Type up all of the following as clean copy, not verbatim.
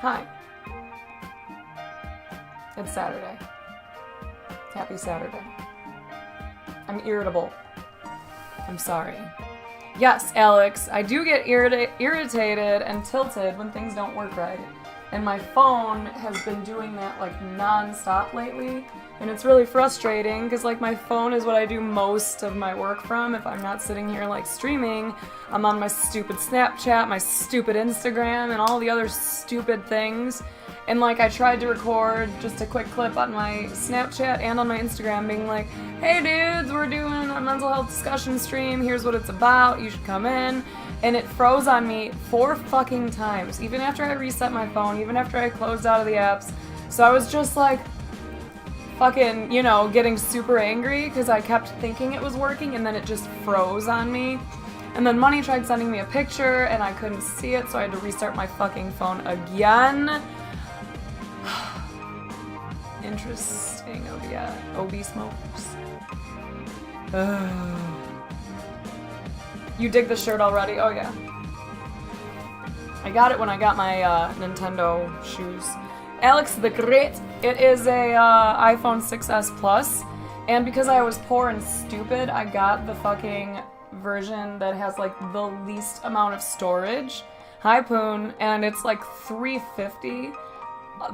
Hi. It's Saturday. Happy Saturday. I'm irritable. I'm sorry. Yes, Alex, I do get irritated and tilted when things don't work right. And my phone has been doing that like non-stop lately. And it's really frustrating because like my phone is what I do most of my work from. If I'm not sitting here like streaming, I'm on my stupid Snapchat, my stupid Instagram, and all the other stupid things. And like I tried to record just a quick clip on my Snapchat and on my Instagram being like, hey dudes, we're doing a mental health discussion stream, here's what it's about, you should come in. And it froze on me 4 fucking times, even after I reset my phone, even after I closed out of the apps. So I was just like, fucking, you know, getting super angry because I kept thinking it was working and then it just froze on me. And then Money tried sending me a picture and I couldn't see it, so I had to restart my fucking phone again. Interesting. Oh yeah. OB smokes. You dig the shirt already? Oh yeah. I got it when I got my Nintendo shoes. Alex the Great. It is a iPhone 6s Plus, and because I was poor and stupid, I got the fucking version that has like the least amount of storage. Hi Poon, and it's like $350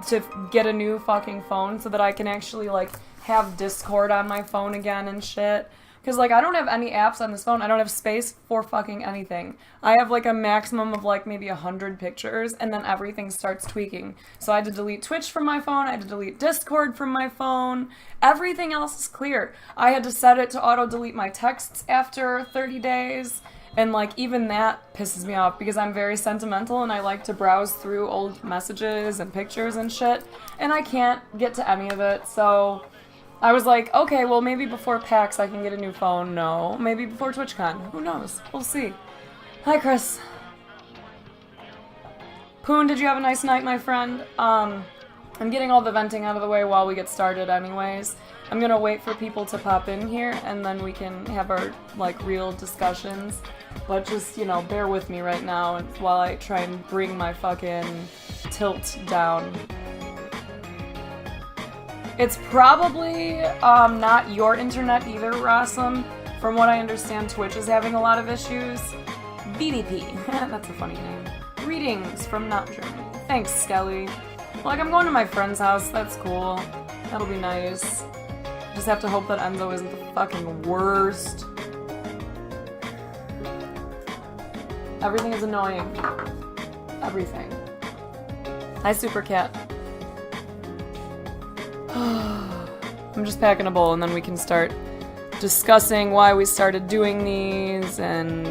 to get a new fucking phone so that I can actually like have Discord on my phone again and shit. Because, like, I don't have any apps on this phone. I don't have space for fucking anything. I have, like, a maximum of, like, maybe 100 pictures, and then everything starts tweaking. So I had to delete Twitch from my phone. I had to delete Discord from my phone. Everything else is clear. I had to set it to auto-delete my texts after 30 days. And, like, even that pisses me off because I'm very sentimental and I like to browse through old messages and pictures and shit. And I can't get to any of it, so I was like, okay, well, maybe before PAX I can get a new phone. No. Maybe before TwitchCon. Who knows? We'll see. Hi, Chris. Poon, did you have a nice night, my friend? I'm getting all the venting out of the way while we get started anyways. I'm gonna wait for people to pop in here, and then we can have our, like, real discussions. But just, you know, bear with me right now while I try and bring my fucking tilt down. It's probably not your internet either, Rossum. From what I understand, Twitch is having a lot of issues. BDP. That's a funny name. Greetings from not Germany. Thanks, Skelly. Like, I'm going to my friend's house. That's cool. That'll be nice. Just have to hope that Enzo isn't the fucking worst. Everything is annoying. Everything. Hi, Super Cat. I'm just packing a bowl and then we can start discussing why we started doing these and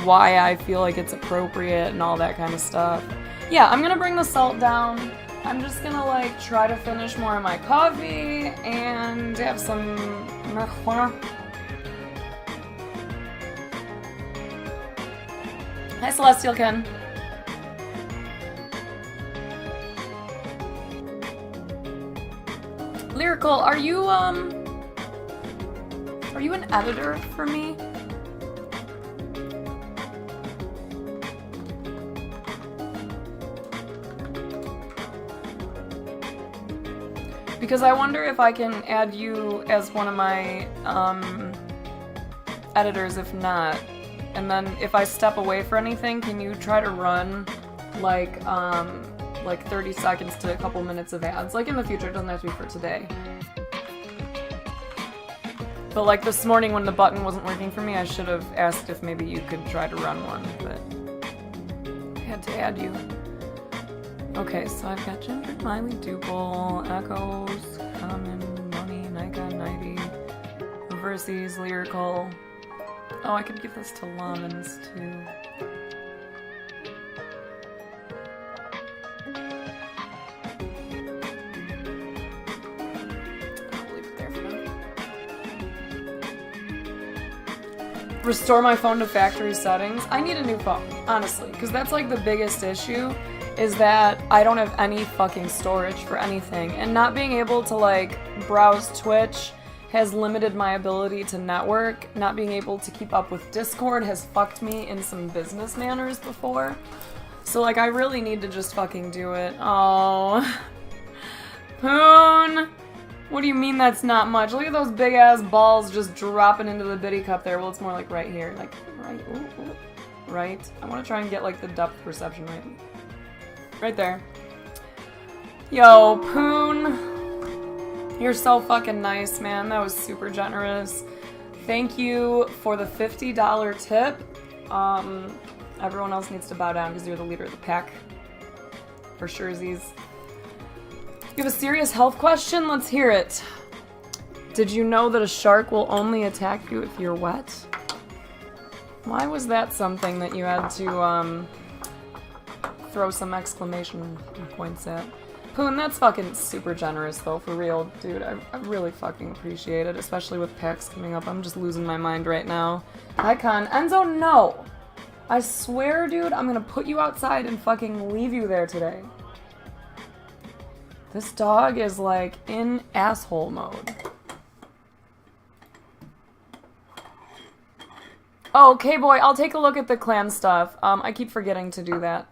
why I feel like it's appropriate and all that kind of stuff. Yeah, I'm gonna bring the salt down. I'm just gonna like try to finish more of my coffee and have some marijuana. Hi, Celestial Ken. Lyrical, are you an editor for me? Because I wonder if I can add you as one of my editors if not. And then if I step away for anything, can you try to run like 30 seconds to a couple minutes of ads? Like in the future, it doesn't have to be for today. But like this morning when the button wasn't working for me, I should have asked if maybe you could try to run one, but I had to add you. Okay, so I've got Ginger, Miley, Duple, Echoes, Common, Money, Nika, Nighty, Verses, Lyrical. Oh, I could give this to Lamans too. Restore my phone to factory settings. I need a new phone, honestly, because that's like the biggest issue is that I don't have any fucking storage for anything, and not being able to like browse Twitch has limited my ability to network. Not being able to keep up with Discord has fucked me in some business manners before. So, like, I really need to just fucking do it. Oh. Poon! What do you mean that's not much? Look at those big-ass balls just dropping into the bitty cup there. Well, it's more like right here. Like, right, ooh. Right. I want to try and get, like, the depth perception right. Right there. Yo, Poon. You're so fucking nice, man. That was super generous. Thank you for the $50 tip. Everyone else needs to bow down because you're the leader of the pack. For sure, Z's. You have a serious health question? Let's hear it. Did you know that a shark will only attack you if you're wet? Why was that something that you had to, throw some exclamation points at? Poon, that's fucking super generous, though, for real. Dude, I really fucking appreciate it, especially with packs coming up. I'm just losing my mind right now. Icon. Enzo, no! I swear, dude, I'm gonna put you outside and fucking leave you there today. This dog is, like, in asshole mode. Oh, okay, boy, I'll take a look at the clan stuff. I keep forgetting to do that.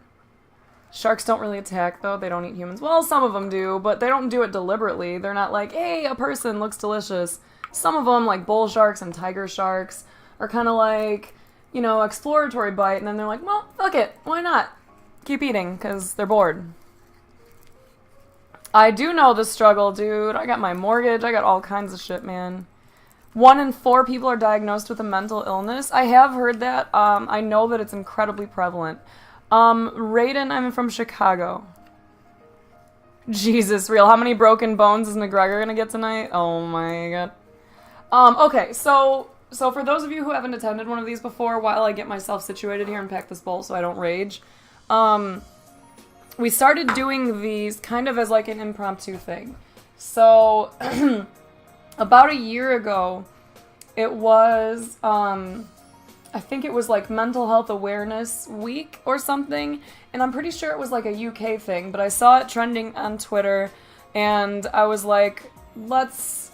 Sharks don't really attack, though. They don't eat humans. Well, some of them do, but they don't do it deliberately. They're not like, hey, a person looks delicious. Some of them, like bull sharks and tiger sharks, are kind of like, you know, exploratory bite, and then they're like, well, fuck it. Why not? Keep eating, because they're bored. I do know the struggle, dude. I got my mortgage. I got all kinds of shit, man. 1 in 4 people are diagnosed with a mental illness. I have heard that. I know that it's incredibly prevalent. Raiden, I'm from Chicago. Jesus, real. How many broken bones is McGregor gonna get tonight? Oh my god. Okay, so for those of you who haven't attended one of these before, while I get myself situated here and pack this bowl so I don't rage, we started doing these kind of as like an impromptu thing. So, about a year ago, it was, I think it was like Mental Health Awareness Week or something, and I'm pretty sure it was like a UK thing, but I saw it trending on Twitter, and I was like, let's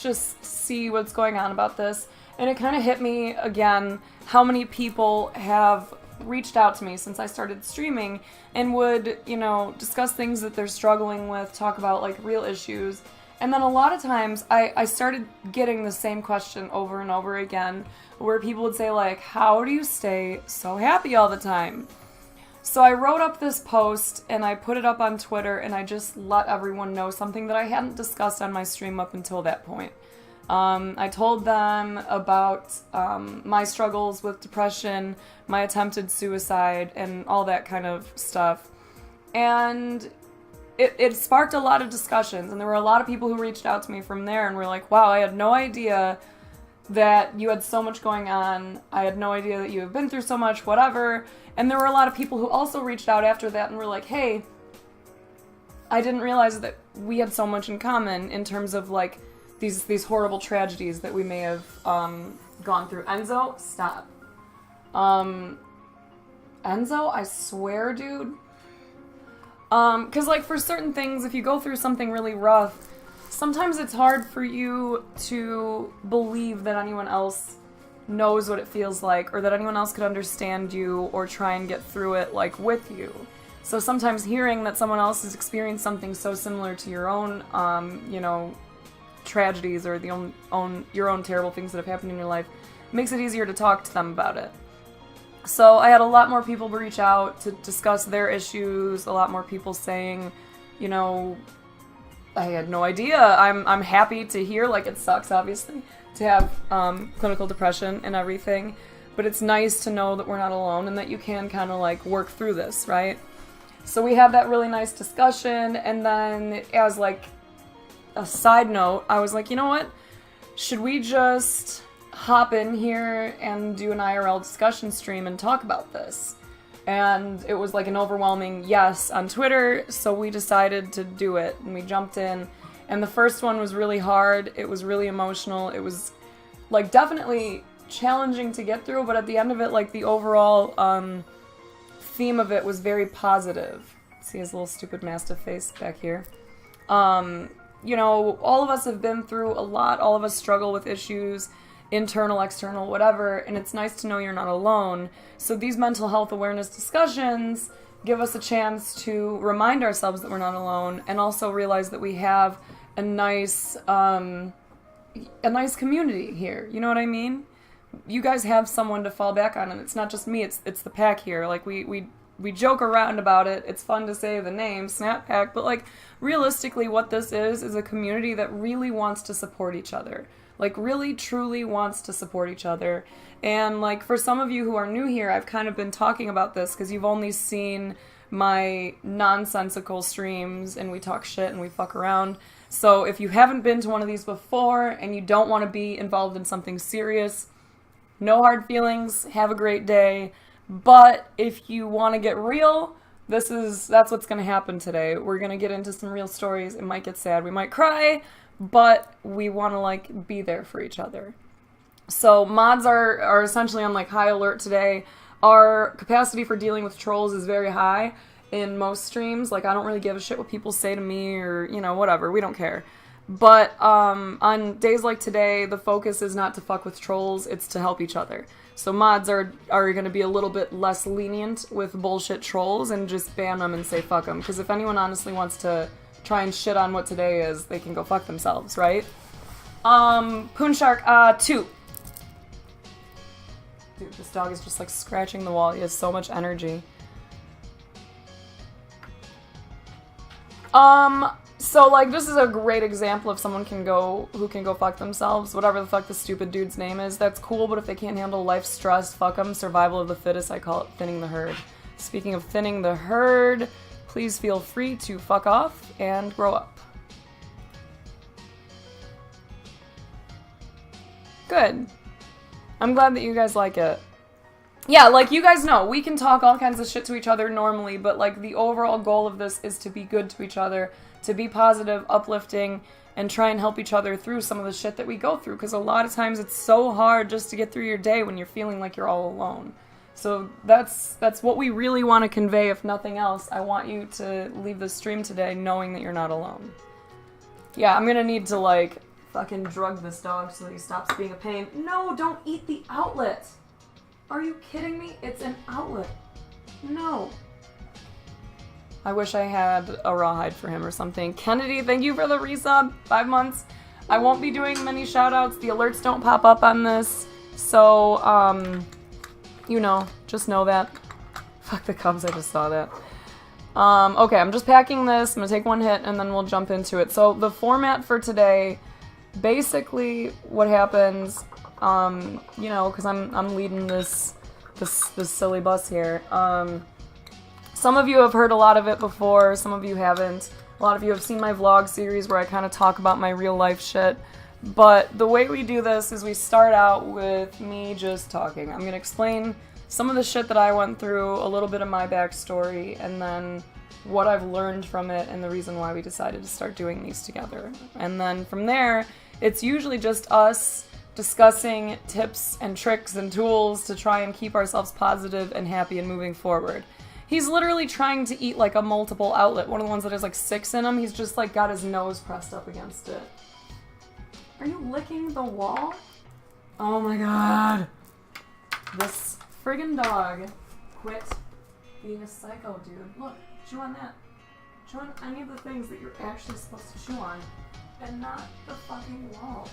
just see what's going on about this. And it kind of hit me again how many people have reached out to me since I started streaming and would, you know, discuss things that they're struggling with, talk about like real issues. And then a lot of times I started getting the same question over and over again, where people would say like, how do you stay so happy all the time? So I wrote up this post and I put it up on Twitter, and I just let everyone know something that I hadn't discussed on my stream up until that point. I told them about my struggles with depression, my attempted suicide, and all that kind of stuff. And it sparked a lot of discussions, and there were a lot of people who reached out to me from there and were like, wow, I had no idea that you had so much going on. I had no idea that you have been through so much, whatever. And there were a lot of people who also reached out after that and were like, hey, I didn't realize that we had so much in common in terms of like these horrible tragedies that we may have gone through. Enzo, stop. Enzo, I swear, dude. Because like for certain things, if you go through something really rough, sometimes it's hard for you to believe that anyone else knows what it feels like, or that anyone else could understand you or try and get through it like with you. So sometimes hearing that someone else has experienced something so similar to your own, you know, tragedies or your own terrible things that have happened in your life makes it easier to talk to them about it. So I had a lot more people reach out to discuss their issues, a lot more people saying, you know, I had no idea. I'm happy to hear, like, it sucks, obviously, to have clinical depression and everything, but it's nice to know that we're not alone and that you can kind of, like, work through this, right? So we had that really nice discussion, and then as, like, a side note, I was like, you know what? Should we just hop in here and do an IRL discussion stream and talk about this? And it was like an overwhelming yes on Twitter, so we decided to do it, and we jumped in. And the first one was really hard, it was really emotional, it was like definitely challenging to get through, but at the end of it, like the overall theme of it was very positive. See his little stupid mastiff face back here. You know, all of us have been through a lot, all of us struggle with issues, internal, external, whatever, and it's nice to know you're not alone. So these mental health awareness discussions give us a chance to remind ourselves that we're not alone, and also realize that we have a nice community here. You know what I mean? You guys have someone to fall back on, and it's not just me, it's the pack here. Like, we joke around about it. It's fun to say the name, Snap Pack, but, like, realistically what this is a community that really wants to support each other. Like, really, truly wants to support each other. And, like, for some of you who are new here, I've kind of been talking about this because you've only seen my nonsensical streams, and we talk shit and we fuck around. So if you haven't been to one of these before and you don't want to be involved in something serious, no hard feelings, have a great day. But if you want to get real, that's what's going to happen today. We're going to get into some real stories. It might get sad, we might cry, but we want to, like, be there for each other. So mods are essentially on, like, high alert today. Our capacity for dealing with trolls is very high in most streams. Like, I don't really give a shit what people say to me or, you know, whatever. We don't care. But on days like today, the focus is not to fuck with trolls, it's to help each other. So mods are going to be a little bit less lenient with bullshit trolls and just ban them and say fuck them. Because if anyone honestly wants to try and shit on what today is, they can go fuck themselves, right? Poonshark, 2. Dude, this dog is just, like, scratching the wall. He has so much energy. So, like, this is a great example of someone who can go fuck themselves, whatever the fuck the stupid dude's name is. That's cool, but if they can't handle life stress, fuck them. Survival of the fittest, I call it thinning the herd. Speaking of thinning the herd, please feel free to fuck off and grow up. Good. I'm glad that you guys like it. Yeah, like, you guys know, we can talk all kinds of shit to each other normally, but, like, the overall goal of this is to be good to each other, to be positive, uplifting, and try and help each other through some of the shit that we go through, because a lot of times it's so hard just to get through your day when you're feeling like you're all alone. So that's what we really want to convey, if nothing else. I want you to leave the stream today knowing that you're not alone. Yeah, I'm gonna need to, like, fucking drug this dog so that he stops being a pain. No, don't eat the outlet! Are you kidding me? It's an outlet. No. I wish I had a rawhide for him or something. Kennedy, thank you for the resub. 5 months. I won't be doing many shoutouts. The alerts don't pop up on this. So, you know, just know that. Fuck the Cubs, I just saw that. Okay, I'm just packing this. I'm gonna take one hit and then we'll jump into it. So the format for today, basically what happens, you know, because I'm leading this silly bus here. Some of you have heard a lot of it before, some of you haven't. A lot of you have seen my vlog series where I kind of talk about my real life shit. But the way we do this is we start out with me just talking. I'm gonna explain some of the shit that I went through, a little bit of my backstory, and then what I've learned from it and the reason why we decided to start doing these together. And then from there, it's usually just us discussing tips and tricks and tools to try and keep ourselves positive and happy and moving forward. He's literally trying to eat like a multiple outlet, one of the ones that has like 6 in him. He's just like got his nose pressed up against it. Are you licking the wall? Oh my god. This friggin' dog. Quit being a psycho, dude. Look, chew on that. Chew on any of the things that you're actually supposed to chew on, and not the fucking wall.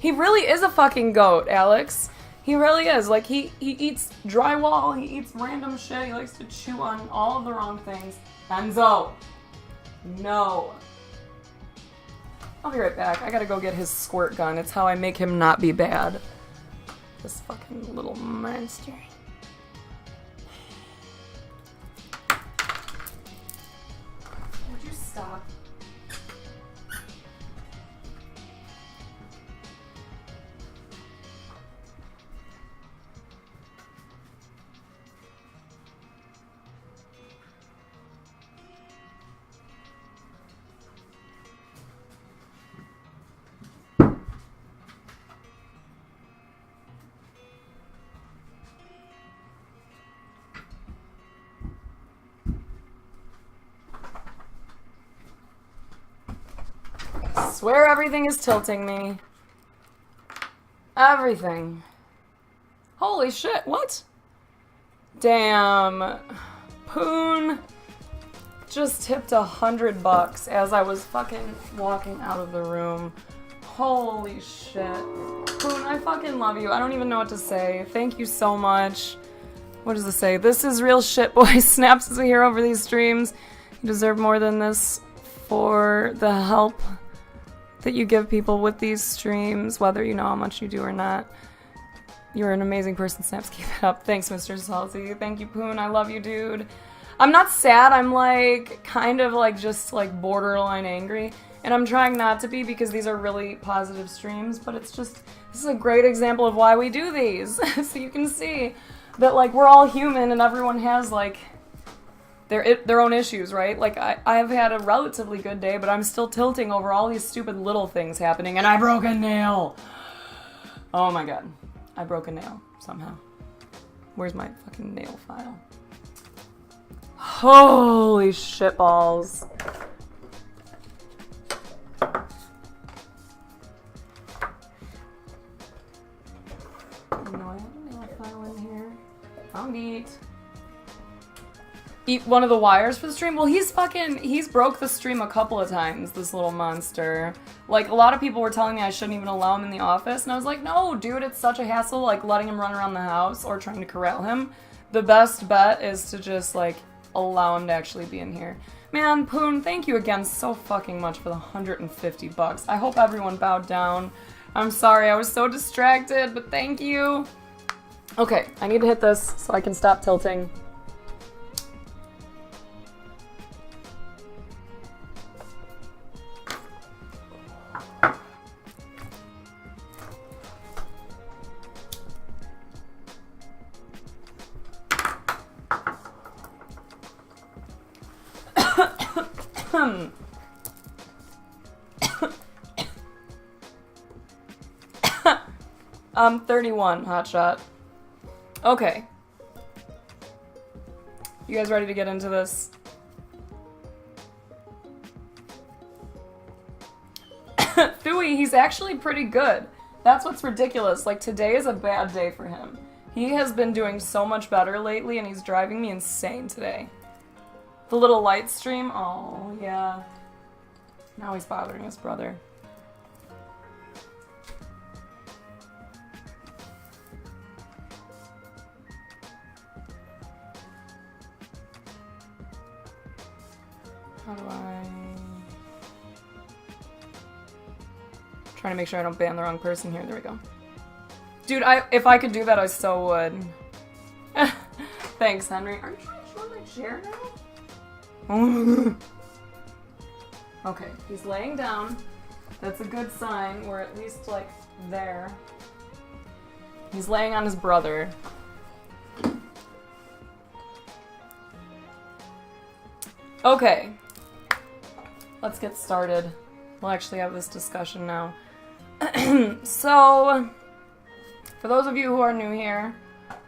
He really is a fucking goat, Alex. He really is. Like, he eats drywall, he eats random shit, he likes to chew on all of the wrong things. Enzo! No. I'll be right back. I gotta go get his squirt gun. It's how I make him not be bad. This fucking little monster. Would you stop? I swear everything is tilting me. Everything. Holy shit, what? Damn. Poon just tipped $100 as I was fucking walking out of the room. Holy shit. Poon, I fucking love you. I don't even know what to say. Thank you so much. What does it say? This is real shit, boy. Snaps as we hear over these streams. You deserve more than this for the help that you give people with these streams, whether you know how much you do or not. You're an amazing person, Snaps. Keep it up. Thanks, Mr. Salty. Thank you, Poon. I love you, dude. I'm not sad. I'm like, kind of like just like borderline angry. And I'm trying not to be because these are really positive streams, but it's just, this is a great example of why we do these. So you can see that like we're all human and everyone has like their own issues, right? Like I've had a relatively good day, but I'm still tilting over all these stupid little things happening, and I broke a nail. Oh my god. I broke a nail somehow. Where's my fucking nail file? Holy shitballs. No, I have a nail file in here. Found it. Eat one of the wires for the stream? Well, he's broke the stream a couple of times, this little monster. Like, a lot of people were telling me I shouldn't even allow him in the office, and I was like, no, dude, it's such a hassle, like, letting him run around the house or trying to corral him. The best bet is to just, like, allow him to actually be in here. Man, Poon, thank you again so fucking much for the $150. I hope everyone bowed down. I'm sorry, I was so distracted, but thank you. Okay, I need to hit this so I can stop tilting. I'm 31, hotshot. Okay. You guys ready to get into this? Thuy, he's actually pretty good. That's what's ridiculous. Like, today is a bad day for him. He has been doing so much better lately, and he's driving me insane today. The little light stream? Oh, yeah. Now he's bothering his brother. How do I... Trying to make sure I don't ban the wrong person here. There we go. Dude, if I could do that, I so would. Thanks, Henry. Are you trying to show my chair now? Okay, he's laying down. That's a good sign. We're at least, like, there. He's laying on his brother. Okay. Let's get started. We'll actually have this discussion now. So, for those of you who are new here,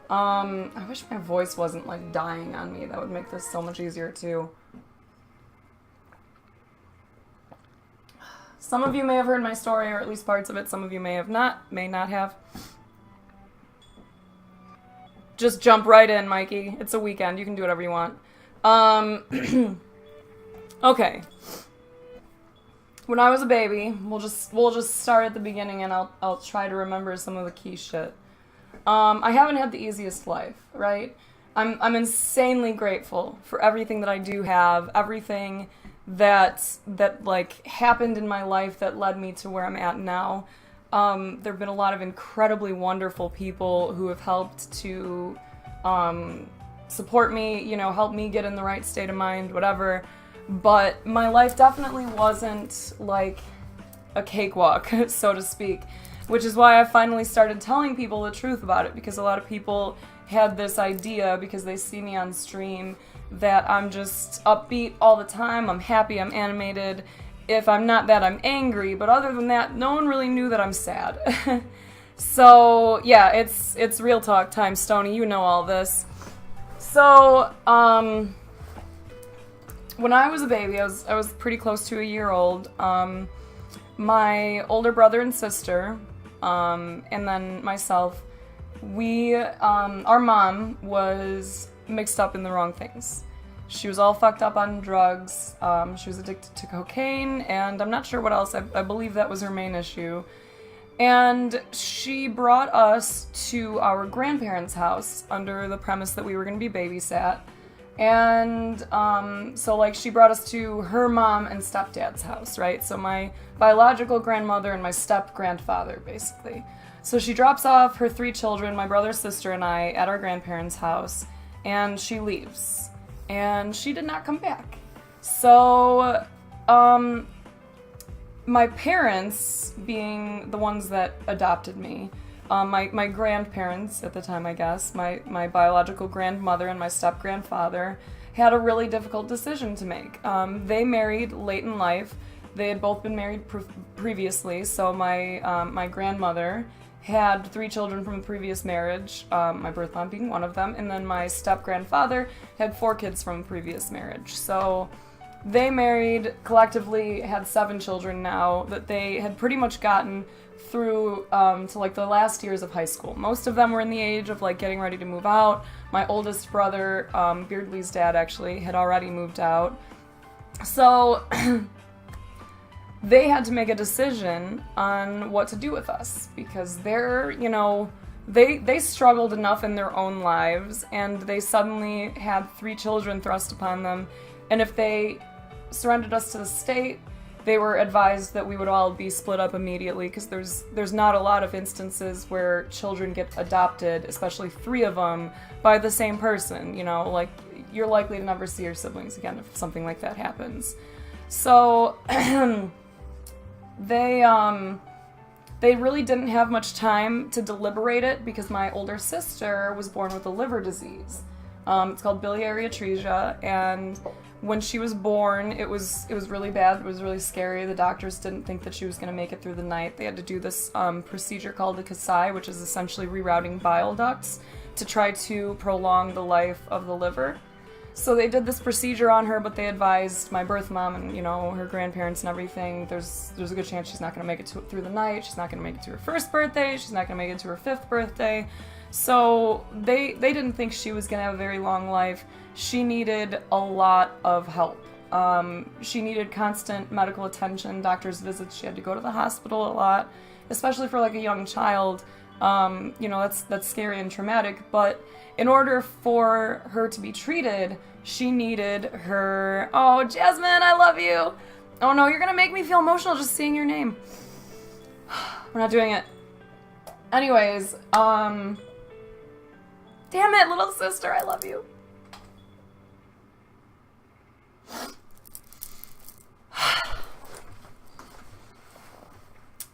I wish my voice wasn't, like, dying on me. That would make this so much easier, too. Some of you may have heard my story, or at least parts of it. Some of you may not have. Just jump right in, Mikey. It's a weekend. You can do whatever you want. Okay. When I was a baby, we'll just start at the beginning, and I'll try to remember some of the key shit. I haven't had the easiest life, right? I'm insanely grateful for everything that I do have, everything that like happened in my life that led me to where I'm at now. There've been a lot of incredibly wonderful people who have helped to support me, you know, help me get in the right state of mind, whatever. But my life definitely wasn't like a cakewalk, so to speak, which is why I finally started telling people the truth about it, because a lot of people had this idea, because they see me on stream, that I'm just upbeat all the time, I'm happy, I'm animated. If I'm not that, I'm angry, but other than that, no one really knew that I'm sad. So, yeah, it's real talk time, Stoney, you know all this. So, when I was a baby, I was pretty close to a year old. My older brother and sister, and then myself, our mom was mixed up in the wrong things. She was all fucked up on drugs, she was addicted to cocaine, and I'm not sure what else. I believe that was her main issue. And she brought us to our grandparents' house under the premise that we were going to be babysat. And so, like, she brought us to her mom and stepdad's house, right? So my biological grandmother and my step-grandfather, basically. So she drops off her 3 children, my brother, sister, and I, at our grandparents' house, and she leaves. And she did not come back. So, my parents, being the ones that adopted me, my grandparents at the time, I guess, my biological grandmother and my step-grandfather, had a really difficult decision to make. They married late in life. They had both been married previously, so my grandmother had 3 children from a previous marriage, my birth mom being one of them, and then my step-grandfather had 4 kids from a previous marriage. So they married, collectively had 7 children now that they had pretty much gotten through to like the last years of high school. Most of them were in the age of like getting ready to move out. My oldest brother, Beardley's dad actually, had already moved out. So they had to make a decision on what to do with us because they're, you know, they struggled enough in their own lives and they suddenly had 3 children thrust upon them. And if they surrendered us to the state, they were advised that we would all be split up immediately because there's not a lot of instances where children get adopted, especially 3 of them, by the same person. You know, like, you're likely to never see your siblings again if something like that happens. So they really didn't have much time to deliberate it because my older sister was born with a liver disease. It's called biliary atresia, and when she was born, it was really bad. It was really scary. The doctors didn't think that she was going to make it through the night. They had to do this procedure called a Kasai, which is essentially rerouting bile ducts to try to prolong the life of the liver. So they did this procedure on her, but they advised my birth mom and, you know, her grandparents and everything, there's a good chance she's not going to make it through the night. She's not going to make it to her 1st birthday. She's not going to make it to her 5th birthday. So they didn't think she was going to have a very long life. She needed a lot of help. She needed constant medical attention, doctor's visits. She had to go to the hospital a lot, especially for like a young child. You know, that's scary and traumatic, but in order for her to be treated, she needed her... Oh, Jasmine, I love you! Oh no, you're gonna make me feel emotional just seeing your name. We're not doing it. Anyways, damn it, little sister, I love you.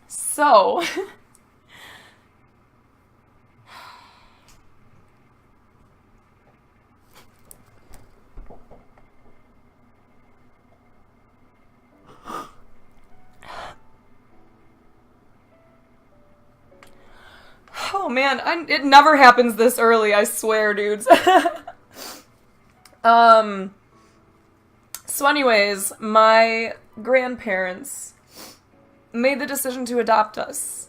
So... Oh man, it never happens this early, I swear, dudes. So anyways, my grandparents made the decision to adopt us.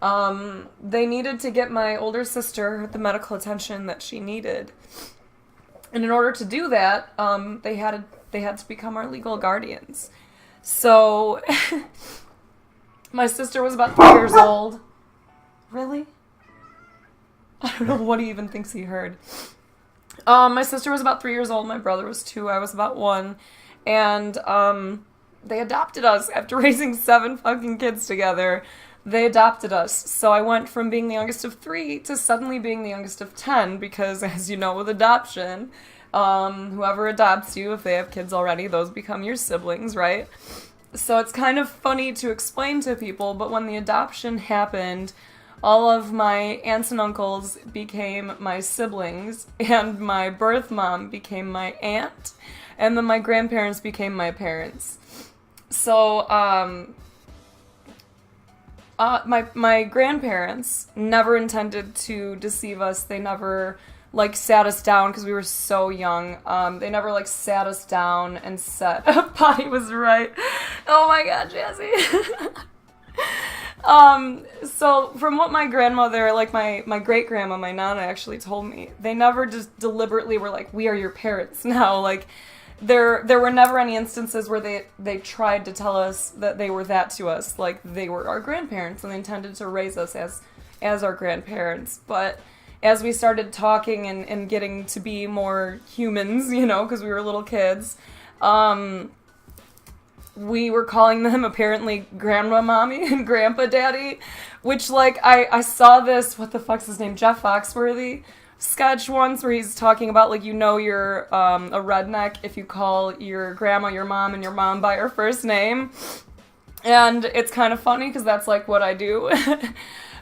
They needed to get my older sister the medical attention that she needed. And in order to do that, they had to become our legal guardians. So, my sister was about 3 years old. Really? I don't know what he even thinks he heard. My sister was about 3 years old, my brother was 2, I was about 1, and they adopted us after raising 7 fucking kids together. They adopted us, so I went from being the youngest of 3 to suddenly being the youngest of 10, because as you know with adoption, whoever adopts you, if they have kids already, those become your siblings, right? So it's kind of funny to explain to people, but when the adoption happened, all of my aunts and uncles became my siblings, and my birth mom became my aunt, and then my grandparents became my parents. So, my grandparents never intended to deceive us. They never, like, sat us down, because we were so young. They never, like, sat us down and said, Potty was right. Oh my god, Jazzy. So from what my grandmother, like my great grandma, my nana actually told me, they never just deliberately were like, we are your parents now. Like, there were never any instances where they tried to tell us that they were that to us. Like, they were our grandparents and they intended to raise us as our grandparents. But as we started talking and getting to be more humans, you know, because we were little kids, we were calling them apparently Grandma Mommy and Grandpa Daddy, which, like, I saw this, what the fuck's his name, Jeff Foxworthy sketch once where he's talking about, like, you know you're a redneck if you call your grandma your mom and your mom by her first name. And it's kind of funny because that's, like, what I do.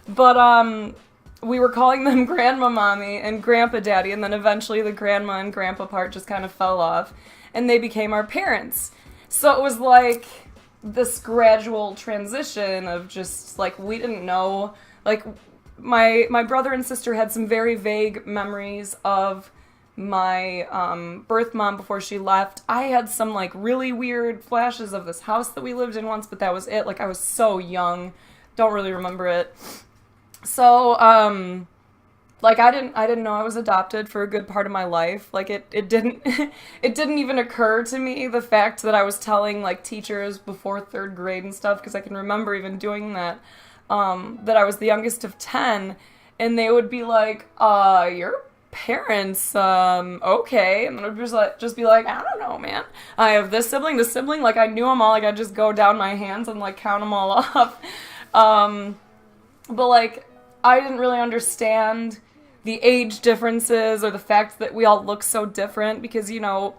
But, we were calling them Grandma Mommy and Grandpa Daddy, and then eventually the grandma and grandpa part just kind of fell off, and they became our parents. So it was like this gradual transition of just, like, we didn't know, like, my brother and sister had some very vague memories of my birth mom before she left. I had some, like, really weird flashes of this house that we lived in once, but that was it. Like, I was so young, don't really remember it. So, like, I didn't know I was adopted for a good part of my life. Like, it didn't, it didn't even occur to me, the fact that I was telling, like, teachers before 3rd grade and stuff, because I can remember even doing that, that I was the youngest of 10, and they would be like, your parents, okay, and then I would just be like, I don't know, man, I have this sibling, like, I knew them all, like, I'd just go down my hands and, like, count them all off, but, like, I didn't really understand the age differences or the fact that we all look so different because, you know,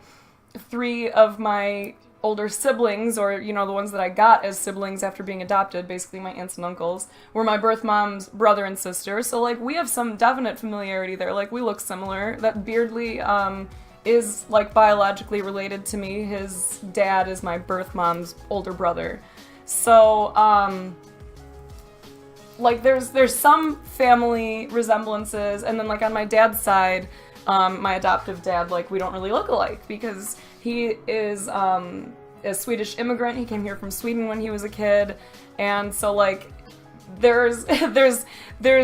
3 of my older siblings, or, you know, the ones that I got as siblings after being adopted, basically my aunts and uncles, were my birth mom's brother and sister. So, like, we have some definite familiarity there. Like, we look similar. That Beardley is, like, biologically related to me. His dad is my birth mom's older brother. So, like, there's some family resemblances, and then, like, on my dad's side, my adoptive dad, like, we don't really look alike, because he is a Swedish immigrant. He came here from Sweden when he was a kid, and so, like, there's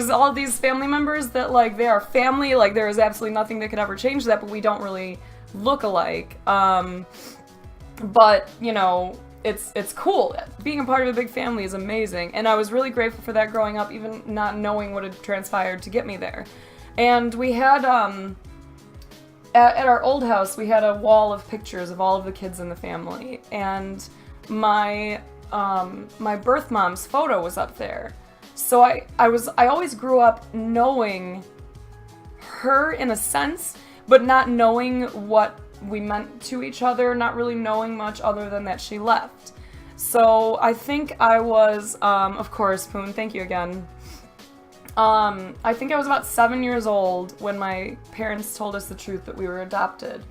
all these family members that, like, they are family, like, there is absolutely nothing that could ever change that, but we don't really look alike, but, you know, it's cool. Being a part of a big family is amazing, and I was really grateful for that growing up, even not knowing what had transpired to get me there. And we had, at our old house, we had a wall of pictures of all of the kids in the family, and my birth mom's photo was up there. So I always grew up knowing her in a sense, but not knowing what we meant to each other, not really knowing much other than that she left. So I think I was, of course, Poon, thank you again. I think I was about 7 years old when my parents told us the truth that we were adopted.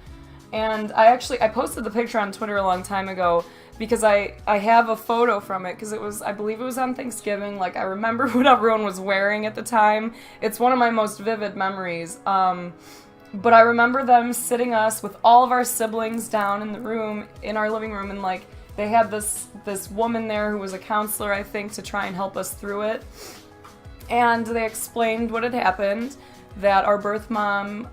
And I posted the picture on Twitter a long time ago because I have a photo from it, because I believe it was on Thanksgiving. Like, I remember what everyone was wearing at the time. It's one of my most vivid memories. But I remember them sitting us with all of our siblings down in the room, in our living room, and, like, they had this woman there who was a counselor, I think, to try and help us through it. And they explained what had happened, that our birth mom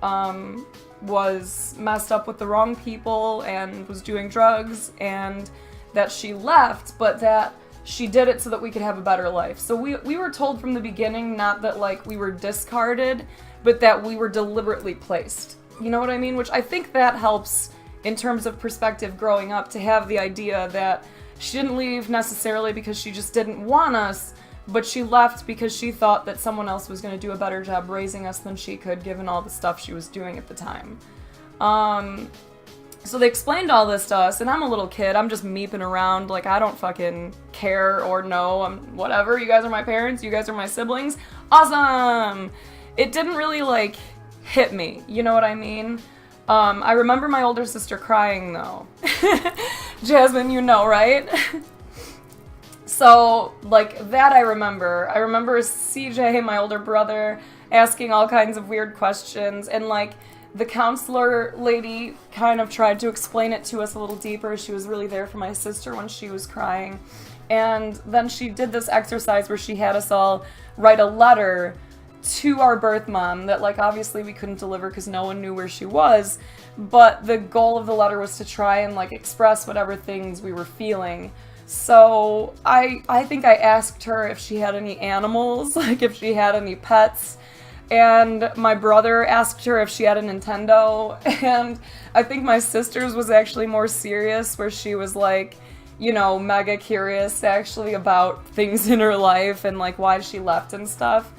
was messed up with the wrong people and was doing drugs, and that she left, but that she did it so that we could have a better life. So we were told from the beginning, not that, like, we were discarded, but that we were deliberately placed. You know what I mean? Which I think that helps in terms of perspective growing up, to have the idea that she didn't leave necessarily because she just didn't want us, but she left because she thought that someone else was going to do a better job raising us than she could, given all the stuff she was doing at the time. So they explained all this to us, and I'm a little kid, I'm just meeping around, like, I don't fucking care or know, whatever, you guys are my parents, you guys are my siblings, awesome! It didn't really, like, hit me, you know what I mean? I remember my older sister crying, though. Jasmine, you know, right? So, like, that I remember. I remember CJ, my older brother, asking all kinds of weird questions, and, like, the counselor lady kind of tried to explain it to us a little deeper. She was really there for my sister when she was crying. And then she did this exercise where she had us all write a letter to our birth mom that, like, obviously we couldn't deliver because no one knew where she was, but the goal of the letter was to try and, like, express whatever things we were feeling. So I think I asked her if she had any animals, like if she had any pets, and my brother asked her if she had a Nintendo, and I think my sister's was actually more serious, where she was like, you know, mega curious actually about things in her life and like why she left and stuff.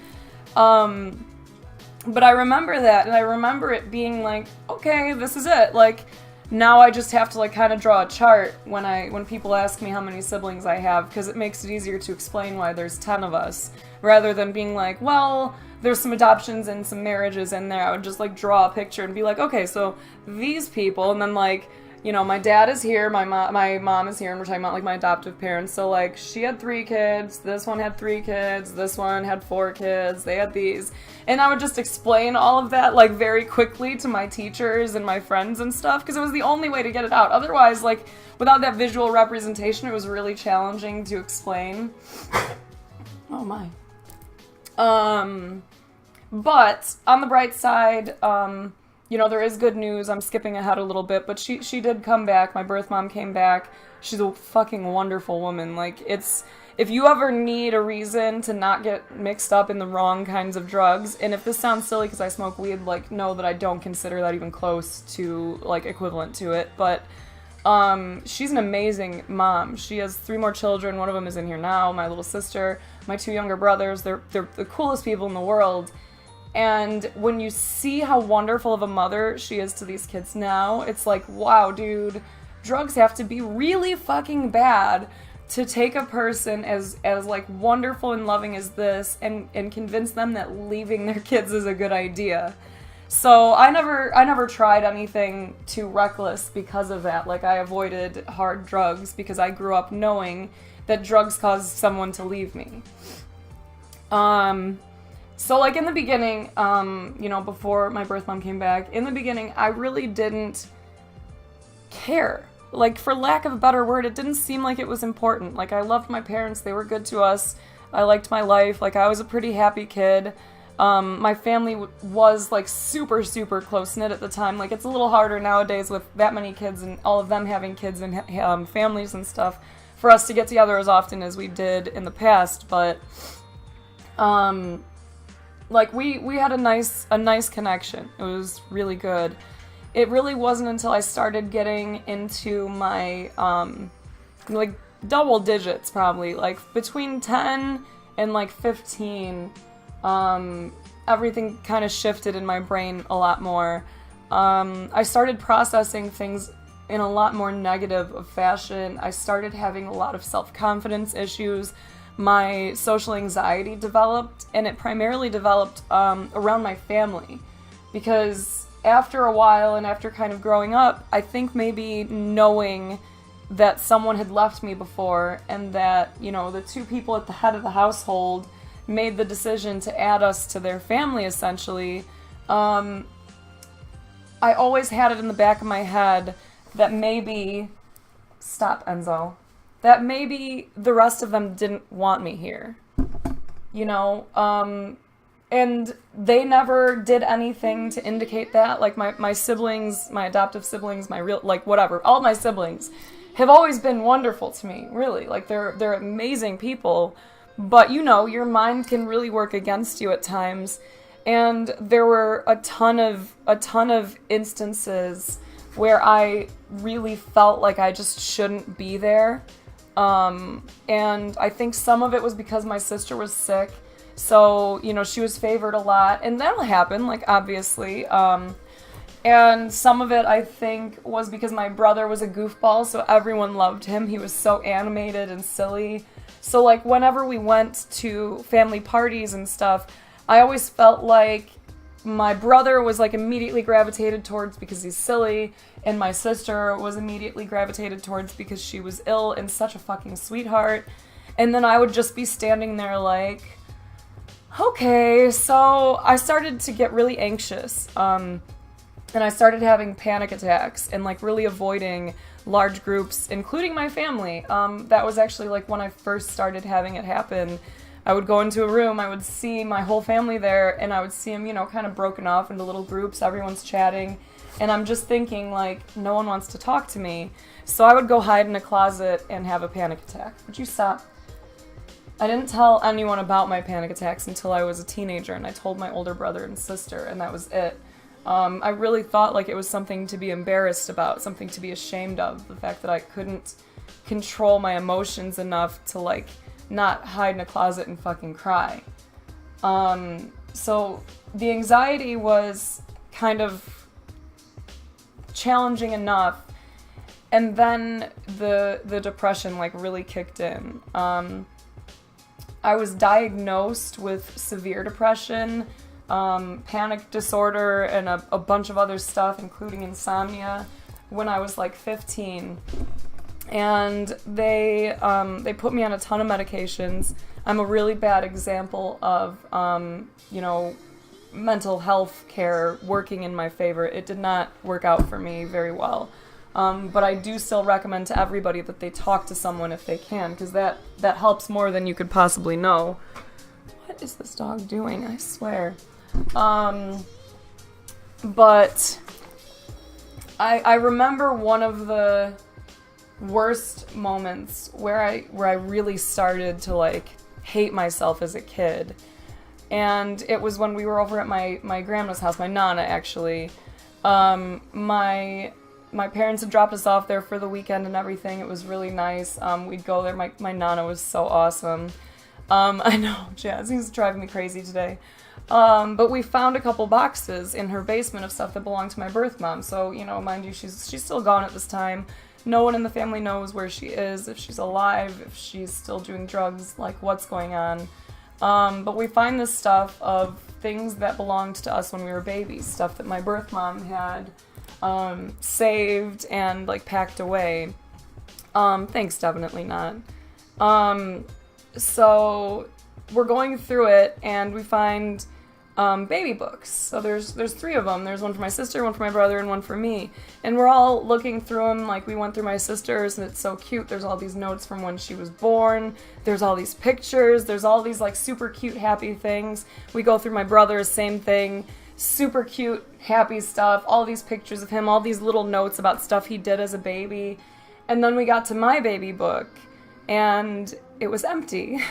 But I remember that, and I remember it being like, okay, this is it. Like, now I just have to like kind of draw a chart when people ask me how many siblings I have, because it makes it easier to explain why there's 10 of us, rather than being like, well, there's some adoptions and some marriages in there. I would just like draw a picture and be like, okay, so these people, and then like, you know, my dad is here, my mom is here, and we're talking about, like, my adoptive parents. So, like, she had 3 kids, this one had 3 kids, this one had 4 kids, they had these. And I would just explain all of that, like, very quickly to my teachers and my friends and stuff, because it was the only way to get it out. Otherwise, like, without that visual representation, it was really challenging to explain. Oh, my. But, on the bright side, you know, there is good news. I'm skipping ahead a little bit, but she did come back. My birth mom came back. She's a fucking wonderful woman. Like, if you ever need a reason to not get mixed up in the wrong kinds of drugs, and if this sounds silly because I smoke weed, like, know that I don't consider that even close to, like, equivalent to it, but she's an amazing mom. She has 3 more children. One of them is in here now, my little sister, my 2 younger brothers. They're the coolest people in the world. And when you see how wonderful of a mother she is to these kids now, it's like, wow, dude, drugs have to be really fucking bad to take a person as like wonderful and loving as this and convince them that leaving their kids is a good idea. So I never tried anything too reckless because of that. Like, I avoided hard drugs because I grew up knowing that drugs caused someone to leave me. So, like, in the beginning, you know, before my birth mom came back, in the beginning, I really didn't care. Like, for lack of a better word, it didn't seem like it was important. Like, I loved my parents. They were good to us. I liked my life. Like, I was a pretty happy kid. My family was, like, super, super close-knit at the time. Like, it's a little harder nowadays with that many kids and all of them having kids and families and stuff for us to get together as often as we did in the past. But, like, we had a nice connection. It was really good. It really wasn't until I started getting into my, like, double digits, probably. Like, between 10 and, like, 15, everything kind of shifted in my brain a lot more. I started processing things in a lot more negative of fashion. I started having a lot of self-confidence issues. My social anxiety developed, and it primarily developed around my family, because after a while and after kind of growing up, I think maybe knowing that someone had left me before and that, you know, the 2 people at the head of the household made the decision to add us to their family, essentially, I always had it in the back of my head that maybe, stop, Enzo, that maybe the rest of them didn't want me here, you know, and they never did anything to indicate that. Like, my siblings, my adoptive siblings, my real, like, whatever, all my siblings have always been wonderful to me, really. Like, they're amazing people, but, you know, your mind can really work against you at times, and there were a ton of instances where I really felt like I just shouldn't be there. And I think some of it was because my sister was sick, so, you know, she was favored a lot, and that'll happen, like, obviously, and some of it, I think, was because my brother was a goofball, so everyone loved him. He was so animated and silly, so, like, whenever we went to family parties and stuff, I always felt like my brother was, like, immediately gravitated towards because he's silly, and my sister was immediately gravitated towards because she was ill and such a fucking sweetheart. And then I would just be standing there like, okay, so I started to get really anxious. And I started having panic attacks and like really avoiding large groups, including my family. That was actually like when I first started having it happen. I would go into a room, I would see my whole family there, and I would see them, you know, kind of broken off into little groups, everyone's chatting, and I'm just thinking, like, no one wants to talk to me. So I would go hide in a closet and have a panic attack. Would you stop? I didn't tell anyone about my panic attacks until I was a teenager, and I told my older brother and sister, and that was it. I really thought like it was something to be embarrassed about, something to be ashamed of, the fact that I couldn't control my emotions enough to like not hide in a closet and fucking cry. So the anxiety was kind of challenging enough, and then the depression like really kicked in. I was diagnosed with severe depression, panic disorder, and a bunch of other stuff, including insomnia, when I was like 15. And they put me on a ton of medications. I'm a really bad example of, you know, mental health care working in my favor. It did not work out for me very well. But I do still recommend to everybody that they talk to someone if they can, because that helps more than you could possibly know. What is this dog doing? I swear. But I remember one of the worst moments where I really started to like hate myself as a kid, and it was when we were over at my grandma's house, my nana actually. My parents had dropped us off there for the weekend and everything. It was really nice. We'd go there. My nana was so awesome. I know, Jazzy's driving me crazy today. But we found a couple boxes in her basement of stuff that belonged to my birth mom. So, you know, mind you, she's still gone at this time. No one in the family knows where she is, if she's alive, if she's still doing drugs, like what's going on. But we find this stuff of things that belonged to us when we were babies, stuff that my birth mom had saved and like packed away. Thanks, definitely not. So we're going through it and we find baby books. So there's 3 of them. There's one for my sister, one for my brother, and one for me. And we're all looking through them. Like, we went through my sister's, and it's so cute. There's all these notes from when she was born. There's all these pictures. There's all these like super cute, happy things. We go through my brother's, same thing. Super cute, happy stuff. All these pictures of him. All these little notes about stuff he did as a baby. And then we got to my baby book, and it was empty.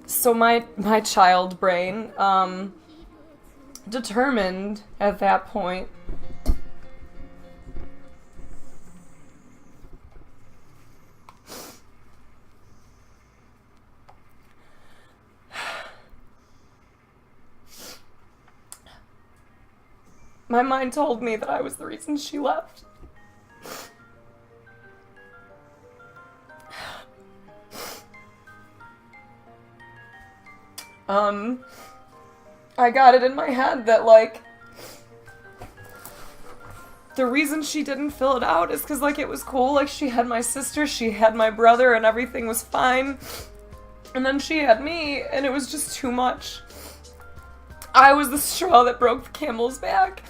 So my child brain determined at that point my mind told me that I was the reason she left. I got it in my head that, like, the reason she didn't fill it out is because, like, it was cool. Like, she had my sister, she had my brother, and everything was fine. And then she had me, and it was just too much. I was the straw that broke the camel's back.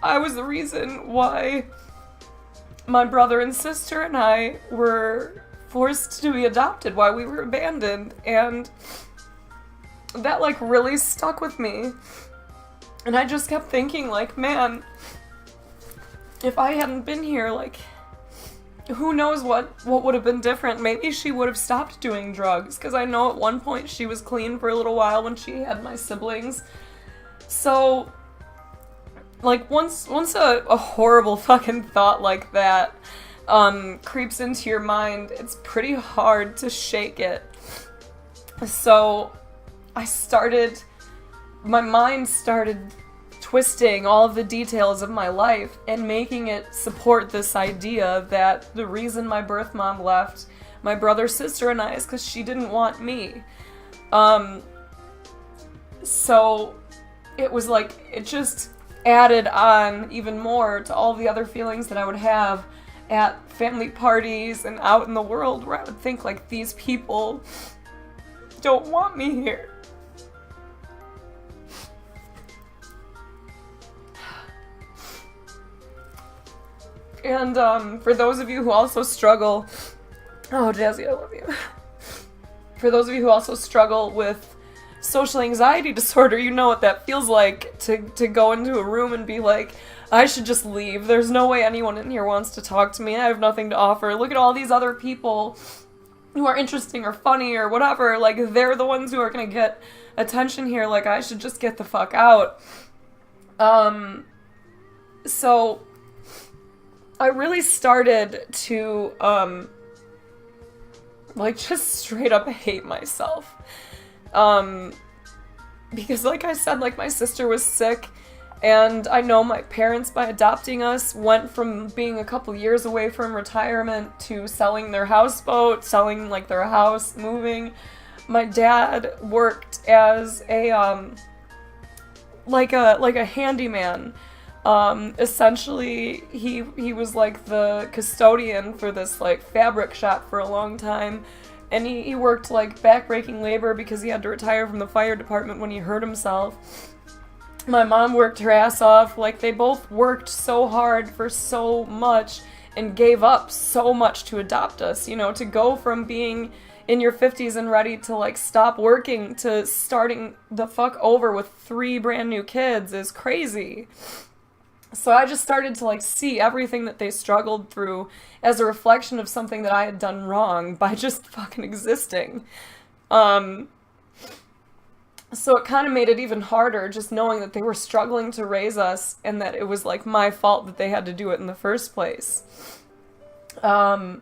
I was the reason why my brother and sister and I were forced to be adopted, why we were abandoned, and that, like, really stuck with me. And I just kept thinking, like, man, if I hadn't been here, like, who knows what would have been different. Maybe she would have stopped doing drugs, because I know at one point she was clean for a little while when she had my siblings. So, like, once a horrible fucking thought like that creeps into your mind, it's pretty hard to shake it. So my mind started twisting all of the details of my life and making it support this idea that the reason my birth mom left my brother, sister, and I is because she didn't want me. So it was like, it just added on even more to all the other feelings that I would have at family parties and out in the world where I would think, like, these people don't want me here. And for those of you who also struggle, oh, Jazzy, I love you. For those of you who also struggle with social anxiety disorder, you know what that feels like, to go into a room and be like, I should just leave. There's no way anyone in here wants to talk to me. I have nothing to offer. Look at all these other people who are interesting or funny or whatever. Like, they're the ones who are gonna get attention here. Like, I should just get the fuck out. So I really started to, like, just straight up hate myself. Because, like I said, like, my sister was sick, and I know my parents, by adopting us, went from being a couple years away from retirement to selling their houseboat, selling, like, their house, moving. My dad worked as a, like a handyman. Essentially, he was, like, the custodian for this, like, fabric shop for a long time. And he worked, like, backbreaking labor because he had to retire from the fire department when he hurt himself. My mom worked her ass off. Like, they both worked so hard for so much and gave up so much to adopt us. You know, to go from being in your 50s and ready to, like, stop working to starting the fuck over with 3 brand new kids is crazy. So I just started to, like, see everything that they struggled through as a reflection of something that I had done wrong by just fucking existing. So it kind of made it even harder just knowing that they were struggling to raise us and that it was, like, my fault that they had to do it in the first place. And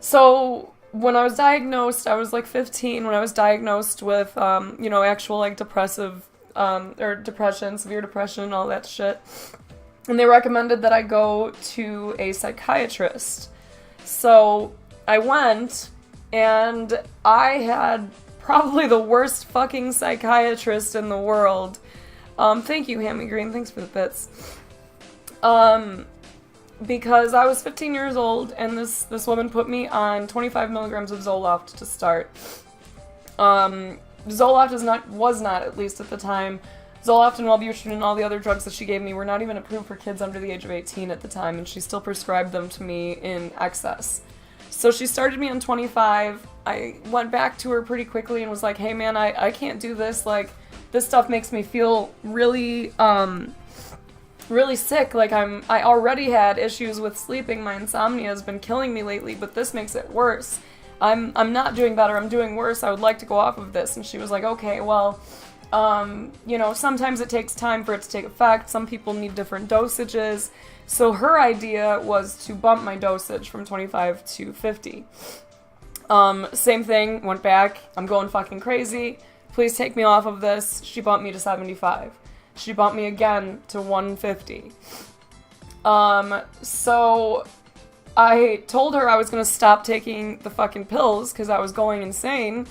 so when I was diagnosed, I was, like, 15 when I was diagnosed with, you know, actual, like, depressive or depression, severe depression, all that shit. And they recommended that I go to a psychiatrist. So I went, and I had probably the worst fucking psychiatrist in the world. Thank you, Hammy Green, thanks for the bits. Because I was 15 years old, and this woman put me on 25 milligrams of Zoloft to start. Zoloft was not, at least at the time, Zoloft and Wellbutrin and all the other drugs that she gave me were not even approved for kids under the age of 18 at the time, and she still prescribed them to me in excess. So she started me on 25. I went back to her pretty quickly and was like, hey man, I can't do this. Like, this stuff makes me feel really, really sick. Like, I already had issues with sleeping. My insomnia has been killing me lately, but this makes it worse. I'm not doing better, I'm doing worse, I would like to go off of this. And she was like, okay, well, you know, sometimes it takes time for it to take effect, some people need different dosages. So her idea was to bump my dosage from 25 to 50. Same thing, went back, I'm going fucking crazy, please take me off of this. She bumped me to 75. She bumped me again to 150. So I told her I was gonna stop taking the fucking pills because I was going insane,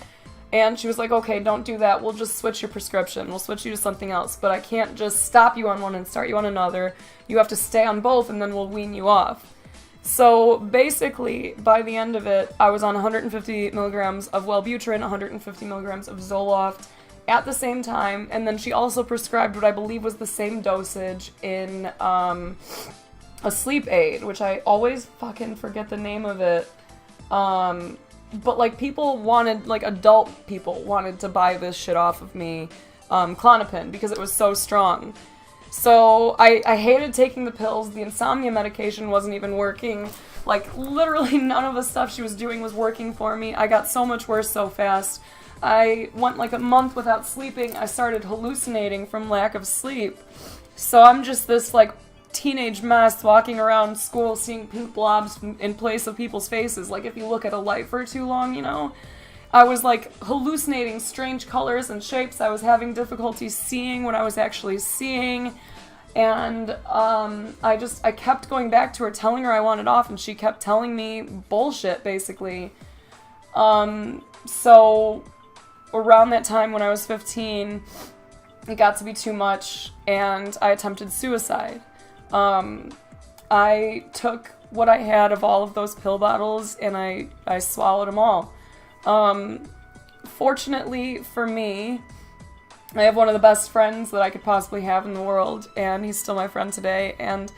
and she was like, okay, don't do that, we'll just switch your prescription, we'll switch you to something else, but I can't just stop you on one and start you on another, you have to stay on both and then we'll wean you off. So basically, by the end of it, I was on 150 milligrams of Wellbutrin, 150 milligrams of Zoloft at the same time, and then she also prescribed what I believe was the same dosage in, a sleep aid, which I always fucking forget the name of it. But, like, people wanted, like, adult people wanted to buy this shit off of me, Klonopin, because it was so strong. So I hated taking the pills. The insomnia medication wasn't even working. Like, literally none of the stuff she was doing was working for me. I got so much worse so fast. I went, like, a month without sleeping. I started hallucinating from lack of sleep. So I'm just this, like, teenage mess walking around school seeing poop blobs in place of people's faces. Like, if you look at a light for too long, you know? I was, like, hallucinating strange colors and shapes. I was having difficulty seeing what I was actually seeing. And I kept going back to her, telling her I wanted off, and she kept telling me bullshit, basically. So around that time when I was 15, it got to be too much, and I attempted suicide. I took what I had of all of those pill bottles and I swallowed them all. Fortunately for me, I have one of the best friends that I could possibly have in the world, and he's still my friend today, and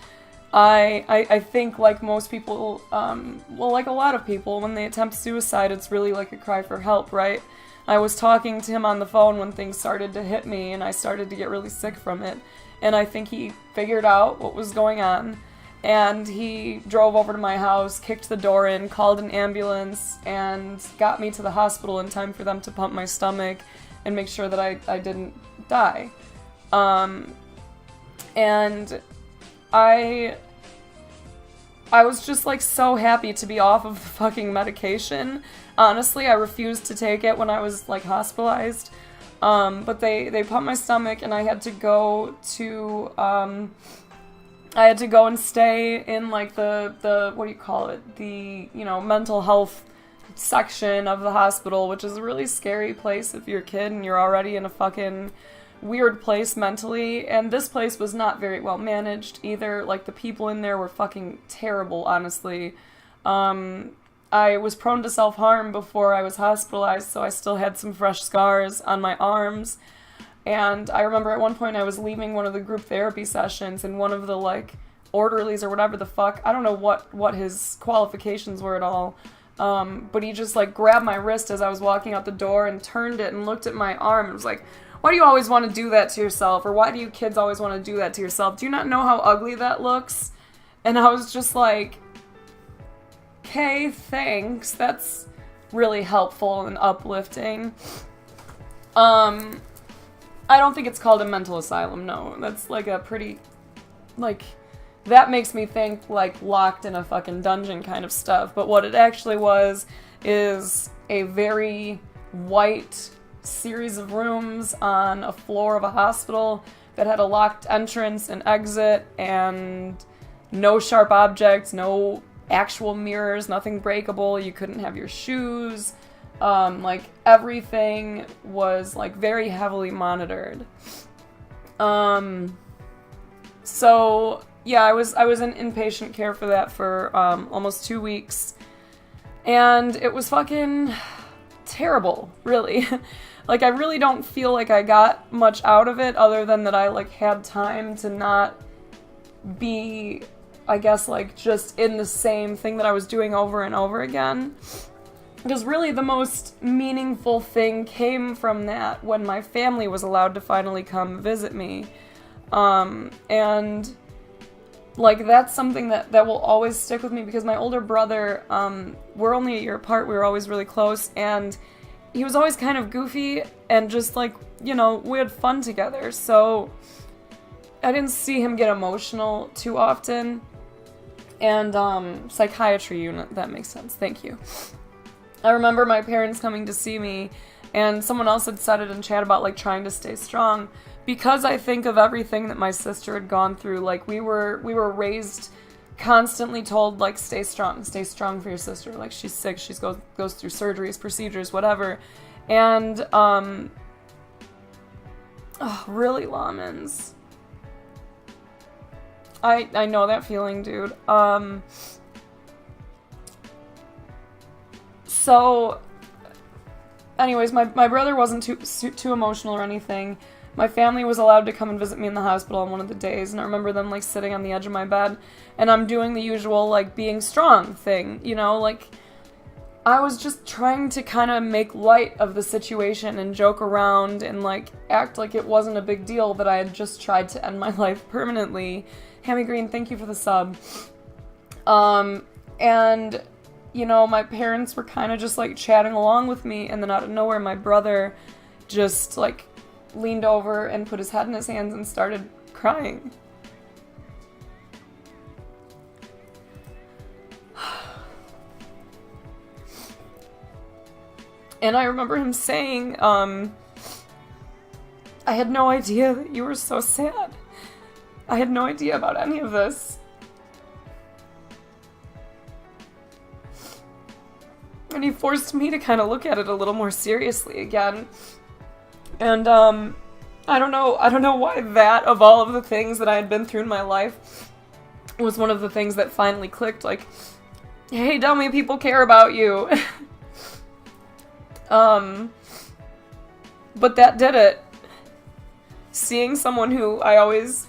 I think, like most people, well, like a lot of people, when they attempt suicide, it's really like a cry for help, right? I was talking to him on the phone when things started to hit me, and I started to get really sick from it, and I think he figured out what was going on, and he drove over to my house, kicked the door in, called an ambulance, and got me to the hospital in time for them to pump my stomach and make sure that I didn't die. And I was just like so happy to be off of the fucking medication. Honestly, I refused to take it when I was like hospitalized. But they pumped my stomach and I had to go and stay in like the what do you call it? The, mental health section of the hospital, which is a really scary place if you're a kid and you're already in a fucking weird place mentally. And this place was not very well managed either. Like, the people in there were fucking terrible, honestly. I was prone to self-harm before I was hospitalized, so I still had some fresh scars on my arms. And I remember at one point I was leaving one of the group therapy sessions, and one of the, like, orderlies or whatever the fuck, I don't know what his qualifications were at all, but he just, like, grabbed my wrist as I was walking out the door and turned it and looked at my arm and was like, "Why do you always want to do that to yourself?" Or, "Why do you kids always want to do that to yourself? Do you not know how ugly that looks?" And I was just like, "Okay, thanks. That's really helpful and uplifting." I don't think it's called a mental asylum, no. That's, like, a pretty, like, that makes me think, like, locked in a fucking dungeon kind of stuff. But what it actually was is a very white series of rooms on a floor of a hospital that had a locked entrance and exit, and no sharp objects, no actual mirrors, nothing breakable. You couldn't have your shoes. Like, everything was, like, very heavily monitored. So yeah, I was in inpatient care for that for almost 2 weeks, and it was fucking terrible, really. Like, I really don't feel like I got much out of it, other than that I, like, had time to not be, I guess, like, just in the same thing that I was doing over and over again. Because really the most meaningful thing came from that when my family was allowed to finally come visit me. And, like, that's something that will always stick with me, because my older brother, we're only a year apart, we were always really close, and he was always kind of goofy, and just, like, we had fun together, so I didn't see him get emotional too often. And, psychiatry unit, that makes sense, thank you. I remember my parents coming to see me, and someone else had said it in chat about, like, trying to stay strong, because I think of everything that my sister had gone through. Like, we were raised constantly told, like, stay strong for your sister, like, she's sick, she goes through surgeries, procedures, whatever. And really, Lamans, I know that feeling, dude. So, anyways, my brother wasn't too emotional or anything. My family was allowed to come and visit me in the hospital on one of the days, and I remember them, like, sitting on the edge of my bed, and I'm doing the usual, like, being strong thing, like, I was just trying to kind of make light of the situation and joke around and, like, act like it wasn't a big deal that I had just tried to end my life permanently. Hammy Green, thank you for the sub. And, my parents were kind of just, like, chatting along with me, and then out of nowhere, my brother just, like, leaned over and put his head in his hands and started crying. And I remember him saying, I had no idea that you were so sad. I had no idea about any of this. And he forced me to kind of look at it a little more seriously again. And, I don't know why that, of all of the things that I had been through in my life, was one of the things that finally clicked, like, hey, dummy, people care about you. But that did it. Seeing someone who I always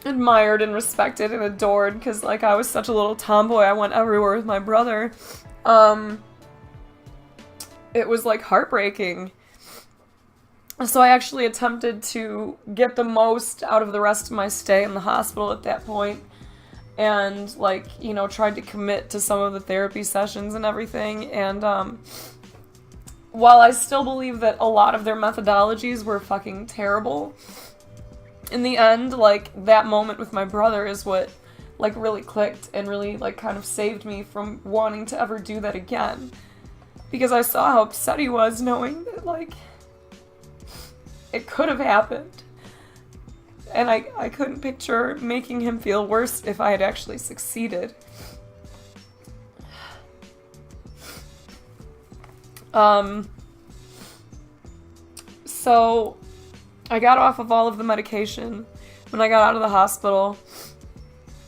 admired and respected and adored, because, like, I was such a little tomboy, I went everywhere with my brother, it was, like, heartbreaking. So I actually attempted to get the most out of the rest of my stay in the hospital at that point, and, like, you know, tried to commit to some of the therapy sessions and everything, and, while I still believe that a lot of their methodologies were fucking terrible, in the end, like, that moment with my brother is what, like, really clicked and really, like, kind of saved me from wanting to ever do that again. Because I saw how upset he was knowing that, like, it could have happened. And I couldn't picture making him feel worse if I had actually succeeded. So I got off of all of the medication. When I got out of the hospital,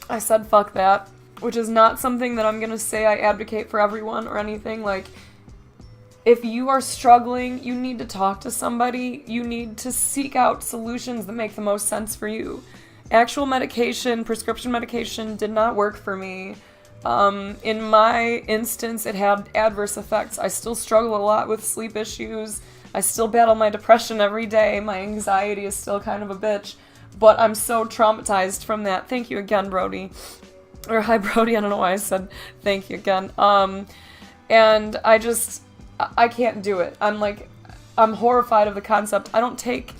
I said fuck that, which is not something that I'm gonna say I advocate for everyone or anything. Like, if you are struggling, you need to talk to somebody. You need to seek out solutions that make the most sense for you. Actual medication, prescription medication, did not work for me. In my instance, it had adverse effects. I still struggle a lot with sleep issues. I still battle my depression every day. My anxiety is still kind of a bitch. But I'm so traumatized from that. Thank you again, Brody. Or hi, Brody. I don't know why I said thank you again. And I can't do it. I'm horrified of the concept. I don't take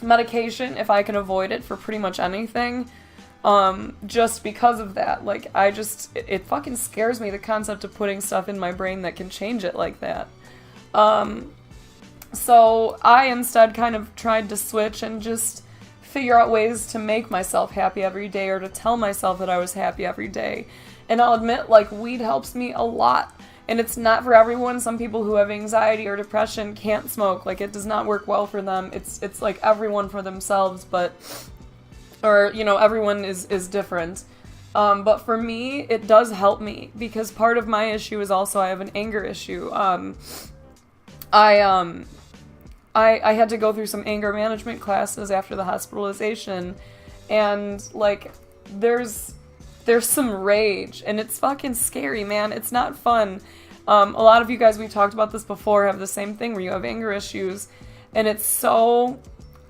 medication if I can avoid it for pretty much anything. Just because of that. Like, it fucking scares me, the concept of putting stuff in my brain that can change it like that. So I instead kind of tried to switch and just figure out ways to make myself happy every day, or to tell myself that I was happy every day. And I'll admit, like, weed helps me a lot. And it's not for everyone. Some people who have anxiety or depression can't smoke. Like, it does not work well for them. It's like everyone for themselves, but, or, you know, everyone is different. But for me, it does help me, because part of my issue is also I have an anger issue. I had to go through some anger management classes after the hospitalization, and, like, there's some rage, and it's fucking scary, man. It's not fun. A lot of you guys, we've talked about this before, have the same thing where you have anger issues, and it's so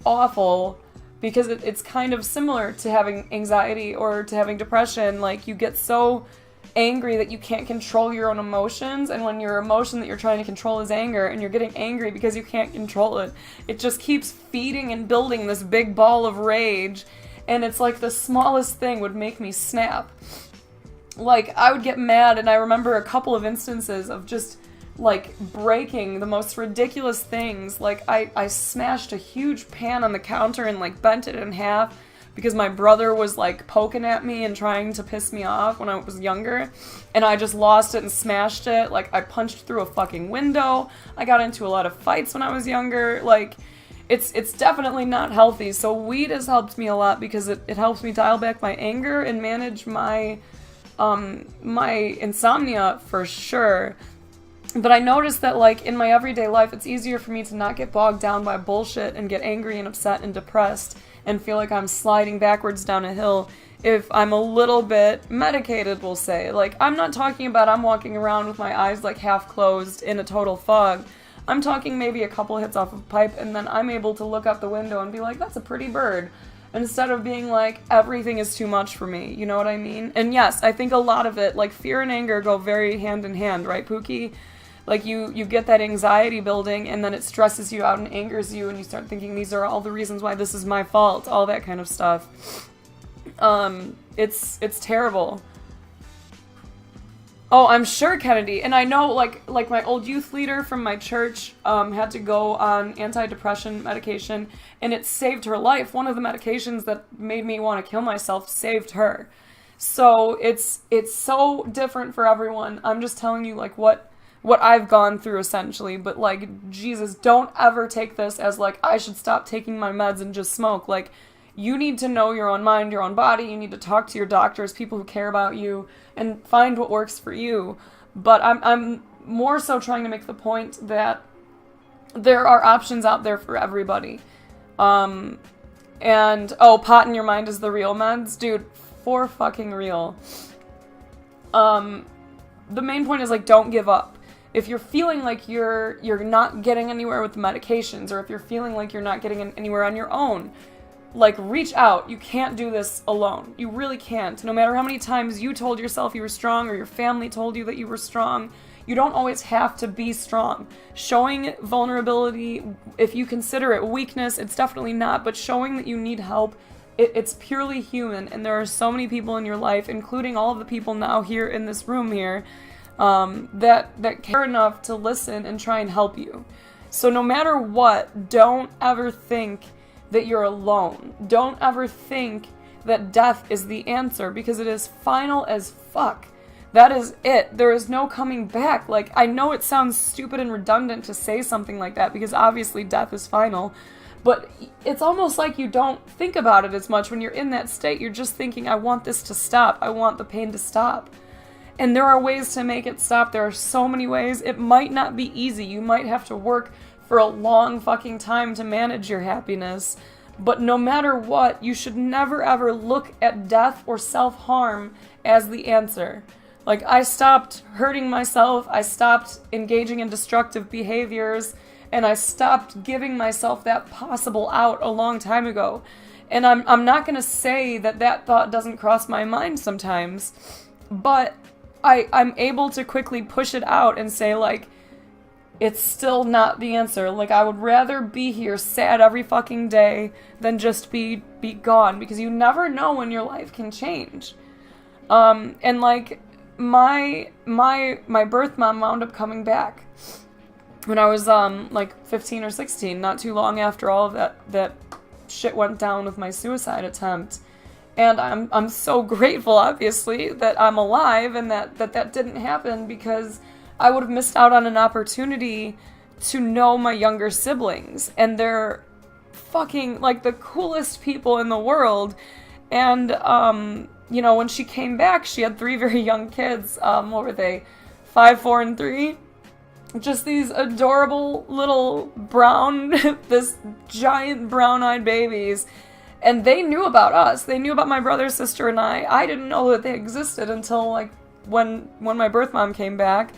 awful, because it's kind of similar to having anxiety or to having depression. Like, you get so angry that you can't control your own emotions, and when your emotion that you're trying to control is anger, and you're getting angry because you can't control it, it just keeps feeding and building this big ball of rage, and it's like the smallest thing would make me snap. Like, I would get mad, and I remember a couple of instances of just, like, breaking the most ridiculous things. Like, I smashed a huge pan on the counter and, like, bent it in half because my brother was, like, poking at me and trying to piss me off when I was younger, and I just lost it and smashed it. Like, I punched through a fucking window. I got into a lot of fights when I was younger. Like, it's definitely not healthy. So weed has helped me a lot because it helps me dial back my anger and manage my my insomnia for sure. But I noticed that, like, in my everyday life, it's easier for me to not get bogged down by bullshit and get angry and upset and depressed and feel like I'm sliding backwards down a hill if I'm a little bit medicated, we'll say. Like, I'm not talking about I'm walking around with my eyes, like, half closed in a total fog. I'm talking maybe a couple hits off of a pipe, and then I'm able to look out the window and be like, that's a pretty bird. Instead of being like, everything is too much for me, you know what I mean? And yes, I think a lot of it, like, fear and anger go very hand in hand, right, Pookie? Like, you get that anxiety building, and then it stresses you out and angers you, and you start thinking, these are all the reasons why this is my fault, all that kind of stuff. It's terrible. Oh, I'm sure, Kennedy. And I know, like my old youth leader from my church had to go on antidepressant medication, and it saved her life. One of the medications that made me want to kill myself saved her. So it's so different for everyone. I'm just telling you, like, what I've gone through, essentially. But, like, Jesus, don't ever take this as, like, I should stop taking my meds and just smoke. Like, you need to know your own mind, your own body. You need to talk to your doctors, people who care about you, and find what works for you. But I'm more so trying to make the point that there are options out there for everybody. And, pot in your mind is the real meds. Dude, for fucking real. The main point is, like, don't give up. If you're feeling like you're not getting anywhere with the medications, or if you're feeling like you're not getting anywhere on your own, like, reach out. You can't do this alone. You really can't. No matter how many times you told yourself you were strong, or your family told you that you were strong, you don't always have to be strong. Showing vulnerability, if you consider it weakness, it's definitely not, but showing that you need help, it's purely human, and there are so many people in your life, including all of the people now here in this room here, that care enough to listen and try and help you. So no matter what, don't ever think that you're alone. Don't ever think that death is the answer, because it is final as fuck. That is it. There is no coming back. Like, I know it sounds stupid and redundant to say something like that, because obviously death is final, but it's almost like you don't think about it as much when you're in that state. You're just thinking, I want this to stop. I want the pain to stop. And there are ways to make it stop. There are so many ways. It might not be easy. You might have to work for a long fucking time to manage your happiness. But no matter what, you should never ever look at death or self-harm as the answer. Like, I stopped hurting myself, I stopped engaging in destructive behaviors, and I stopped giving myself that possible out a long time ago. And I'm not gonna say that thought doesn't cross my mind sometimes, but I'm able to quickly push it out and say, like, it's still not the answer. Like, I would rather be here sad every fucking day than just be gone, because you never know when your life can change. And like, my birth mom wound up coming back when I was like 15 or 16, not too long after all of that shit went down with my suicide attempt. And I'm so grateful, obviously, that I'm alive and that didn't happen, because I would have missed out on an opportunity to know my younger siblings, and they're fucking, like, the coolest people in the world. And you know, when she came back, she had 3 very young kids. What were they? 5, 4, and 3. Just these adorable little brown, this giant brown-eyed babies. And they knew about us. They knew about my brother, sister, and I. I didn't know that they existed until, like, when my birth mom came back.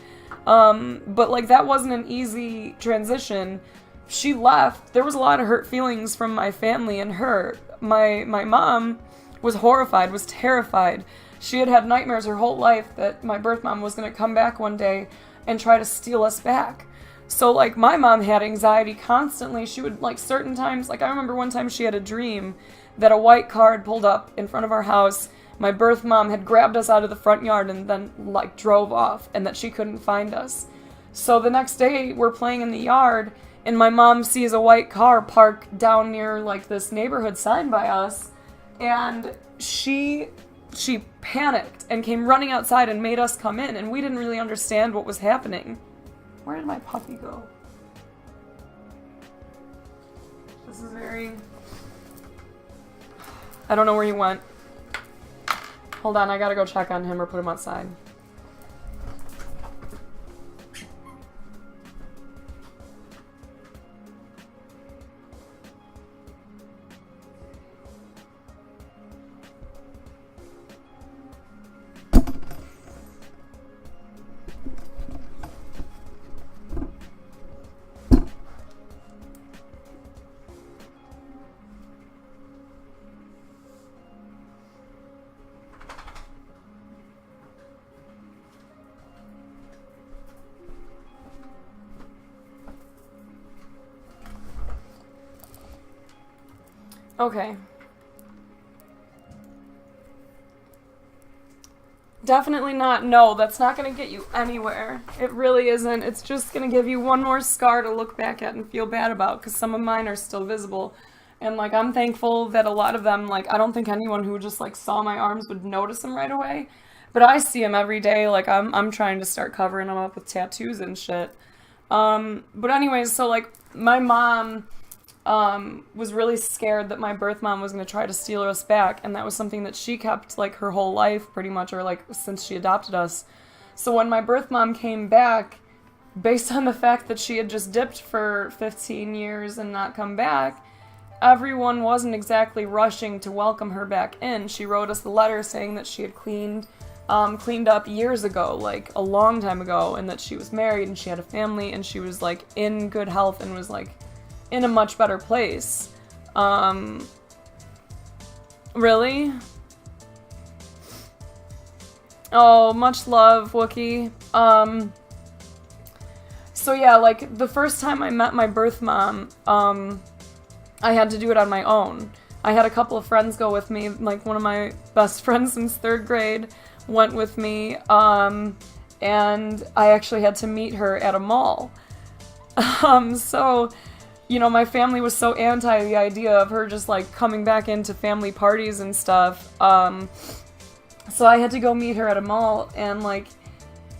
But, like, that wasn't an easy transition. She left. There was a lot of hurt feelings from my family and her. My mom was horrified, was terrified. She had nightmares her whole life that my birth mom was going to come back one day and try to steal us back. So, like, my mom had anxiety constantly. She would, like, certain times, like, I remember one time she had a dream that a white car had pulled up in front of our house. My birth mom had grabbed us out of the front yard and then, like, drove off, and that she couldn't find us. So the next day, we're playing in the yard, and my mom sees a white car parked down near, like, this neighborhood sign by us. And she panicked and came running outside and made us come in, and we didn't really understand what was happening. Where did my puppy go? This is very... I don't know where he went. Hold on, I gotta go check on him or put him outside. Okay. Definitely not. No, that's not going to get you anywhere. It really isn't. It's just going to give you one more scar to look back at and feel bad about, because some of mine are still visible. And, like, I'm thankful that a lot of them, like, I don't think anyone who just, like, saw my arms would notice them right away. But I see them every day. Like, I'm trying to start covering them up with tattoos and shit. But anyways, so, like, my mom... was really scared that my birth mom was going to try to steal us back, and that was something that she kept, like, her whole life, pretty much, or, like, since she adopted us. So when my birth mom came back, based on the fact that she had just dipped for 15 years and not come back, everyone wasn't exactly rushing to welcome her back in. She wrote us a letter saying that she had cleaned up years ago, like a long time ago, and that she was married and she had a family and she was, like, in good health and was, like, in a much better place. Really? Oh, much love, Wookie. So yeah, like, the first time I met my birth mom, I had to do it on my own. I had a couple of friends go with me, like, one of my best friends since 3rd grade went with me, and I actually had to meet her at a mall. So, you know, my family was so anti the idea of her just, like, coming back into family parties and stuff, so I had to go meet her at a mall, and, like,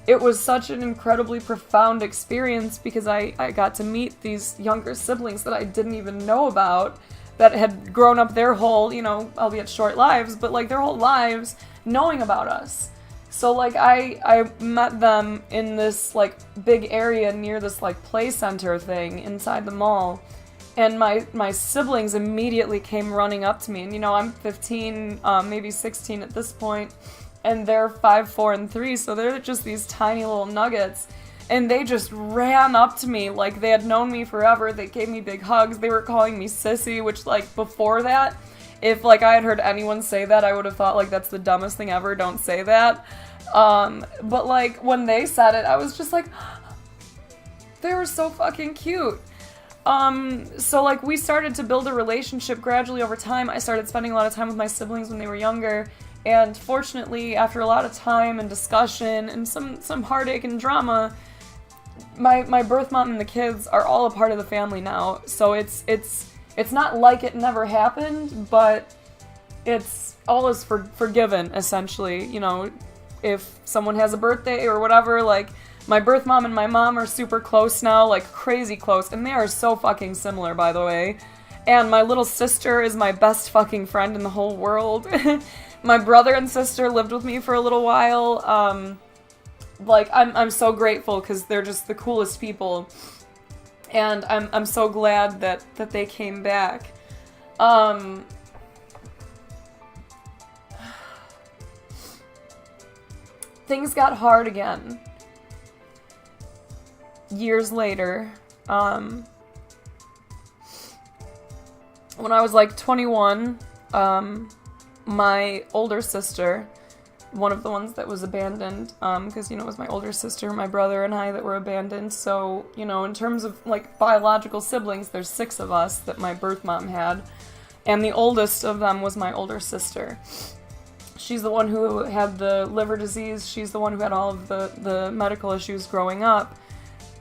it was such an incredibly profound experience because I got to meet these younger siblings that I didn't even know about, that had grown up their whole, you know, albeit short lives, but, like, their whole lives knowing about us. So, like, I met them in this, like, big area near this, like, play center thing inside the mall, and my siblings immediately came running up to me, and, you know, I'm 15, maybe 16 at this point, and they're 5, 4, and 3, so they're just these tiny little nuggets, and they just ran up to me like they had known me forever. They gave me big hugs. They were calling me sissy, which, like, before that, if, like, I had heard anyone say that, I would have thought, like, that's the dumbest thing ever, don't say that. But, like, when they said it, I was just like, they were so fucking cute. So, like, we started to build a relationship gradually over time. I started spending a lot of time with my siblings when they were younger, and fortunately, after a lot of time and discussion and some heartache and drama, my birth mom and the kids are all a part of the family now. So it's not like it never happened, but it's all is forgiven, essentially. You know, if someone has a birthday or whatever, like, my birth mom and my mom are super close now, like, crazy close, and they are so fucking similar, by the way. And my little sister is my best fucking friend in the whole world. My brother and sister lived with me for a little while. Like, I'm so grateful because they're just the coolest people, and I'm so glad that they came back. Things got hard again years later. When I was, like, 21, my older sister, one of the ones that was abandoned, because, you know, it was my older sister, my brother, and I that were abandoned. So, you know, in terms of, like, biological siblings, there's 6 of us that my birth mom had, and the oldest of them was my older sister. She's the one who had the liver disease. She's the one who had all of the medical issues growing up,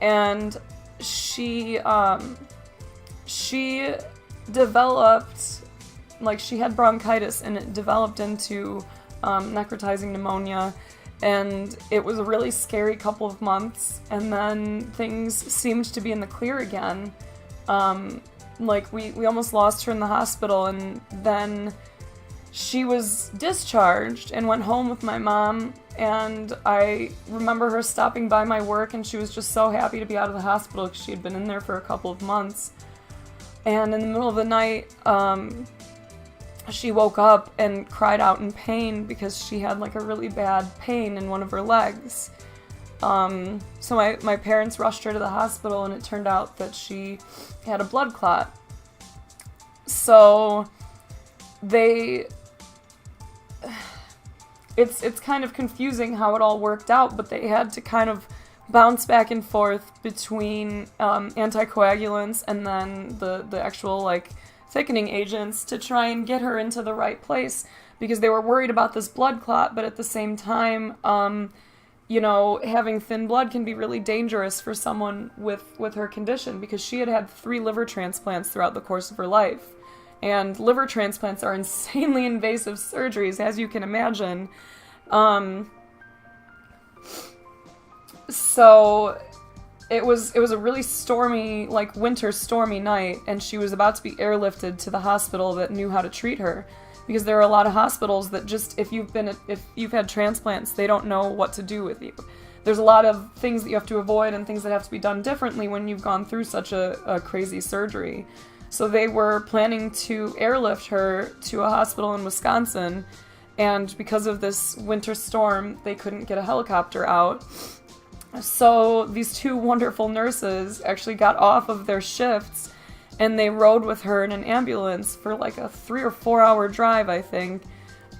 and she developed, like, she had bronchitis, and it developed into necrotizing pneumonia, and it was a really scary couple of months, and then things seemed to be in the clear again. Like, we almost lost her in the hospital, and then she was discharged and went home with my mom, and I remember her stopping by my work, and she was just so happy to be out of the hospital because she had been in there for a couple of months. And in the middle of the night, she woke up and cried out in pain because she had, like, a really bad pain in one of her legs. So my parents rushed her to the hospital, and it turned out that she had a blood clot. So it's kind of confusing how it all worked out, but they had to kind of bounce back and forth between anticoagulants and then the actual, like, thickening agents to try and get her into the right place, because they were worried about this blood clot, but at the same time, you know, having thin blood can be really dangerous for someone with her condition, because she had 3 liver transplants throughout the course of her life. And liver transplants are insanely invasive surgeries, as you can imagine. So it was a really stormy, like winter stormy night, and she was about to be airlifted to the hospital that knew how to treat her. Because there are a lot of hospitals that just, if you've had transplants, they don't know what to do with you. There's a lot of things that you have to avoid and things that have to be done differently when you've gone through such a crazy surgery. So they were planning to airlift her to a hospital in Wisconsin, and because of this winter storm, they couldn't get a helicopter out. So these two wonderful nurses actually got off of their shifts, and they rode with her in an ambulance for like a 3 or 4 hour drive, I think,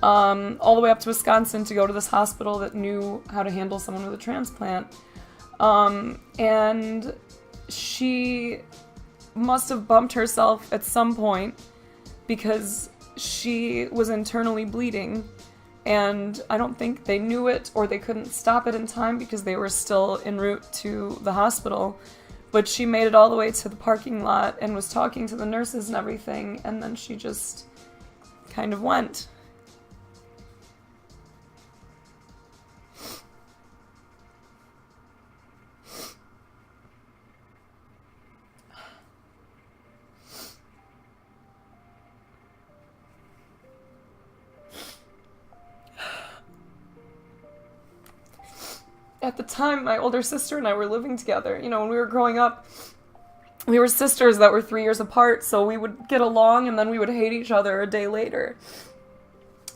all the way up to Wisconsin to go to this hospital that knew how to handle someone with a transplant. And she must have bumped herself at some point because she was internally bleeding, and I don't think they knew it or they couldn't stop it in time because they were still en route to the hospital. But she made it all the way to the parking lot and was talking to the nurses and everything, and then she just kind of went. At the time, my older sister and I were living together. You know, when we were growing up, we were sisters that were 3 years apart, so we would get along and then we would hate each other a day later.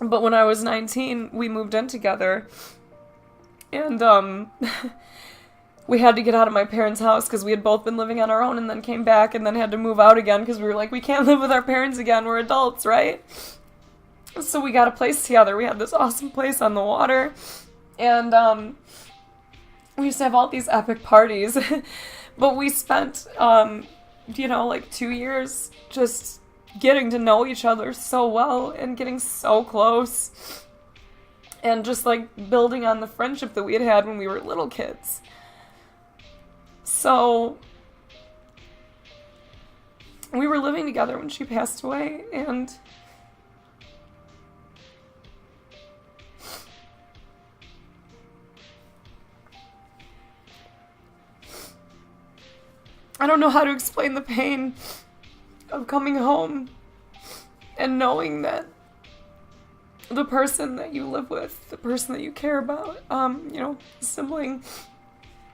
But when I was 19, we moved in together, and we had to get out of my parents' house because we had both been living on our own and then came back and then had to move out again because we were like, we can't live with our parents again, we're adults, right? So we got a place together. We had this awesome place on the water, and we used to have all these epic parties, but we spent, like 2 years just getting to know each other so well and getting so close and just like building on the friendship that we had when we were little kids. So we were living together when she passed away, and I don't know how to explain the pain of coming home and knowing that the person that you live with, the person that you care about, sibling,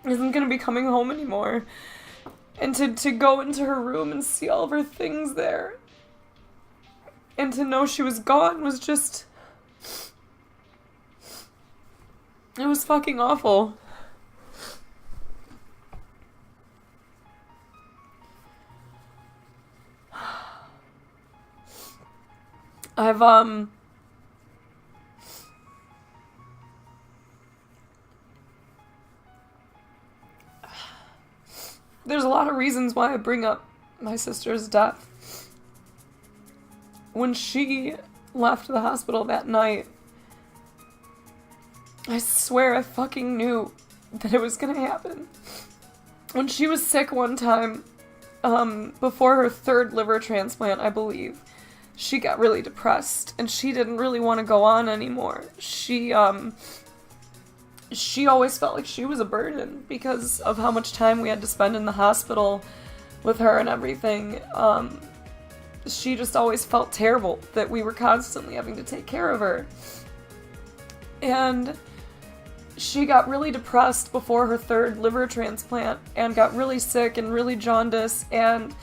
isn't going to be coming home anymore. And to go into her room and see all of her things there, and to know she was gone was just, it was fucking awful. There's a lot of reasons why I bring up my sister's death. When she left the hospital that night, I swear I fucking knew that it was gonna happen. When she was sick one time, before her 3rd liver transplant, I believe, she got really depressed, and she didn't really want to go on anymore. She always felt like she was a burden because of how much time we had to spend in the hospital with her and everything. She just always felt terrible that we were constantly having to take care of her. And she got really depressed before her 3rd liver transplant and got really sick and really jaundiced, and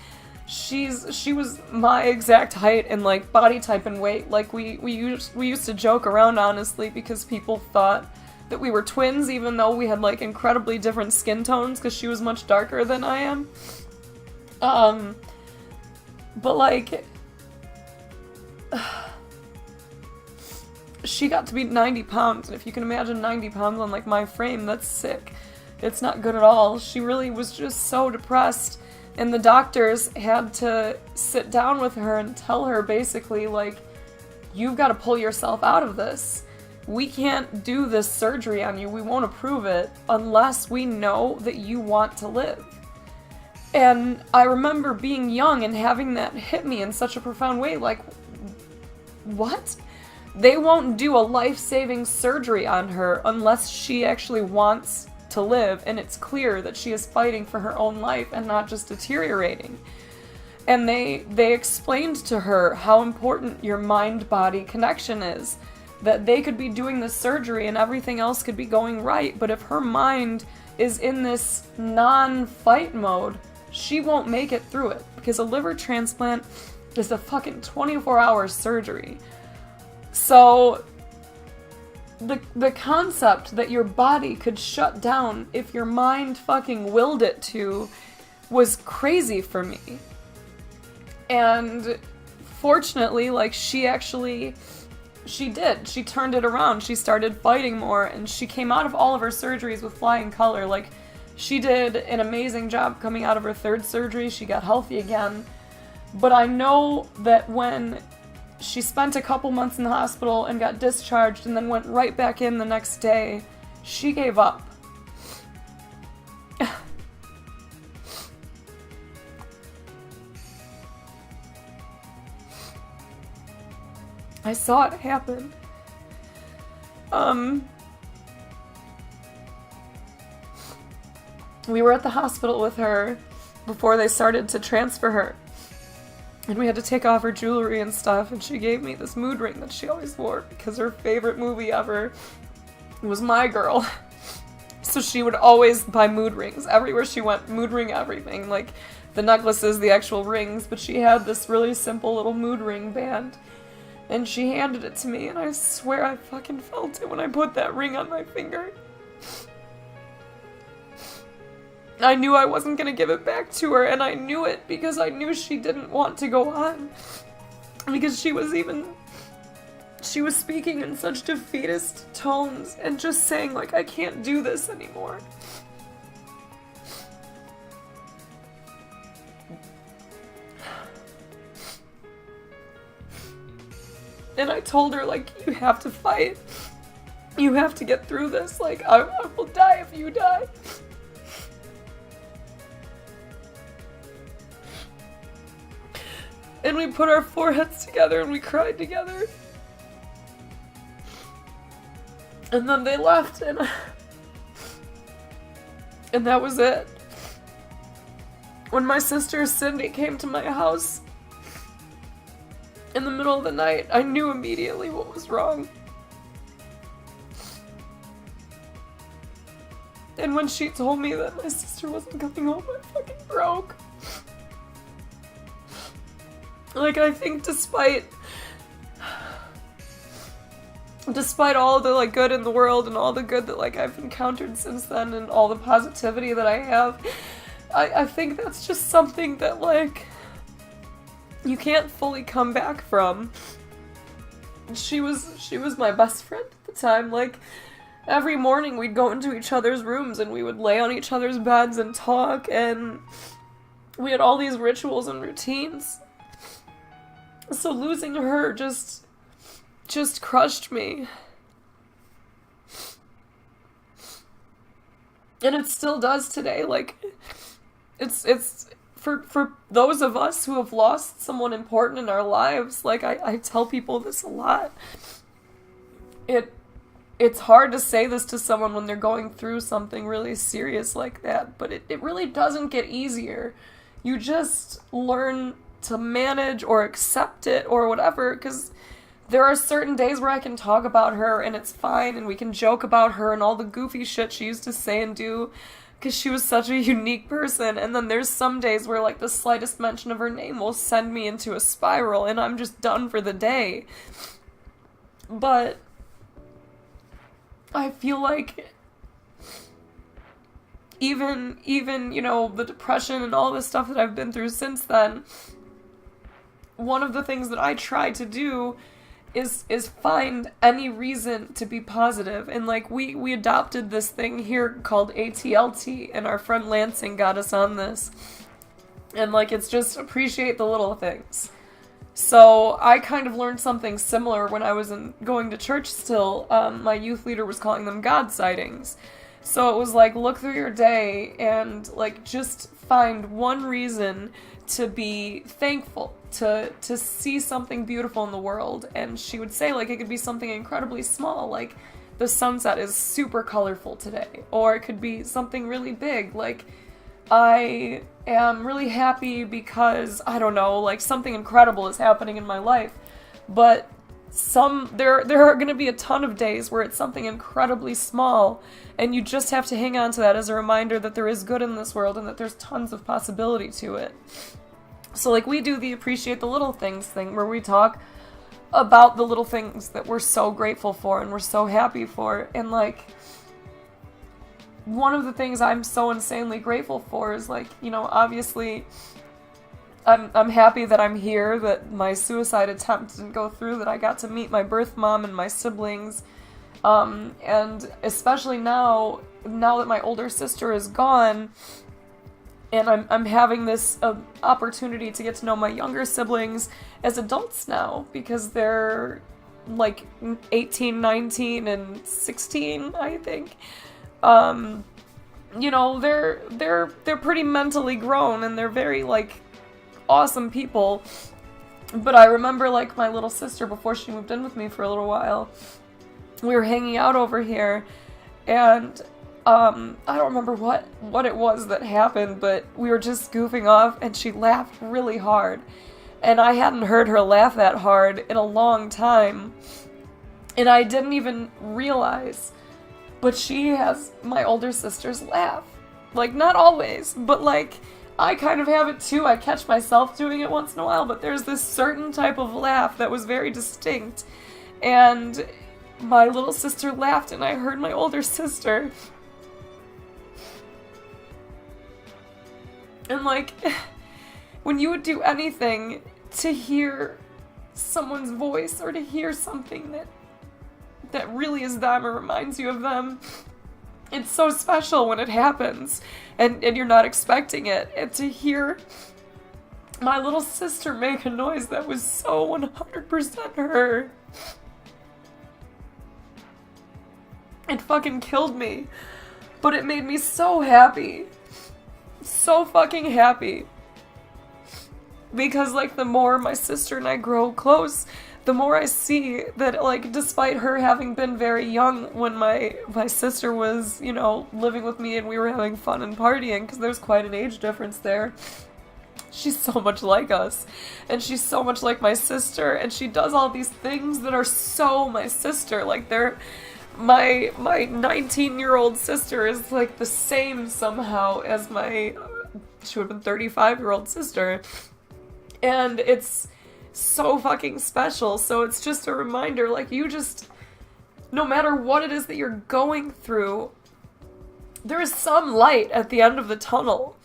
she was my exact height and like body type and weight. Like we used to joke around, honestly, because people thought that we were twins, even though we had like incredibly different skin tones because she was much darker than I am. But like she got to be 90 pounds, and if you can imagine 90 pounds on like my frame, that's sick. It's not good at all. She really was just so depressed. And the doctors had to sit down with her and tell her basically, like, you've got to pull yourself out of this. We can't do this surgery on you. We won't approve it unless we know that you want to live. And I remember being young and having that hit me in such a profound way. Like, what? They won't do a life-saving surgery on her unless she actually wants to live, and it's clear that she is fighting for her own life and not just deteriorating. And they explained to her how important your mind-body connection is, that they could be doing this surgery and everything else could be going right, but if her mind is in this non-fight mode, she won't make it through it, because a liver transplant is a fucking 24-hour surgery. So the concept that your body could shut down if your mind fucking willed it to was crazy for me. And fortunately, like, she did. She turned it around. She started fighting more, and she came out of all of her surgeries with flying color. Like, she did an amazing job coming out of her third surgery. She got healthy again. But I know that when she spent a couple months in the hospital and got discharged and then went right back in the next day, she gave up. I saw it happen. We were at the hospital with her before they started to transfer her. And we had to take off her jewelry and stuff, and she gave me this mood ring that she always wore because her favorite movie ever was My Girl. So she would always buy mood rings. Everywhere she went, mood ring everything. Like, the necklaces, the actual rings, but she had this really simple little mood ring band. And she handed it to me, and I swear I fucking felt it when I put that ring on my finger. I knew I wasn't gonna give it back to her, and I knew it because I knew she didn't want to go on. Because she was speaking in such defeatist tones and just saying, like, I can't do this anymore. And I told her, like, you have to fight. You have to get through this. Like, I will die if you die. And we put our foreheads together and we cried together. And then they left, and that was it. When my sister Cindy came to my house in the middle of the night, I knew immediately what was wrong. And when she told me that my sister wasn't coming home, I fucking broke. Like, I think despite all the, like, good in the world and all the good that, like, I've encountered since then and all the positivity that I have, I think that's just something that, like, you can't fully come back from. She was my best friend at the time. Like, every morning we'd go into each other's rooms and we would lay on each other's beds and talk, and we had all these rituals and routines. So losing her just crushed me. And it still does today. Like, it's for those of us who have lost someone important in our lives, like, I tell people this a lot. It's hard to say this to someone when they're going through something really serious like that, but it really doesn't get easier. You just learn to manage or accept it or whatever, because there are certain days where I can talk about her and it's fine, and we can joke about her and all the goofy shit she used to say and do, because she was such a unique person. And then there's some days where, like, the slightest mention of her name will send me into a spiral and I'm just done for the day. But I feel like even, you know, the depression and all the stuff that I've been through since then, one of the things that I try to do is find any reason to be positive. And, like, we adopted this thing here called ATLT, and our friend Lansing got us on this. And, like, it's just appreciate the little things. So I kind of learned something similar when I was going to church still. My youth leader was calling them God sightings. So it was like, look through your day and, like, just find one reason to be thankful, to see something beautiful in the world. And she would say, like, it could be something incredibly small, like the sunset is super colorful today, or it could be something really big, like I am really happy because, I don't know, like something incredible is happening in my life, but there are going to be a ton of days where it's something incredibly small, and you just have to hang on to that as a reminder that there is good in this world and that there's tons of possibility to it. So like we do the appreciate the little things thing, where we talk about the little things that we're so grateful for and we're so happy for, and like one of the things I'm so insanely grateful for is, like, you know, obviously I'm happy that I'm here, that my suicide attempt didn't go through, that I got to meet my birth mom and my siblings, and especially now that my older sister is gone, and I'm having this opportunity to get to know my younger siblings as adults now, because they're like 18, 19, and 16, I think. You know, they're pretty mentally grown, and they're very, like, awesome people. But I remember, like, my little sister, before she moved in with me for a little while, we were hanging out over here, and I don't remember what it was that happened, but we were just goofing off, and she laughed really hard. And I hadn't heard her laugh that hard in a long time, and I didn't even realize. But she has my older sister's laugh. Like, not always, but like, I kind of have it too. I catch myself doing it once in a while, but there's this certain type of laugh that was very distinct. And my little sister laughed, and I heard my older sister. And like, when you would do anything to hear someone's voice, or to hear something that really is them or reminds you of them, it's so special when it happens, and you're not expecting it. And to hear my little sister make a noise that was so 100% her, it fucking killed me. But it made me so happy. So fucking happy. Because, like, the more my sister and I grow close, the more I see that, like, despite her having been very young when my sister was, you know, living with me and we were having fun and partying, because there's quite an age difference there, she's so much like us, and she's so much like my sister, and she does all these things that are so my sister. Like, my 19-year-old sister is, like, the same somehow as she would have been 35-year-old sister, and it's so fucking special. So it's just a reminder, like, you just, no matter what it is that you're going through, there is some light at the end of the tunnel.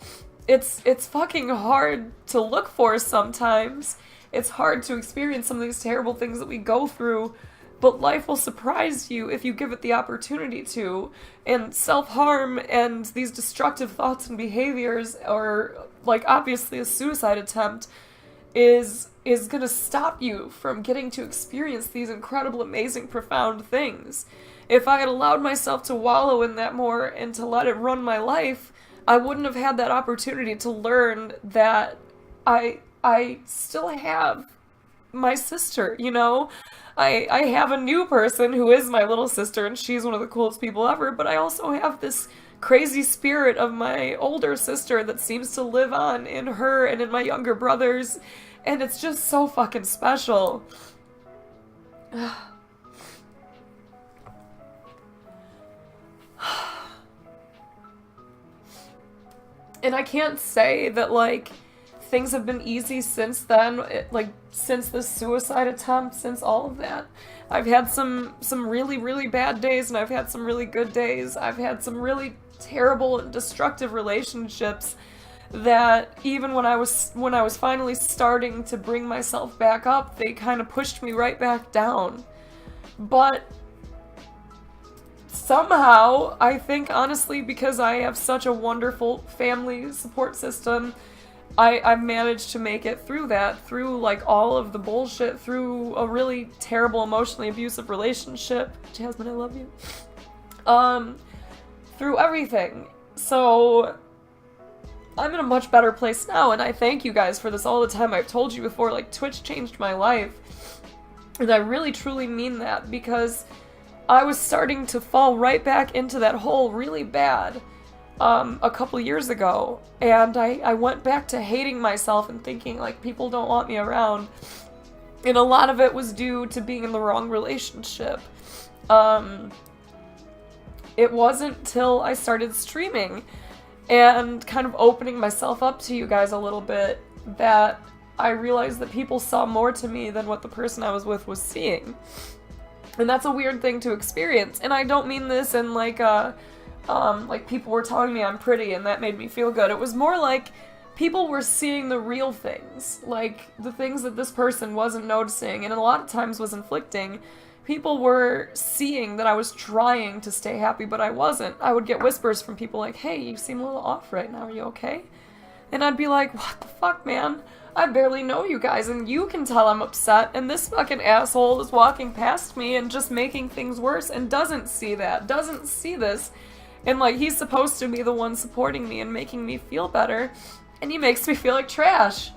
It's fucking hard to look for sometimes. It's hard to experience some of these terrible things that we go through, but life will surprise you if you give it the opportunity to. And self-harm and these destructive thoughts and behaviors, or, like, obviously a suicide attempt, is gonna stop you from getting to experience these incredible, amazing, profound things. If I had allowed myself to wallow in that more and to let it run my life, I wouldn't have had that opportunity to learn that I still have my sister, you know? I have a new person who is my little sister, and she's one of the coolest people ever, but I also have this crazy spirit of my older sister that seems to live on in her and in my younger brothers, and it's just so fucking special. And I can't say that, like, things have been easy since then, since the suicide attempt, since all of that. I've had some really, really bad days, and I've had some really good days. I've had some really terrible and destructive relationships that even when I was finally starting to bring myself back up, they kind of pushed me right back down. But somehow, I think, honestly, because I have such a wonderful family support system, I've managed to make it through that, through, like, all of the bullshit, through a really terrible, emotionally abusive relationship. Jasmine, I love you. Through everything. So I'm in a much better place now, and I thank you guys for this all the time. I've told you before, like, Twitch changed my life, and I really truly mean that, because I was starting to fall right back into that hole really bad a couple years ago, and I went back to hating myself and thinking, like, people don't want me around, and a lot of it was due to being in the wrong relationship. It wasn't till I started streaming and kind of opening myself up to you guys a little bit that I realized that people saw more to me than what the person I was with was seeing. And that's a weird thing to experience. And I don't mean this in like people were telling me I'm pretty and that made me feel good. It was more like people were seeing the real things, like the things that this person wasn't noticing and a lot of times was inflicting. People were seeing that I was trying to stay happy, but I wasn't. I would get whispers from people like, hey, you seem a little off right now, are you okay? And I'd be like, what the fuck, man? I barely know you guys, and you can tell I'm upset, and this fucking asshole is walking past me and just making things worse and doesn't see that, doesn't see this. And, like, he's supposed to be the one supporting me and making me feel better, and he makes me feel like trash.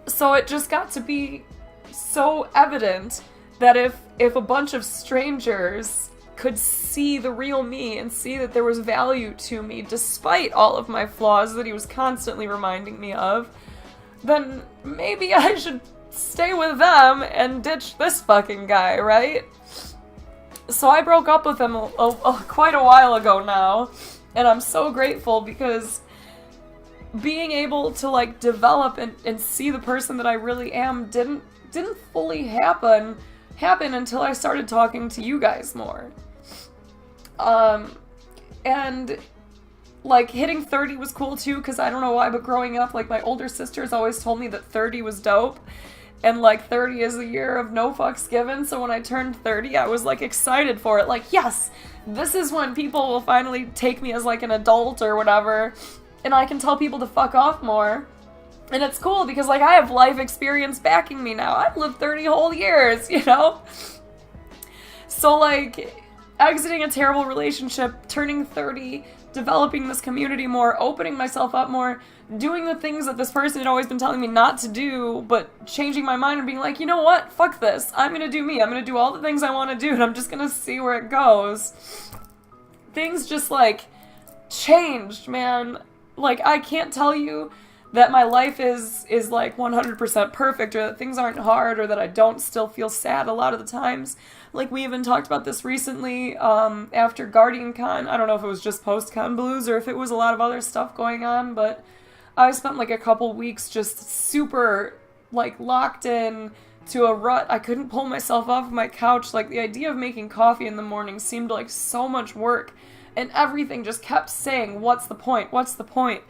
So it just got to be so evident that if a bunch of strangers could see the real me and see that there was value to me despite all of my flaws that he was constantly reminding me of, then maybe I should stay with them and ditch this fucking guy, right? So I broke up with him quite a while ago now, and I'm so grateful because being able to like develop and see the person that I really am didn't fully happen until I started talking to you guys more. And like hitting 30 was cool too, because I don't know why, but growing up, like my older sisters always told me that 30 was dope, and like 30 is a year of no fucks given. So when I turned 30, I was like excited for it, like, yes, this is when people will finally take me as like an adult or whatever, and I can tell people to fuck off more. And it's cool because, like, I have life experience backing me now. I've lived 30 whole years, you know? So, like, exiting a terrible relationship, turning 30, developing this community more, opening myself up more, doing the things that this person had always been telling me not to do, but changing my mind and being like, you know what? Fuck this. I'm gonna do me. I'm gonna do all the things I want to do, and I'm just gonna see where it goes. Things just, like, changed, man. Like, I can't tell you that my life is like 100% perfect, or that things aren't hard, or that I don't still feel sad a lot of the times. Like, we even talked about this recently after Guardian Con. I don't know if it was just post-con blues or if it was a lot of other stuff going on, but I spent like a couple weeks just super like locked in to a rut. I couldn't pull myself off my couch. Like, the idea of making coffee in the morning seemed like so much work, and everything just kept saying, what's the point? What's the point?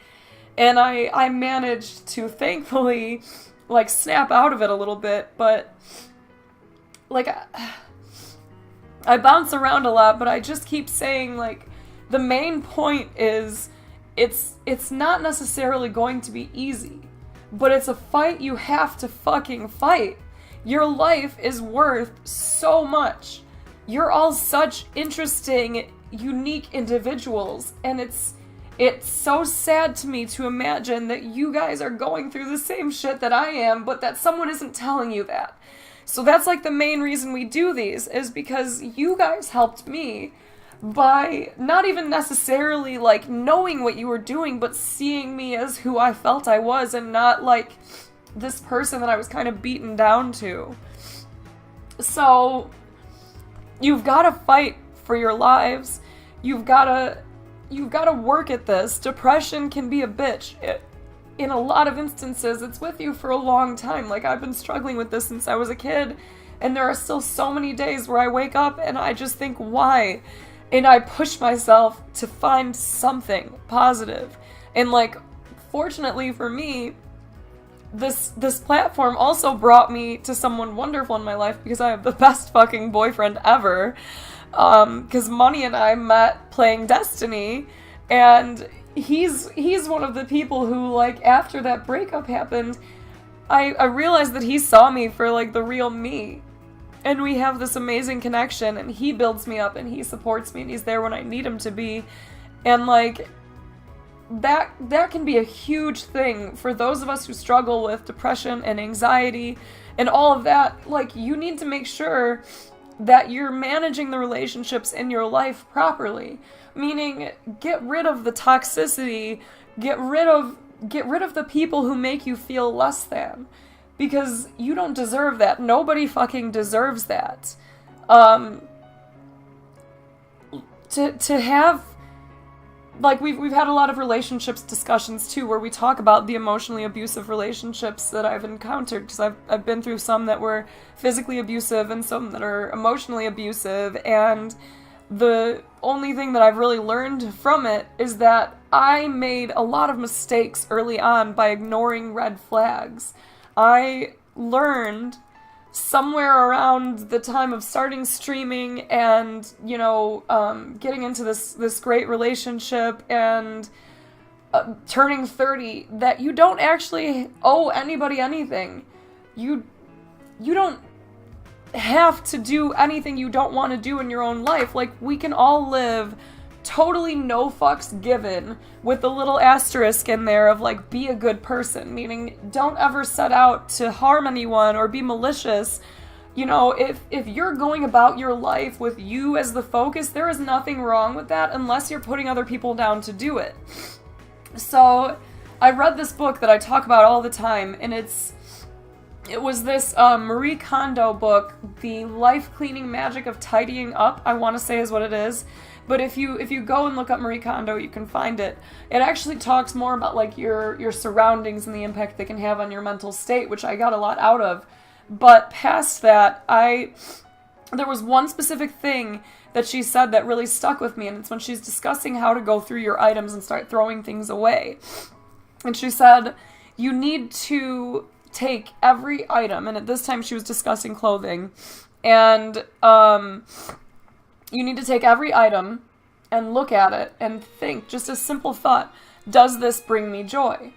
And I managed to, thankfully, like, snap out of it a little bit, but, like, I bounce around a lot, but I just keep saying, like, the main point is, it's not necessarily going to be easy, but it's a fight you have to fucking fight. Your life is worth so much. You're all such interesting, unique individuals, and it's so sad to me to imagine that you guys are going through the same shit that I am, but that someone isn't telling you that. So that's like the main reason we do these, is because you guys helped me by not even necessarily like knowing what you were doing, but seeing me as who I felt I was, and not like this person that I was kind of beaten down to. So you've got to fight for your lives. You've got to work at this. Depression can be a bitch. In a lot of instances, it's with you for a long time. Like, I've been struggling with this since I was a kid, and there are still so many days where I wake up and I just think, why? And I push myself to find something positive. And, like, fortunately for me, this platform also brought me to someone wonderful in my life, because I have the best fucking boyfriend ever. Because Money and I met playing Destiny, and he's one of the people who, like, after that breakup happened, I realized that he saw me for, like, the real me, and we have this amazing connection, and he builds me up, and he supports me, and he's there when I need him to be, and, like, that can be a huge thing for those of us who struggle with depression and anxiety and all of that. Like, you need to make sure that you're managing the relationships in your life properly. Meaning, get rid of the toxicity, get rid of the people who make you feel less than. Because you don't deserve that. Nobody fucking deserves that. To have, like, we've had a lot of relationships discussions too, where we talk about the emotionally abusive relationships that I've encountered, because I've been through some that were physically abusive and some that are emotionally abusive, and the only thing that I've really learned from it is that I made a lot of mistakes early on by ignoring red flags. I learned somewhere around the time of starting streaming and, getting into this great relationship and turning 30 that you don't actually owe anybody anything. You don't have to do anything you don't want to do in your own life. Like, we can all live totally no fucks given with a little asterisk in there of, like, be a good person, meaning don't ever set out to harm anyone or be malicious. If you're going about your life with you as the focus, there is nothing wrong with that unless you're putting other people down to do it. So I read this book that I talk about all the time, and it was this Marie Kondo book, The Life Cleaning Magic of Tidying Up, I want to say is what it is. But if you go and look up Marie Kondo, you can find it. It actually talks more about, like, your surroundings and the impact they can have on your mental state, which I got a lot out of. But past that, there was one specific thing that she said that really stuck with me, and it's when she's discussing how to go through your items and start throwing things away. And she said, you need to take every item, and at this time she was discussing clothing, and you need to take every item and look at it and think, just a simple thought, does this bring me joy?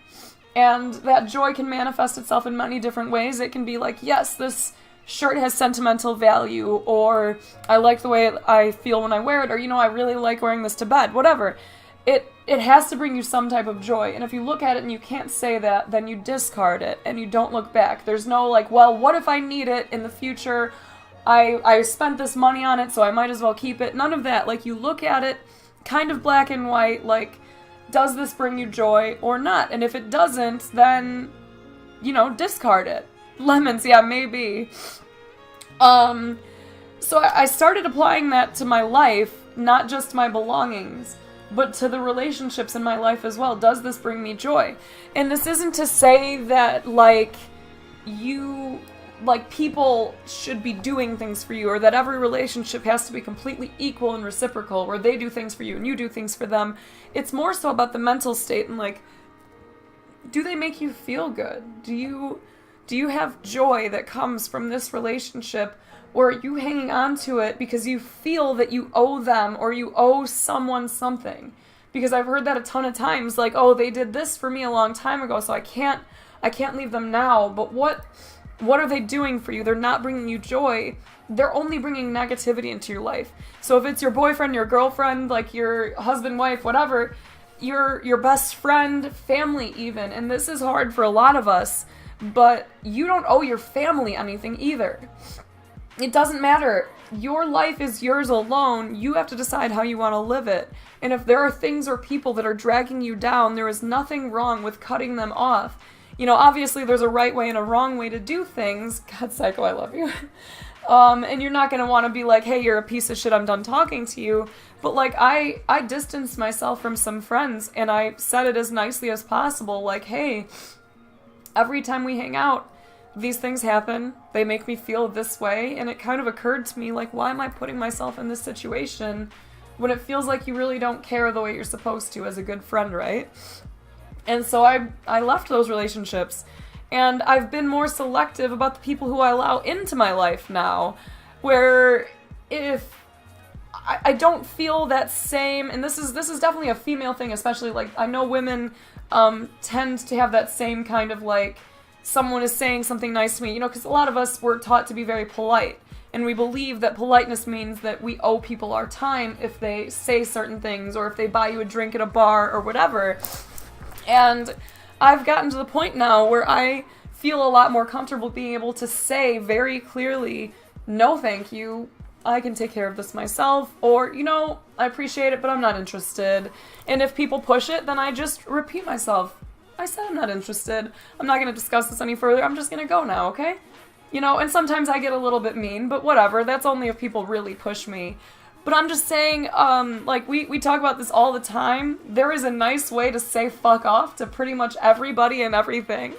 And that joy can manifest itself in many different ways. It can be like, yes, this shirt has sentimental value, or I like the way I feel when I wear it, or, I really like wearing this to bed, whatever. It has to bring you some type of joy, and if you look at it and you can't say that, then you discard it, and you don't look back. There's no, like, well, what if I need it in the future? I spent this money on it, so I might as well keep it. None of that. Like, you look at it kind of black and white, like, does this bring you joy or not? And if it doesn't, then, discard it. Lemons, yeah, maybe. So I started applying that to my life, not just my belongings, but to the relationships in my life as well. Does this bring me joy? And this isn't to say that, people should be doing things for you, or that every relationship has to be completely equal and reciprocal, where they do things for you and you do things for them. It's more so about the mental state and, do they make you feel good? Do you have joy that comes from this relationship, or are you hanging on to it because you feel that you owe them or you owe someone something? Because I've heard that a ton of times, like, oh, they did this for me a long time ago, so I can't leave them now. But what are they doing for you? They're not bringing you joy. They're only bringing negativity into your life. So if it's your boyfriend, your girlfriend, like your husband, wife, whatever, your best friend, family even, and this is hard for a lot of us, but you don't owe your family anything either. It doesn't matter. Your life is yours alone. You have to decide how you want to live it. And if there are things or people that are dragging you down, there is nothing wrong with cutting them off. Obviously there's a right way and a wrong way to do things. God, Psycho, I love you. And you're not going to want to be like, hey, you're a piece of shit, I'm done talking to you. But, I distanced myself from some friends, and I said it as nicely as possible, like, hey, every time we hang out, these things happen, they make me feel this way, and it kind of occurred to me, like, why am I putting myself in this situation when it feels like you really don't care the way you're supposed to as a good friend, right? And so I left those relationships, and I've been more selective about the people who I allow into my life now, where if I don't feel that same, and this is definitely a female thing, especially, I know women tend to have that same kind of, someone is saying something nice to me, because a lot of us were taught to be very polite, and we believe that politeness means that we owe people our time if they say certain things, or if they buy you a drink at a bar, or whatever. And I've gotten to the point now where I feel a lot more comfortable being able to say very clearly, no thank you, I can take care of this myself, or, you know, I appreciate it, but I'm not interested. And if people push it, then I just repeat myself. I said I'm not interested. I'm not going to discuss this any further. I'm just going to go now, okay? You know, and sometimes I get a little bit mean, but whatever. That's only if people really push me. But I'm just saying, like, we talk about this all the time. There is a nice way to say fuck off to pretty much everybody and everything.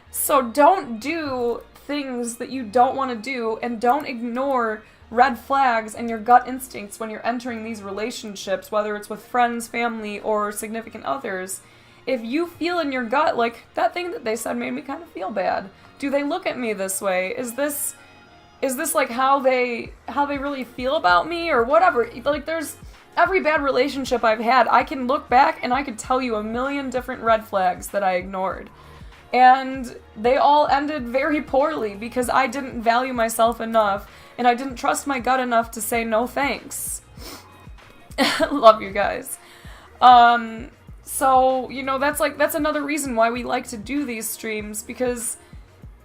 So don't do things that you don't want to do, and don't ignore red flags and your gut instincts when you're entering these relationships, whether it's with friends, family, or significant others. If you feel in your gut, like, that thing that they said made me kind of feel bad. Do they look at me this way? Is this like how they really feel about me, or whatever? Like, there's every bad relationship I've had, I can look back and I could tell you a million different red flags that I ignored. And they all ended very poorly because I didn't value myself enough and I didn't trust my gut enough to say no thanks. Love you guys. So, you know, that's another reason why we like to do these streams, because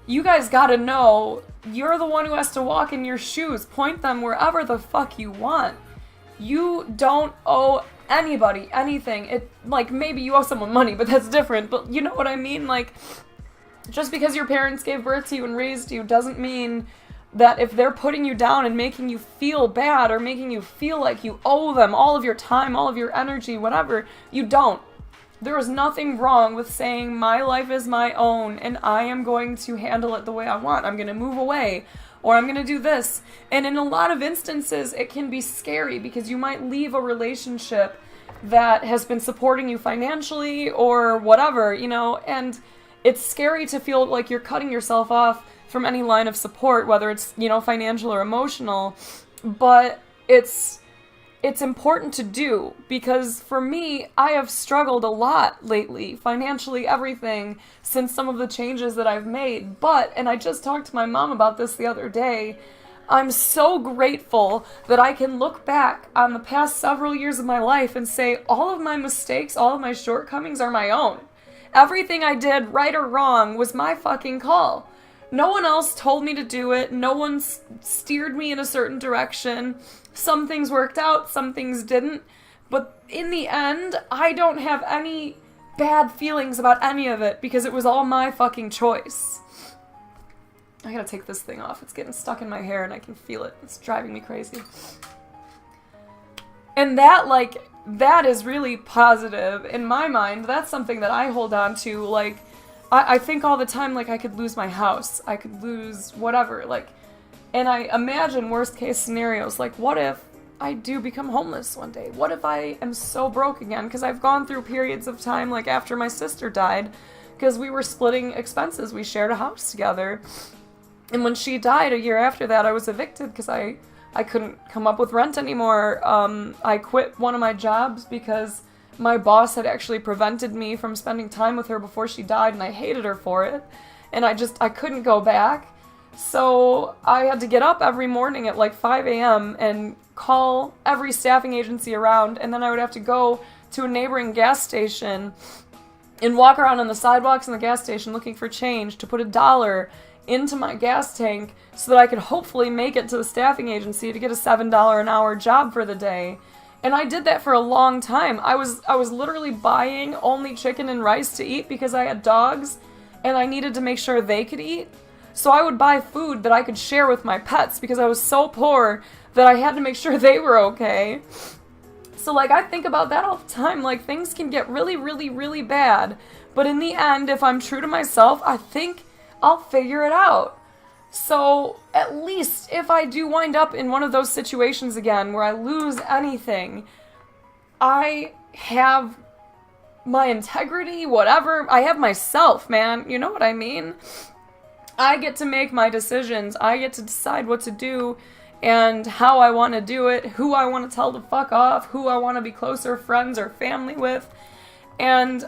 you guys gotta know you're the one who has to walk in your shoes. Point them wherever the fuck you want. You don't owe anybody anything. Like, maybe you owe someone money, but that's different. But you know what I mean? Like, just because your parents gave birth to you and raised you doesn't mean that if they're putting you down and making you feel bad or making you feel like you owe them all of your time, all of your energy, whatever, you don't. There is nothing wrong with saying my life is my own and I am going to handle it the way I want. I'm going to move away, or I'm going to do this. And in a lot of instances, it can be scary because you might leave a relationship that has been supporting you financially or whatever, you know, and it's scary to feel like you're cutting yourself off from any line of support, whether it's, you know, financial or emotional, but it's important to do, because for me, I have struggled a lot lately, financially, everything, since some of the changes that I've made. But, and I just talked to my mom about this the other day, I'm so grateful that I can look back on the past several years of my life and say all of my mistakes, all of my shortcomings are my own. Everything I did, right or wrong, was my fucking call. No one else told me to do it. No one steered me in a certain direction. Some things worked out, some things didn't. But in the end, I don't have any bad feelings about any of it because it was all my fucking choice. I gotta take this thing off. It's getting stuck in my hair and I can feel it. It's driving me crazy. And that is really positive. In my mind, that's something that I hold on to. Like, I think all the time, like, I could lose my house. I could lose whatever, like, and I imagine worst case scenarios, like, what if I do become homeless one day? What if I am so broke again? Because I've gone through periods of time, like after my sister died, because we were splitting expenses. We shared a house together. And when she died a year after that, I was evicted because I couldn't come up with rent anymore. I quit one of my jobs because my boss had actually prevented me from spending time with her before she died, and I hated her for it. And I couldn't go back. So I had to get up every morning at like 5 a.m. and call every staffing agency around, and then I would have to go to a neighboring gas station and walk around on the sidewalks in the gas station looking for change to put $1 into my gas tank so that I could hopefully make it to the staffing agency to get a $7 an hour job for the day. And I did that for a long time. I was literally buying only chicken and rice to eat because I had dogs and I needed to make sure they could eat. So I would buy food that I could share with my pets because I was so poor that I had to make sure they were okay. So, like, I think about that all the time. Like, things can get really, really, really bad. But in the end, if I'm true to myself, I think I'll figure it out. So, at least if I do wind up in one of those situations again where I lose anything, I have my integrity, whatever. I have myself, man. You know what I mean? I get to make my decisions. I get to decide what to do and how I want to do it, who I want to tell to fuck off, who I want to be closer friends or family with. And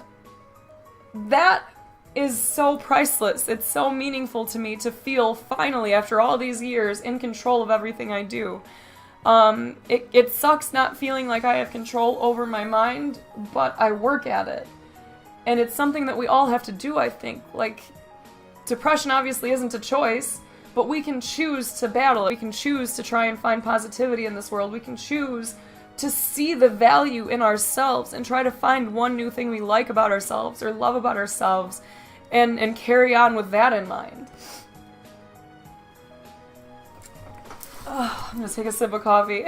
that is so priceless. It's so meaningful to me to feel finally, after all these years, in control of everything I do. It sucks not feeling like I have control over my mind, but I work at it. And it's something that we all have to do, I think. Like, depression obviously isn't a choice, but we can choose to battle it. We can choose to try and find positivity in this world. We can choose to see the value in ourselves and try to find one new thing we like about ourselves or love about ourselves and carry on with that in mind. Oh, I'm gonna take a sip of coffee.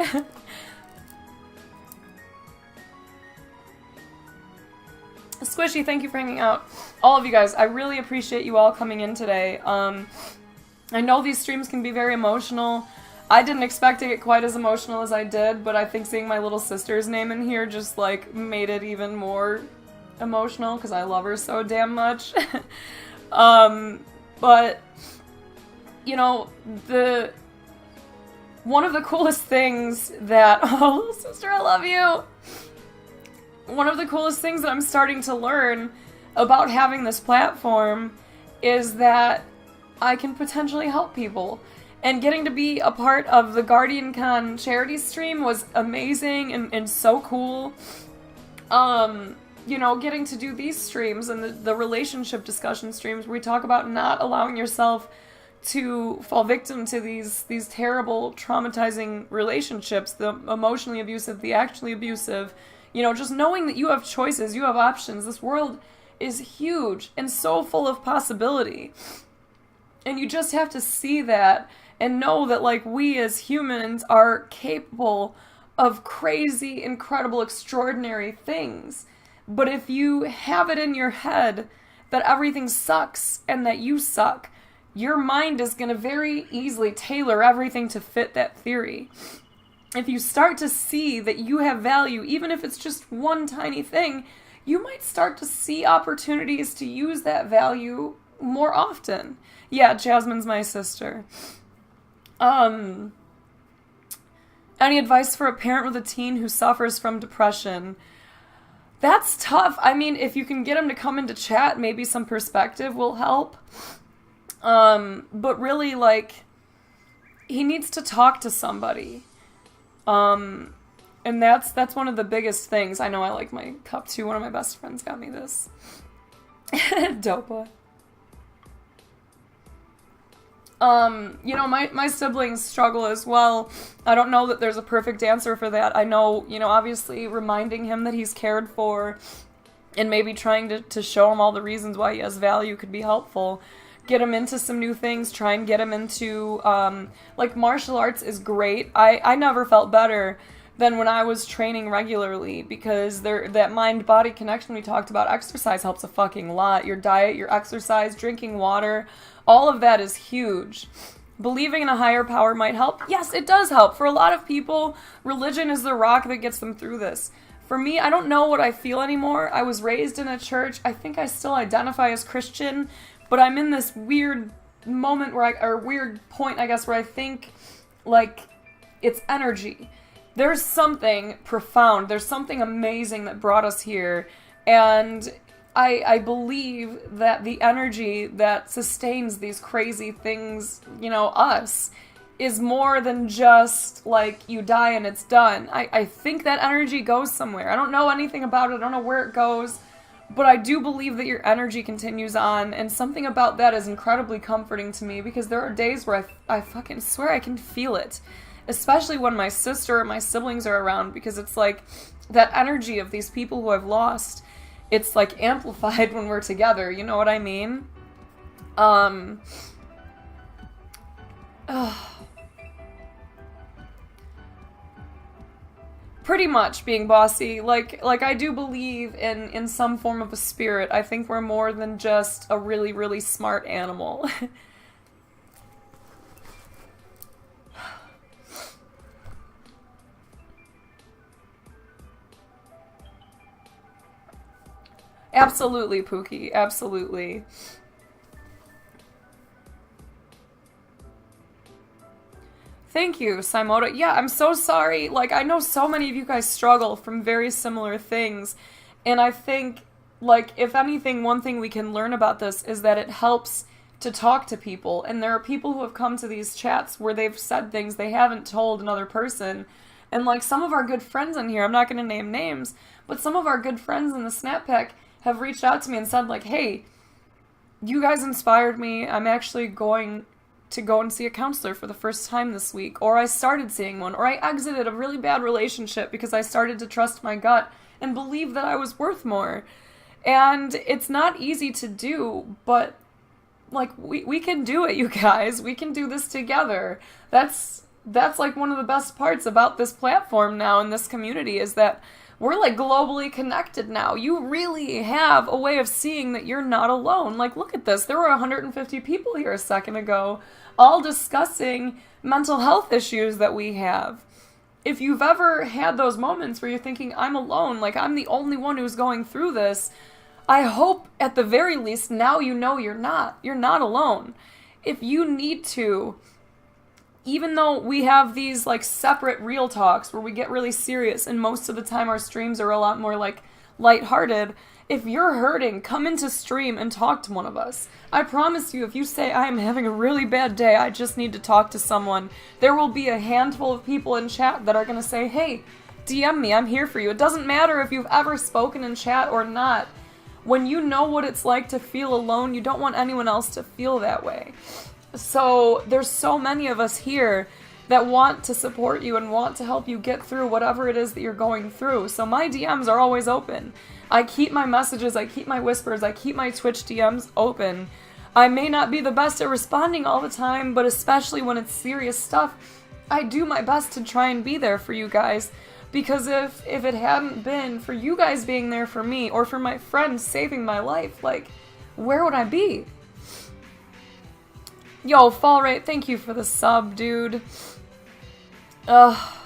Squishy, thank you for hanging out. All of you guys, I really appreciate you all coming in today. I know these streams can be very emotional. I didn't expect to get quite as emotional as I did, but I think seeing my little sister's name in here just, like, made it even more emotional, because I love her so damn much. But, you know, one of the coolest things that... Oh, little sister, I love you! One of the coolest things that I'm starting to learn about having this platform is that I can potentially help people. And getting to be a part of the Guardian Con charity stream was amazing and so cool. You know, getting to do these streams and the relationship discussion streams where we talk about not allowing yourself to fall victim to these terrible, traumatizing relationships, the emotionally abusive, the actually abusive. You know, just knowing that you have choices, you have options. This world is huge and so full of possibility. And you just have to see that and know that, like, we as humans are capable of crazy, incredible, extraordinary things. But if you have it in your head that everything sucks and that you suck, your mind is going to very easily tailor everything to fit that theory. If you start to see that you have value, even if it's just one tiny thing, you might start to see opportunities to use that value more often. Yeah, Jasmine's my sister. Any advice for a parent with a teen who suffers from depression? That's tough. I mean, if you can get him to come into chat, maybe some perspective will help. But really, like, he needs to talk to somebody. And that's one of the biggest things. I know I like my cup too. One of my best friends got me this. Dopa. You know, my siblings struggle as well. I don't know that there's a perfect answer for that. I know, you know, obviously reminding him that he's cared for and maybe trying to show him all the reasons why he has value could be helpful. Get him into some new things, try and get him into, like, martial arts is great. I never felt better than when I was training regularly, because that mind-body connection we talked about, exercise helps a fucking lot. Your diet, your exercise, drinking water, all of that is huge. Believing in a higher power might help. Yes, it does help. For a lot of people, religion is the rock that gets them through this. For me, I don't know what I feel anymore. I was raised in a church. I think I still identify as Christian, but I'm in this weird moment weird point, I guess, where I think, like, it's energy. There's something profound. There's something amazing that brought us here. And I believe that the energy that sustains these crazy things, you know, us, is more than just, like, you die and it's done. I think that energy goes somewhere. I don't know anything about it. I don't know where it goes. But I do believe that your energy continues on, and something about that is incredibly comforting to me, because there are days where I fucking swear I can feel it. Especially when my sister or my siblings are around, because it's like that energy of these people who I've lost, it's like amplified when we're together, you know what I mean? Pretty much being bossy. Like I do believe in some form of a spirit. I think we're more than just a really, really smart animal. Absolutely, Pookie. Absolutely. Thank you, Simoda. Yeah, I'm so sorry. Like, I know so many of you guys struggle from very similar things. And I think, like, if anything, one thing we can learn about this is that it helps to talk to people. And there are people who have come to these chats where they've said things they haven't told another person. And, like, some of our good friends in here, I'm not going to name names, but some of our good friends in the Snap Pack have reached out to me and said, like, hey, you guys inspired me. I'm actually going to go and see a counselor for the first time this week, or I started seeing one, or I exited a really bad relationship because I started to trust my gut and believe that I was worth more. And it's not easy to do, but like we can do it, you guys. We can do this together. That's like one of the best parts about this platform now in this community, is that we're like globally connected now. You really have a way of seeing that you're not alone. Like, look at this. There were 150 people here a second ago, all discussing mental health issues that we have. If you've ever had those moments where you're thinking, I'm alone, like I'm the only one who's going through this, I hope at the very least now you know you're not. You're not alone. If you need to, even though we have these like separate real talks where we get really serious, and most of the time our streams are a lot more like lighthearted, if you're hurting, come into stream and talk to one of us. I promise you, if you say, I am having a really bad day, I just need to talk to someone, there will be a handful of people in chat that are going to say, hey, DM me, I'm here for you. It doesn't matter if you've ever spoken in chat or not. When you know what it's like to feel alone, you don't want anyone else to feel that way. So there's so many of us here that want to support you and want to help you get through whatever it is that you're going through. So my DMs are always open. I keep my messages, I keep my whispers, I keep my Twitch DMs open. I may not be the best at responding all the time, but especially when it's serious stuff, I do my best to try and be there for you guys. Because if it hadn't been for you guys being there for me, or for my friends saving my life, like, where would I be? Yo, Fallrate, thank you for the sub, dude. Ugh.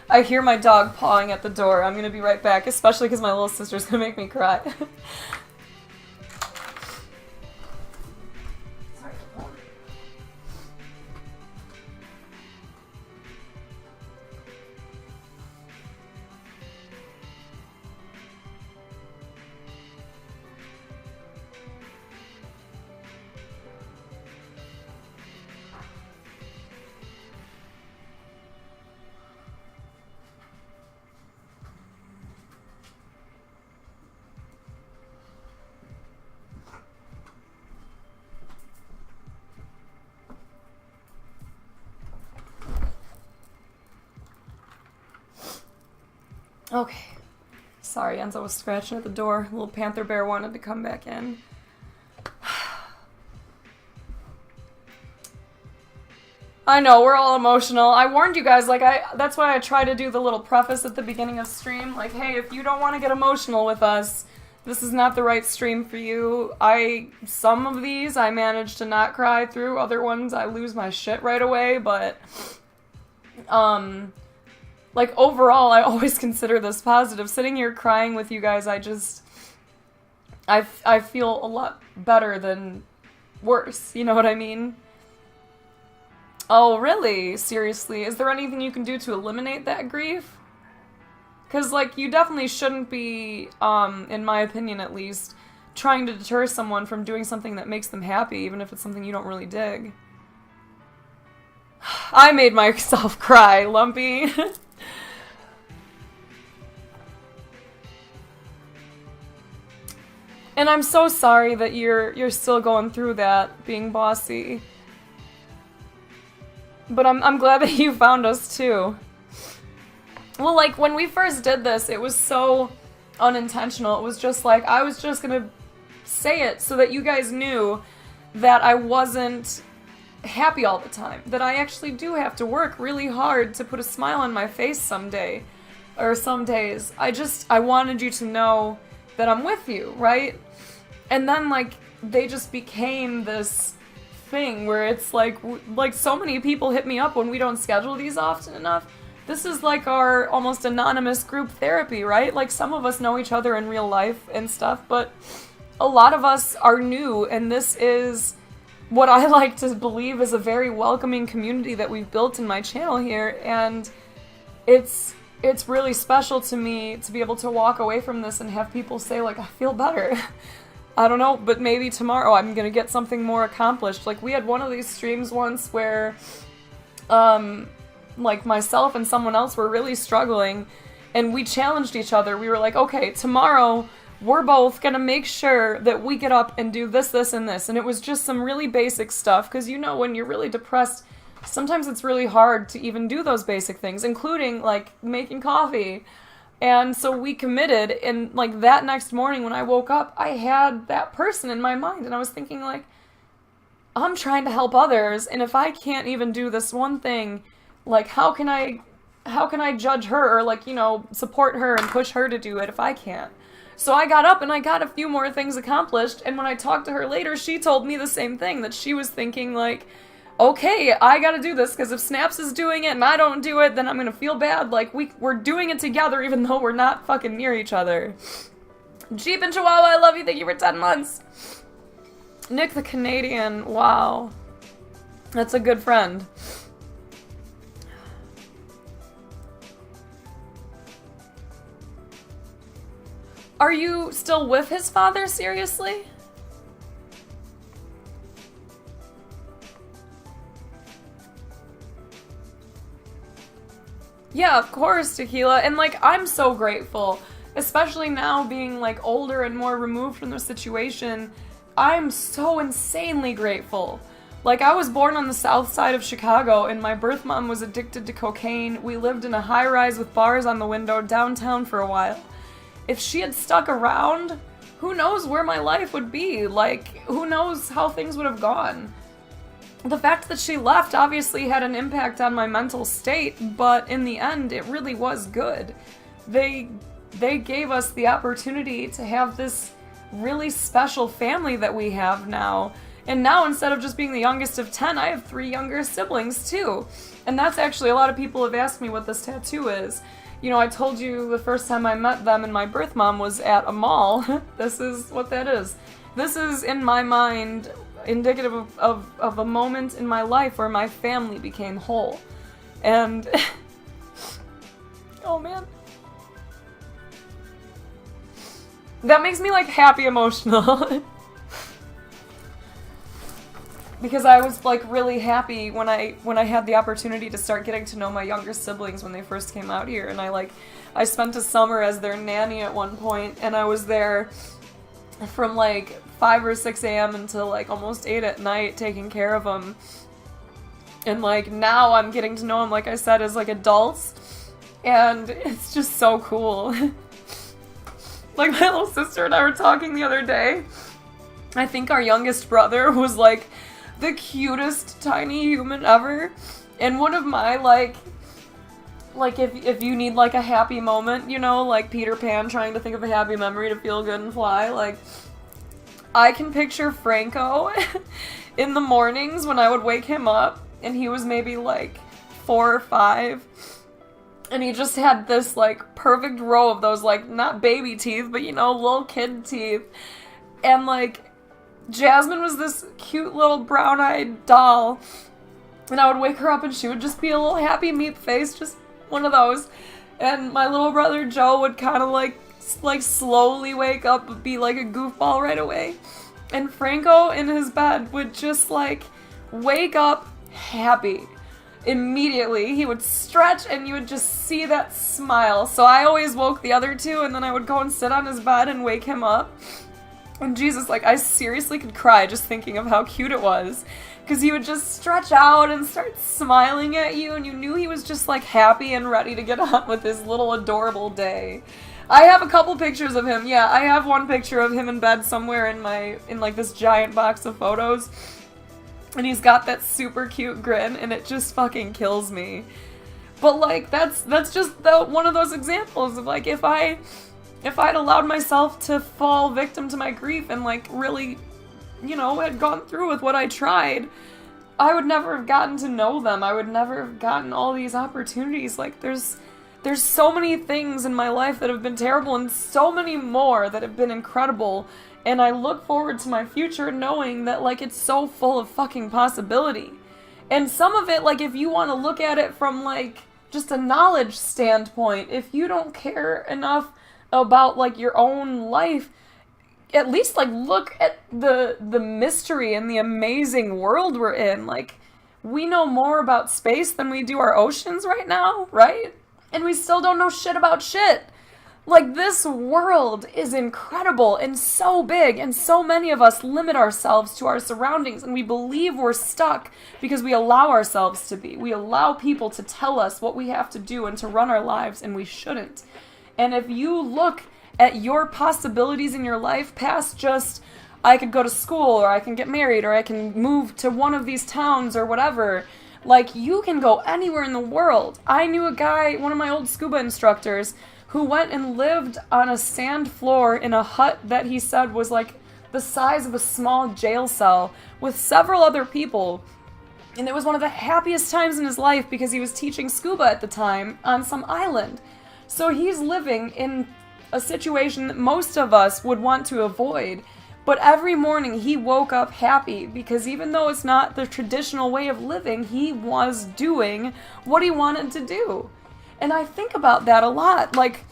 I hear my dog pawing at the door. I'm gonna be right back, especially because my little sister's gonna make me cry. Okay. Sorry, Enzo was scratching at the door. Little panther bear wanted to come back in. I know, we're all emotional. I warned you guys, like, that's why I try to do the little preface at the beginning of stream. Like, hey, if you don't want to get emotional with us, this is not the right stream for you. Some of these I manage to not cry through. Other ones I lose my shit right away, but, like, overall, I always consider this positive. Sitting here crying with you guys, I feel a lot better than worse, you know what I mean? Oh, really? Seriously? Is there anything you can do to eliminate that grief? Because, like, you definitely shouldn't be, in my opinion at least, trying to deter someone from doing something that makes them happy, even if it's something you don't really dig. I made myself cry, Lumpy. And I'm so sorry that you're still going through that, being bossy. But I'm glad that you found us too. Well, like, when we first did this, it was so unintentional. It was just like, I was just gonna say it so that you guys knew that I wasn't happy all the time. That I actually do have to work really hard to put a smile on my face someday. Or some days. I wanted you to know that I'm with you, right? And then, like, they just became this thing where it's like so many people hit me up when we don't schedule these often enough. This is like our almost anonymous group therapy, right? Like, some of us know each other in real life and stuff, but a lot of us are new, and this is what I like to believe is a very welcoming community that we've built in my channel here, and it's really special to me to be able to walk away from this and have people say, like, I feel better. I don't know, but maybe tomorrow I'm gonna get something more accomplished. Like, we had one of these streams once where, like, myself and someone else were really struggling, and we challenged each other. We were like, okay, tomorrow we're both gonna make sure that we get up and do this, this, and this. And it was just some really basic stuff, because you know when you're really depressed, sometimes it's really hard to even do those basic things, including, like, making coffee. And so we committed, and, like, that next morning when I woke up, I had that person in my mind, and I was thinking, like, I'm trying to help others, and if I can't even do this one thing, like, how can I judge her, or, like, you know, support her and push her to do it if I can't? So I got up and I got a few more things accomplished, and when I talked to her later, she told me the same thing, that she was thinking, like, okay, I gotta do this, because if Snaps is doing it and I don't do it, then I'm gonna feel bad. Like, we're doing it together even though we're not fucking near each other. Jeep and Chihuahua, I love you, thank you for 10 months. Nick the Canadian, wow. That's a good friend. Are you still with his father, seriously? Yeah, of course, Tequila. And, like, I'm so grateful. Especially now being, like, older and more removed from the situation. I'm so insanely grateful. Like, I was born on the south side of Chicago, and my birth mom was addicted to cocaine. We lived in a high-rise with bars on the window downtown for a while. If she had stuck around, who knows where my life would be? Like, who knows how things would have gone? The fact that she left obviously had an impact on my mental state, but in the end, it really was good. They gave us the opportunity to have this really special family that we have now. And now, instead of just being the youngest of 10, I have 3 younger siblings, too. And that's actually, a lot of people have asked me what this tattoo is. You know, I told you the first time I met them and my birth mom was at a mall. This is what that is. This is, in my mind, indicative of a moment in my life where my family became whole. And oh man, that makes me like happy emotional. Because I was like really happy when I had the opportunity to start getting to know my younger siblings when they first came out here. And I spent a summer as their nanny at one point, and I was there from like 5 or 6 a.m. until like almost 8 at night taking care of them. And like now I'm getting to know them, like I said, as like adults, and it's just so cool. Like my little sister and I were talking the other day. I think our youngest brother was like the cutest tiny human ever, and one of my like if you need like a happy moment, you know, like Peter Pan trying to think of a happy memory to feel good and fly, like I can picture Franco in the mornings when I would wake him up and he was maybe like 4 or 5, and he just had this like perfect row of those like not baby teeth but you know little kid teeth, and like Jasmine was this cute little brown-eyed doll, and I would wake her up and she would just be a little happy meat face, just one of those. And my little brother Joe would kind of like slowly wake up and be like a goofball right away. And Franco in his bed would just like wake up happy. Immediately, he would stretch and you would just see that smile. So I always woke the other two, and then I would go and sit on his bed and wake him up. And Jesus, like, I seriously could cry just thinking of how cute it was. Because he would just stretch out and start smiling at you, and you knew he was just, like, happy and ready to get on with his little adorable day. I have a couple pictures of him. Yeah, I have one picture of him in bed somewhere in like, this giant box of photos. And he's got that super cute grin, and it just fucking kills me. But, like, that's just one of those examples of, like, if I'd allowed myself to fall victim to my grief and, like, really, you know, had gone through with what I tried, I would never have gotten to know them. I would never have gotten all these opportunities. Like, there's so many things in my life that have been terrible and so many more that have been incredible. And I look forward to my future knowing that, like, it's so full of fucking possibility. And some of it, like, if you want to look at it from, like, just a knowledge standpoint, if you don't care enough about like your own life, at least like look at the mystery and the amazing world we're in. Like, we know more about space than we do our oceans right now, right? And we still don't know shit about shit. Like, this world is incredible and so big, and so many of us limit ourselves to our surroundings, and we believe we're stuck because we allow ourselves to be. We allow people to tell us what we have to do and to run our lives, and we shouldn't. And if you look at your possibilities in your life past just, I could go to school, or I can get married, or I can move to one of these towns, or whatever, like, you can go anywhere in the world. I knew a guy, one of my old scuba instructors, who went and lived on a sand floor in a hut that he said was like the size of a small jail cell with several other people. And it was one of the happiest times in his life because he was teaching scuba at the time on some island. So he's living in a situation that most of us would want to avoid. But every morning he woke up happy because even though it's not the traditional way of living, he was doing what he wanted to do. And I think about that a lot. Like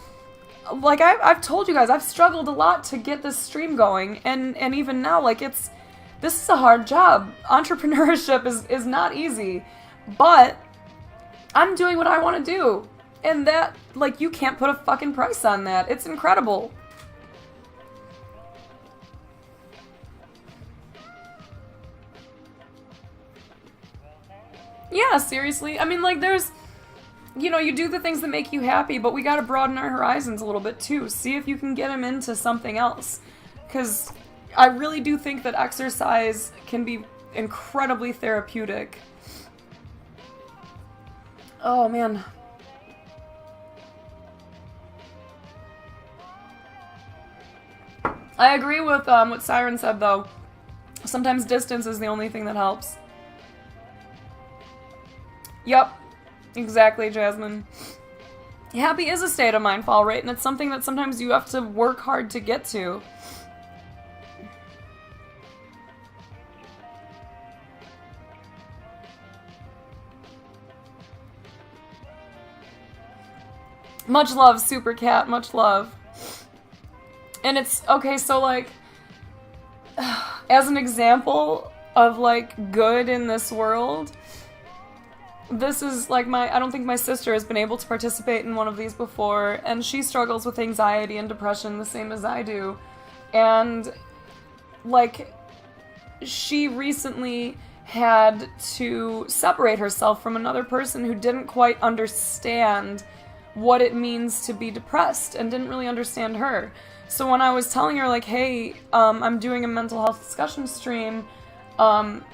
I've told you guys, I've struggled a lot to get this stream going, and even now, like, this is a hard job. Entrepreneurship is not easy, but I'm doing what I want to do, and that, like, you can't put a fucking price on that. It's incredible. Yeah, seriously. I mean, like, you do the things that make you happy, but we gotta broaden our horizons a little bit too. See if you can get them into something else. Because I really do think that exercise can be incredibly therapeutic. Oh, man. I agree with what Siren said, though. Sometimes distance is the only thing that helps. Yep. Exactly, Jasmine. Happy is a state of mind, fall rate, and it's something that sometimes you have to work hard to get to. Much love, Super Cat, much love. And it's, okay, so, like, as an example of, like, good in this world, this is, like, I don't think my sister has been able to participate in one of these before, and she struggles with anxiety and depression the same as I do. And, like, she recently had to separate herself from another person who didn't quite understand what it means to be depressed and didn't really understand her. So when I was telling her, like, hey, I'm doing a mental health discussion stream,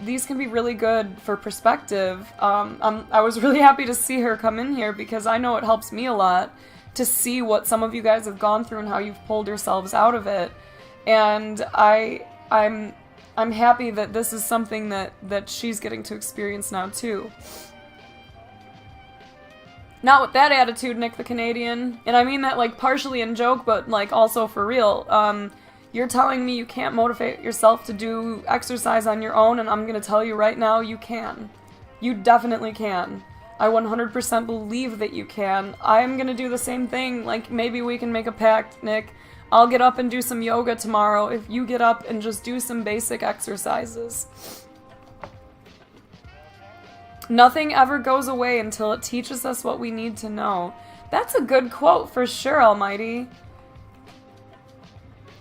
these can be really good for perspective. I was really happy to see her come in here because I know it helps me a lot to see what some of you guys have gone through and how you've pulled yourselves out of it. And I'm happy that this is something that she's getting to experience now too. Not with that attitude, Nick the Canadian. And I mean that, like, partially in joke, but, like, also for real. You're telling me you can't motivate yourself to do exercise on your own, and I'm gonna tell you right now, you can. You definitely can. I 100% believe that you can. I'm gonna do the same thing. Like, maybe we can make a pact, Nick. I'll get up and do some yoga tomorrow if you get up and just do some basic exercises. Nothing ever goes away until it teaches us what we need to know. That's a good quote for sure, Almighty.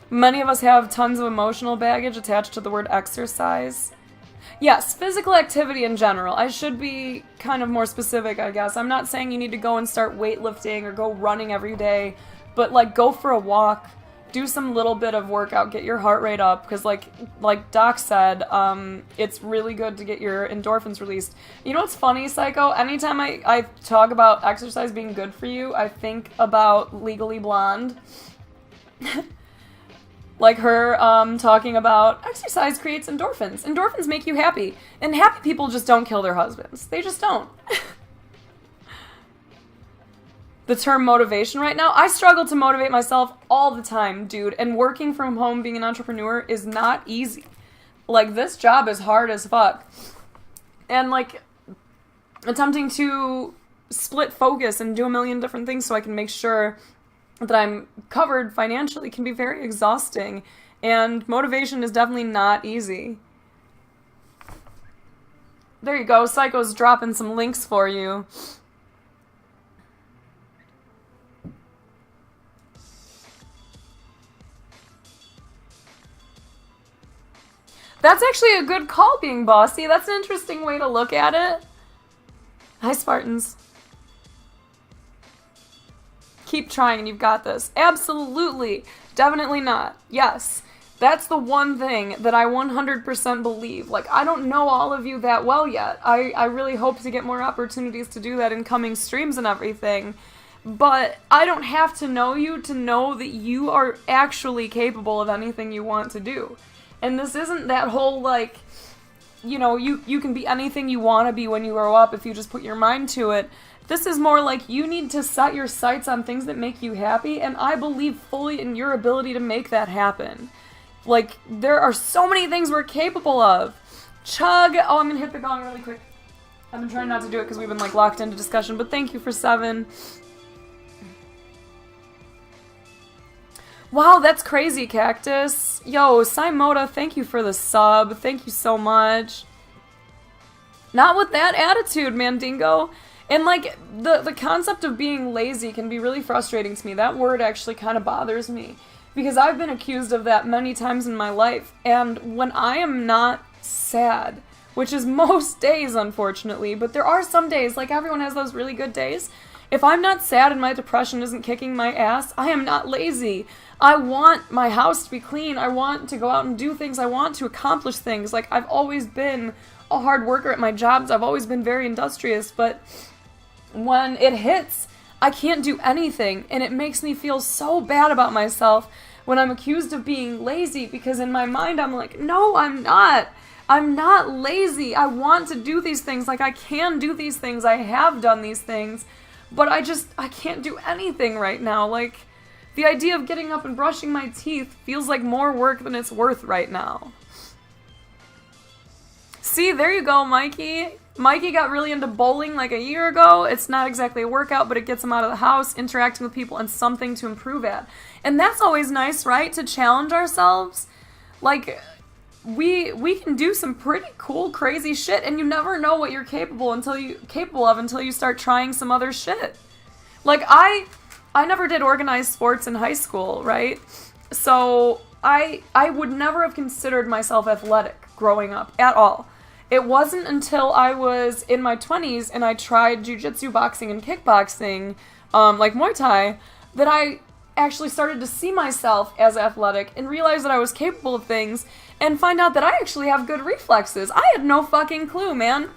Many of us have tons of emotional baggage attached to the word exercise. Yes, physical activity in general. I should be kind of more specific, I guess. I'm not saying you need to go and start weightlifting or go running every day, but, like, go for a walk. Do some little bit of workout, get your heart rate up, because like Doc said, it's really good to get your endorphins released. You know what's funny, Psycho? Anytime I talk about exercise being good for you, I think about Legally Blonde. Like her talking about exercise creates endorphins. Endorphins make you happy. And happy people just don't kill their husbands. They just don't. The term motivation right now, I struggle to motivate myself all the time, dude. And working from home, being an entrepreneur, is not easy. Like, this job is hard as fuck. And, like, attempting to split focus and do a million different things so I can make sure that I'm covered financially can be very exhausting. And motivation is definitely not easy. There you go. Psycho's dropping some links for you. That's actually a good call, being bossy. That's an interesting way to look at it. Hi, Spartans. Keep trying and you've got this. Absolutely. Definitely not. Yes. That's the one thing that I 100% believe. Like, I don't know all of you that well yet. I really hope to get more opportunities to do that in coming streams and everything. But I don't have to know you to know that you are actually capable of anything you want to do. And this isn't that whole, like, you know, you can be anything you want to be when you grow up if you just put your mind to it. This is more like you need to set your sights on things that make you happy, and I believe fully in your ability to make that happen. Like, there are so many things we're capable of. Chug! Oh, I'm gonna hit the gong really quick. I've been trying not to do it because we've been, like, locked into discussion, but thank you for 7. Wow, that's crazy, Cactus. Yo, Simoda, thank you for the sub. Thank you so much. Not with that attitude, Mandingo. And, like, the concept of being lazy can be really frustrating to me. That word actually kind of bothers me. Because I've been accused of that many times in my life. And when I am not sad, which is most days, unfortunately, but there are some days, like everyone has those really good days. If I'm not sad and my depression isn't kicking my ass, I am not lazy. I want my house to be clean. I want to go out and do things. I want to accomplish things. Like, I've always been a hard worker at my jobs. I've always been very industrious, but when it hits, I can't do anything, and it makes me feel so bad about myself when I'm accused of being lazy, because in my mind I'm like, no, I'm not. I'm not lazy. I want to do these things. Like, I can do these things. I have done these things, but I can't do anything right now. Like, the idea of getting up and brushing my teeth feels like more work than it's worth right now. See, there you go, Mikey. Mikey got really into bowling like a year ago. It's not exactly a workout, but it gets him out of the house, interacting with people, and something to improve at. And that's always nice, right? To challenge ourselves. Like, we can do some pretty cool, crazy shit, and you never know what you're capable of until you start trying some other shit. Like, I never did organized sports in high school, right? So I would never have considered myself athletic growing up at all. It wasn't until I was in my 20s and I tried jiu-jitsu, boxing, and kickboxing, like Muay Thai, that I actually started to see myself as athletic and realize that I was capable of things and find out that I actually have good reflexes. I had no fucking clue, man.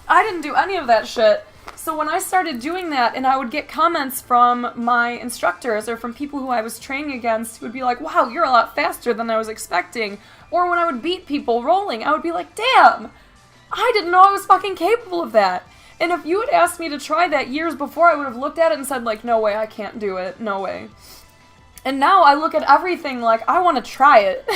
I didn't do any of that shit. So when I started doing that and I would get comments from my instructors or from people who I was training against who would be like, wow, you're a lot faster than I was expecting. Or when I would beat people rolling, I would be like, damn, I didn't know I was fucking capable of that. And if you had asked me to try that years before, I would have looked at it and said, like, no way, I can't do it. No way. And now I look at everything like, I want to try it.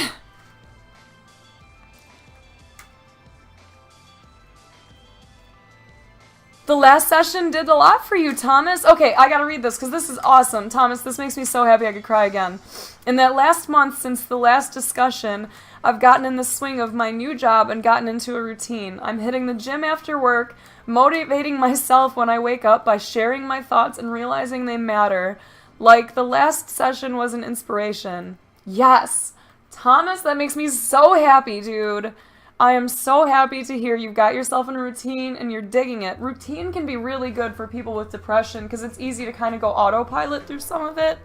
The last session did a lot for you, Thomas. Okay, I gotta read this because this is awesome. Thomas, this makes me so happy I could cry again. In that last month since the last discussion, I've gotten in the swing of my new job and gotten into a routine. I'm hitting the gym after work, motivating myself when I wake up by sharing my thoughts and realizing they matter. Like, the last session was an inspiration. Yes! Thomas, that makes me so happy, dude. I am so happy to hear you've got yourself in a routine and you're digging it. Routine can be really good for people with depression because it's easy to kind of go autopilot through some of it.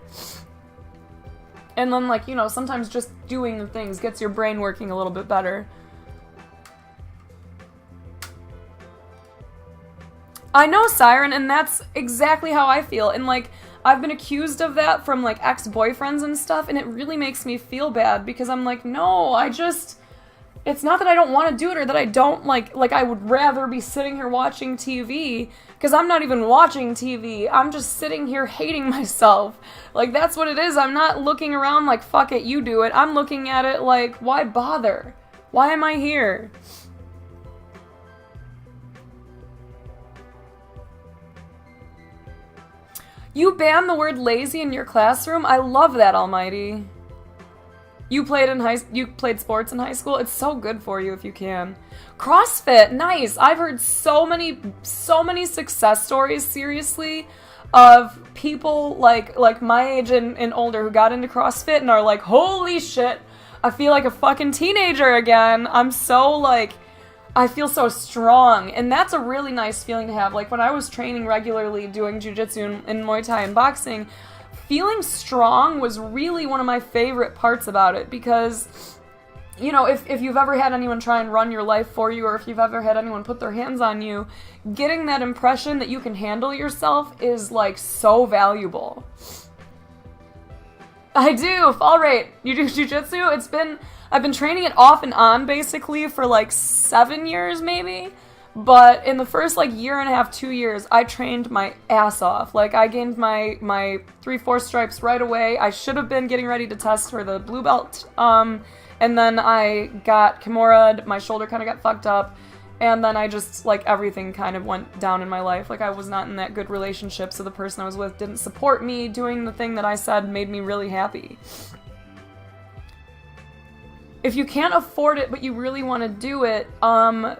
And then, like, you know, sometimes just doing the things gets your brain working a little bit better. I know, Siren, and that's exactly how I feel. And, like, I've been accused of that from, like, ex-boyfriends and stuff, and it really makes me feel bad because I'm like, no, it's not that I don't want to do it or that I don't, like I would rather be sitting here watching TV, because I'm not even watching TV. I'm just sitting here hating myself. Like, that's what it is. I'm not looking around like, fuck it, you do it. I'm looking at it like, why bother? Why am I here? You banned the word lazy in your classroom? I love that, Almighty. You played sports in high school? It's so good for you if you can. CrossFit, nice. I've heard so many success stories, seriously, of people like my age and older who got into CrossFit and are like, holy shit, I feel like a fucking teenager again. I'm so, like, I feel so strong, and that's a really nice feeling to have. Like, when I was training regularly, doing jiu-jitsu and Muay Thai and boxing, feeling strong was really one of my favorite parts about it, because, you know, if you've ever had anyone try and run your life for you, or if you've ever had anyone put their hands on you, getting that impression that you can handle yourself is, like, so valuable. I do, fall rate. You do jiu-jitsu? I've been training it off and on, basically, for, like, 7 years, maybe. But in the first, like, year and a half, 2 years, I trained my ass off. Like, I gained my 3/4 stripes right away. I should have been getting ready to test for the blue belt. And then I got Kimura'd, my shoulder kind of got fucked up. And then I just, like, everything kind of went down in my life. Like, I was not in that good relationship, so the person I was with didn't support me doing the thing that I said made me really happy. If you can't afford it, but you really want to do it,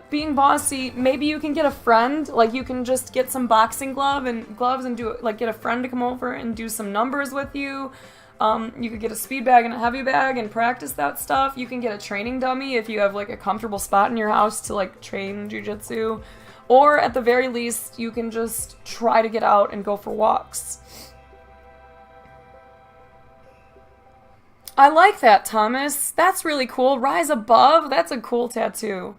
being bossy, maybe you can get a friend. Like, you can just get some boxing gloves and do it. Like, get a friend to come over and do some numbers with you. You could get a speed bag and a heavy bag and practice that stuff. You can get a training dummy if you have, like, a comfortable spot in your house to, like, train jiu-jitsu. Or, at the very least, you can just try to get out and go for walks. I like that, Thomas. That's really cool. Rise above? That's a cool tattoo.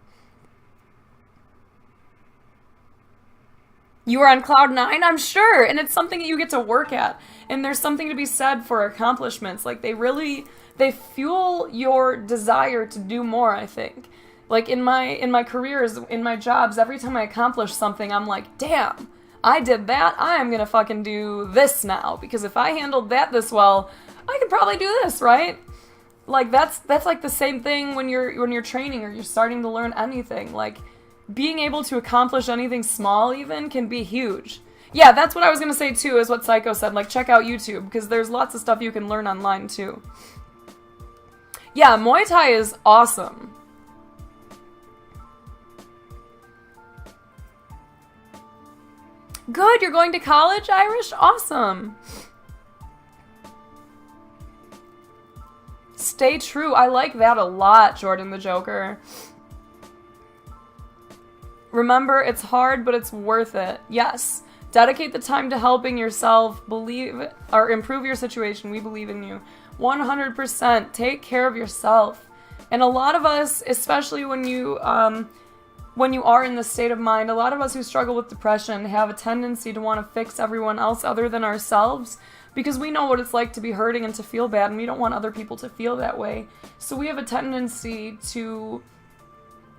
You are on cloud 9, I'm sure, and it's something that you get to work at. And there's something to be said for accomplishments. Like, they fuel your desire to do more, I think. Like, in my careers, in my jobs, every time I accomplish something, I'm like, damn, I did that, I'm gonna fucking do this now. Because if I handled that this well, I could probably do this, right? Like, that's like the same thing when you're training or you're starting to learn anything. Like, being able to accomplish anything small even can be huge. Yeah, that's what I was gonna say too, is what Psycho said. Like, check out YouTube, because there's lots of stuff you can learn online too. Yeah, Muay Thai is awesome. Good, you're going to college, Irish? Awesome. Stay true. I like that a lot, Jordan the Joker. Remember, it's hard, but it's worth it. Yes. Dedicate the time to helping yourself, improve your situation. We believe in you. 100%. Take care of yourself. And a lot of us, especially when you are in this state of mind, a lot of us who struggle with depression have a tendency to want to fix everyone else other than ourselves, because we know what it's like to be hurting and to feel bad, and we don't want other people to feel that way. So we have a tendency to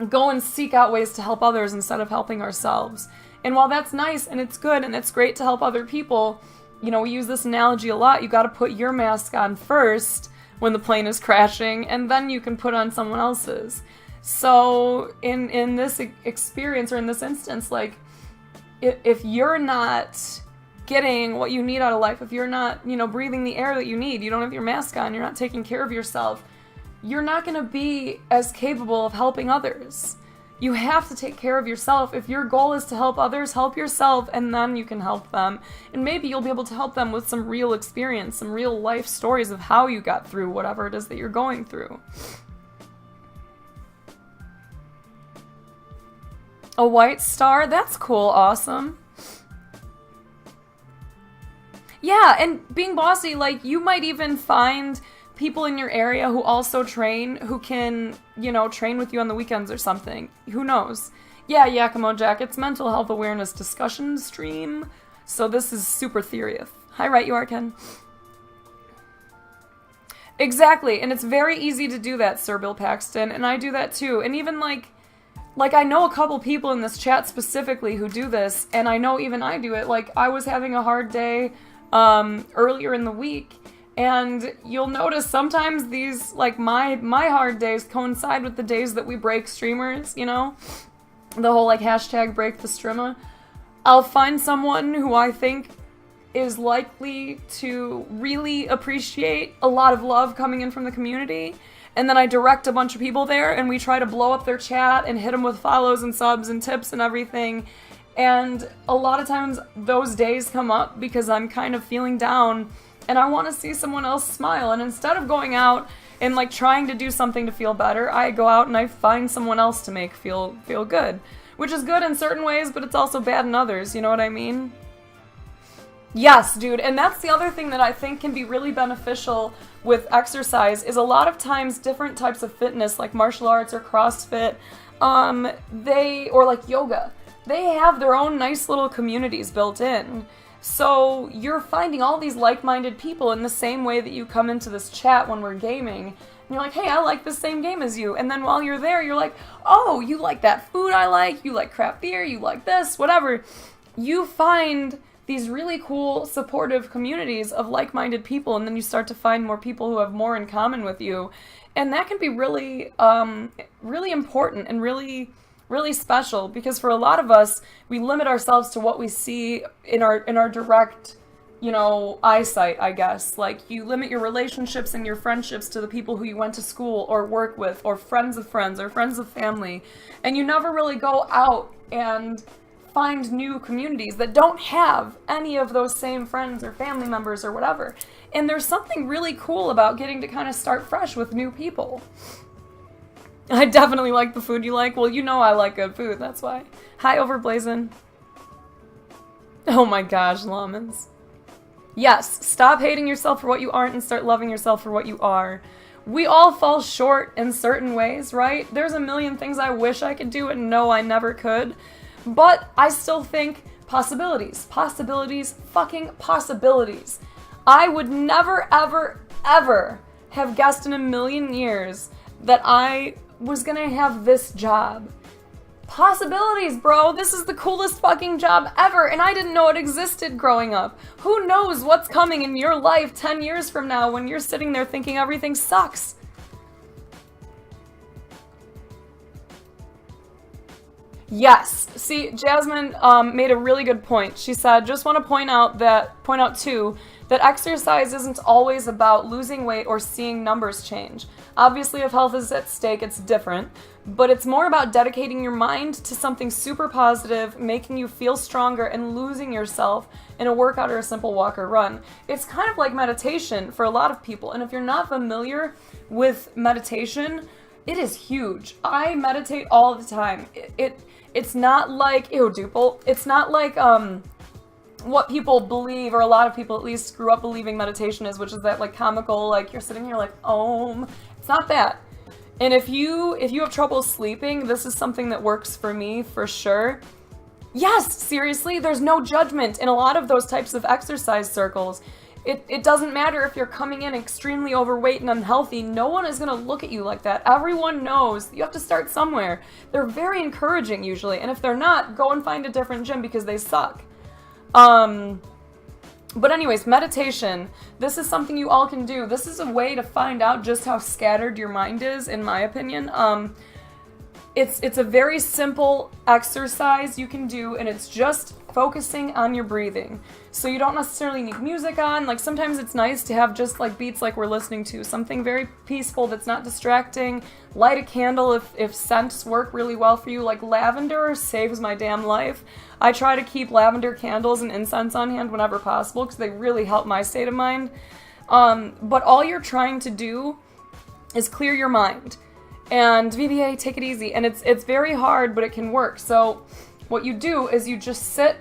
go and seek out ways to help others instead of helping ourselves. And while that's nice and it's good and it's great to help other people, you know, we use this analogy a lot. You got to put your mask on first when the plane is crashing, and then you can put on someone else's. So in this experience, or in this instance, like, if you're not getting what you need out of life, if you're not, you know, breathing the air that you need, you don't have your mask on, you're not taking care of yourself, you're not going to be as capable of helping others. You have to take care of yourself. If your goal is to help others, help yourself, and then you can help them. And maybe you'll be able to help them with some real experience, some real life stories of how you got through whatever it is that you're going through. A white star? That's cool. Awesome. Yeah, and being bossy, like, you might even find people in your area who also train, who can, you know, train with you on the weekends or something. Who knows? Yeah, Yakimo Jack, it's Mental Health Awareness Discussion Stream, so this is super serious. Hi, right you are, Ken. Exactly, and it's very easy to do that, Sir Bill Paxton, and I do that too. And even, like I know a couple people in this chat specifically who do this, and I know even I do it. Like, I was having a hard day earlier in the week, and you'll notice sometimes these, like, my hard days coincide with the days that we break streamers, you know? The whole, like, hashtag break the streamer. I'll find someone who I think is likely to really appreciate a lot of love coming in from the community, and then I direct a bunch of people there, and we try to blow up their chat and hit them with follows and subs and tips and everything. And a lot of times those days come up because I'm kind of feeling down, and I want to see someone else smile. And instead of going out and like trying to do something to feel better, I go out and I find someone else to make feel good. Which is good in certain ways, but it's also bad in others, you know what I mean? Yes, dude, and that's the other thing that I think can be really beneficial with exercise is a lot of times different types of fitness, like martial arts or CrossFit, or like yoga, they have their own nice little communities built in. So you're finding all these like-minded people in the same way that you come into this chat when we're gaming. And you're like, hey, I like the same game as you. And then while you're there, you're like, oh, you like that food I like, you like craft beer, you like this, whatever. You find these really cool, supportive communities of like-minded people, and then you start to find more people who have more in common with you. And that can be really, really important and really, really special, because for a lot of us, we limit ourselves to what we see in our direct, eyesight, I guess. Like, you limit your relationships and your friendships to the people who you went to school or work with, or friends of friends, or friends of family, and you never really go out and find new communities that don't have any of those same friends or family members or whatever. And there's something really cool about getting to kind of start fresh with new people. I definitely like the food you like. Well, I like good food, that's why. Hi, Overblazin'. Oh my gosh, lamans. Yes, stop hating yourself for what you aren't and start loving yourself for what you are. We all fall short in certain ways, right? There's a million things I wish I could do and no, I never could. But I still think possibilities, fucking possibilities. I would never, ever, ever have guessed in a million years that I was gonna have this job. Possibilities, bro. This is the coolest fucking job ever, and I didn't know it existed growing up. Who knows what's coming in your life 10 years from now when you're sitting there thinking everything sucks? Yes. See, Jasmine made a really good point. She said, just want to point out too, that exercise isn't always about losing weight or seeing numbers change. Obviously, if health is at stake, it's different, but it's more about dedicating your mind to something super positive, making you feel stronger, and losing yourself in a workout or a simple walk or run. It's kind of like meditation for a lot of people, and if you're not familiar with meditation, it is huge. I meditate all the time. It's not like, ew, duple. It's not like what people believe, or a lot of people at least grew up believing meditation is, which is that like comical, like you're sitting here like, It's not that. And if you have trouble sleeping, this is something that works for me for sure. Yes, seriously, there's no judgment in a lot of those types of exercise circles. It doesn't matter if you're coming in extremely overweight and unhealthy. No one is going to look at you like that. Everyone knows you have to start somewhere. They're very encouraging usually. And if they're not, go and find a different gym because they suck. But anyways, meditation. This is something you all can do. This is a way to find out just how scattered your mind is, in my opinion. It's a very simple exercise you can do, and it's just focusing on your breathing. So you don't necessarily need music on. Like, sometimes it's nice to have just like beats like we're listening to, something very peaceful that's not distracting. Light a candle if scents work really well for you. Like lavender saves my damn life. I try to keep lavender candles and incense on hand whenever possible because they really help my state of mind. But all you're trying to do is clear your mind. And VBA, take it easy. And it's very hard, but it can work. So what you do is you just sit,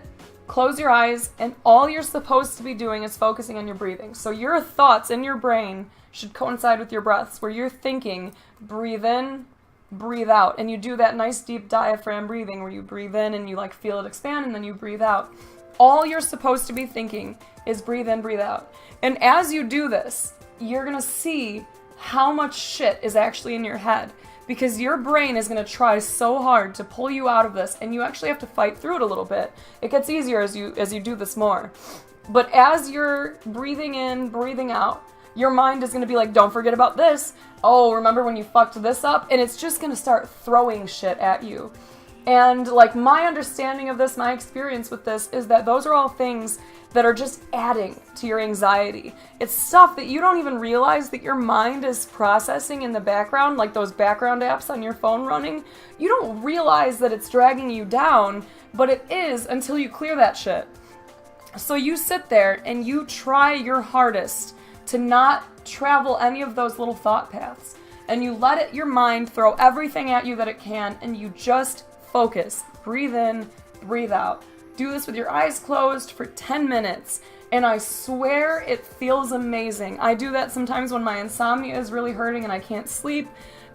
close your eyes, and all you're supposed to be doing is focusing on your breathing. So your thoughts in your brain should coincide with your breaths, where you're thinking, breathe in, breathe out. And you do that nice deep diaphragm breathing where you breathe in and you like feel it expand, and then you breathe out. All you're supposed to be thinking is breathe in, breathe out. And as you do this, you're going to see how much shit is actually in your head, because your brain is going to try so hard to pull you out of this, and you actually have to fight through it a little bit. It gets easier as you do this more. But as you're breathing in, breathing out, your mind is going to be like, don't forget about this. Oh, remember when you fucked this up? And it's just going to start throwing shit at you. And like my understanding of this, my experience with this, is that those are all things that are just adding to your anxiety. It's stuff that you don't even realize that your mind is processing in the background, like those background apps on your phone running. You don't realize that it's dragging you down, but it is until you clear that shit. So you sit there and you try your hardest to not travel any of those little thought paths. And you let your mind throw everything at you that it can, and you just focus. Breathe in, breathe out. Do this with your eyes closed for 10 minutes. And I swear it feels amazing. I do that sometimes when my insomnia is really hurting and I can't sleep,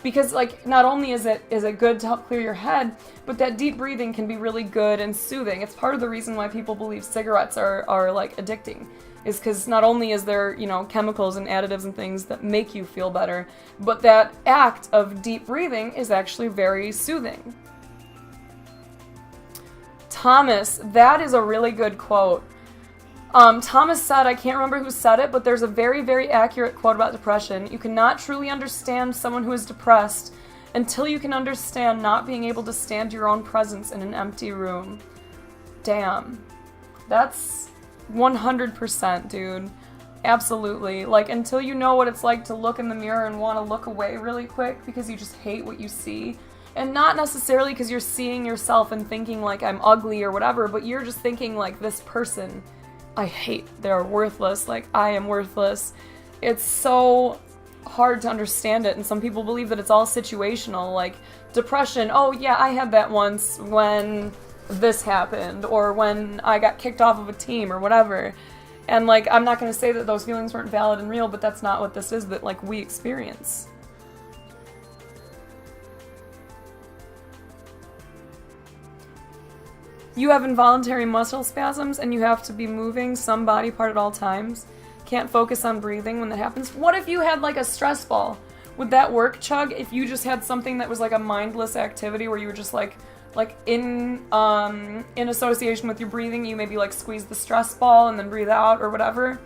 because like not only is it good to help clear your head, but that deep breathing can be really good and soothing. It's part of the reason why people believe cigarettes are like addicting, is because not only is there, you know, chemicals and additives and things that make you feel better, but that act of deep breathing is actually very soothing. Thomas, that is a really good quote. Thomas said, I can't remember who said it, but there's a very, very accurate quote about depression. You cannot truly understand someone who is depressed until you can understand not being able to stand your own presence in an empty room. Damn. That's 100%, dude. Absolutely. Like, until you know what it's like to look in the mirror and want to look away really quick because you just hate what you see. And not necessarily because you're seeing yourself and thinking like I'm ugly or whatever, but you're just thinking like this person I hate. They're worthless. Like, I am worthless. It's so hard to understand it, and some people believe that it's all situational. Like, depression, oh yeah, I had that once when this happened, or when I got kicked off of a team, or whatever. And, like, I'm not going to say that those feelings weren't valid and real, but that's not what this is that, like, we experience. You have involuntary muscle spasms and you have to be moving some body part at all times. Can't focus on breathing when that happens. What if you had like a stress ball? Would that work, Chug? If you just had something that was like a mindless activity where you were just like in association with your breathing, you maybe like squeeze the stress ball and then breathe out or whatever.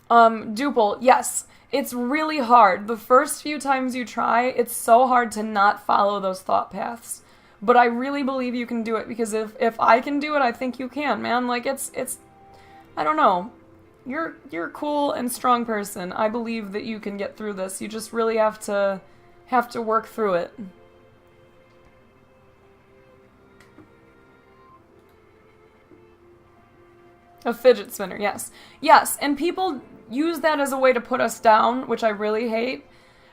Duple, yes. It's really hard. The first few times you try, it's so hard to not follow those thought paths. But I really believe you can do it, because if I can do it, I think you can, man. Like, it's I don't know. You're a cool and strong person. I believe that you can get through this. You just really have to work through it. A fidget spinner, yes. Yes, and people use that as a way to put us down, which I really hate,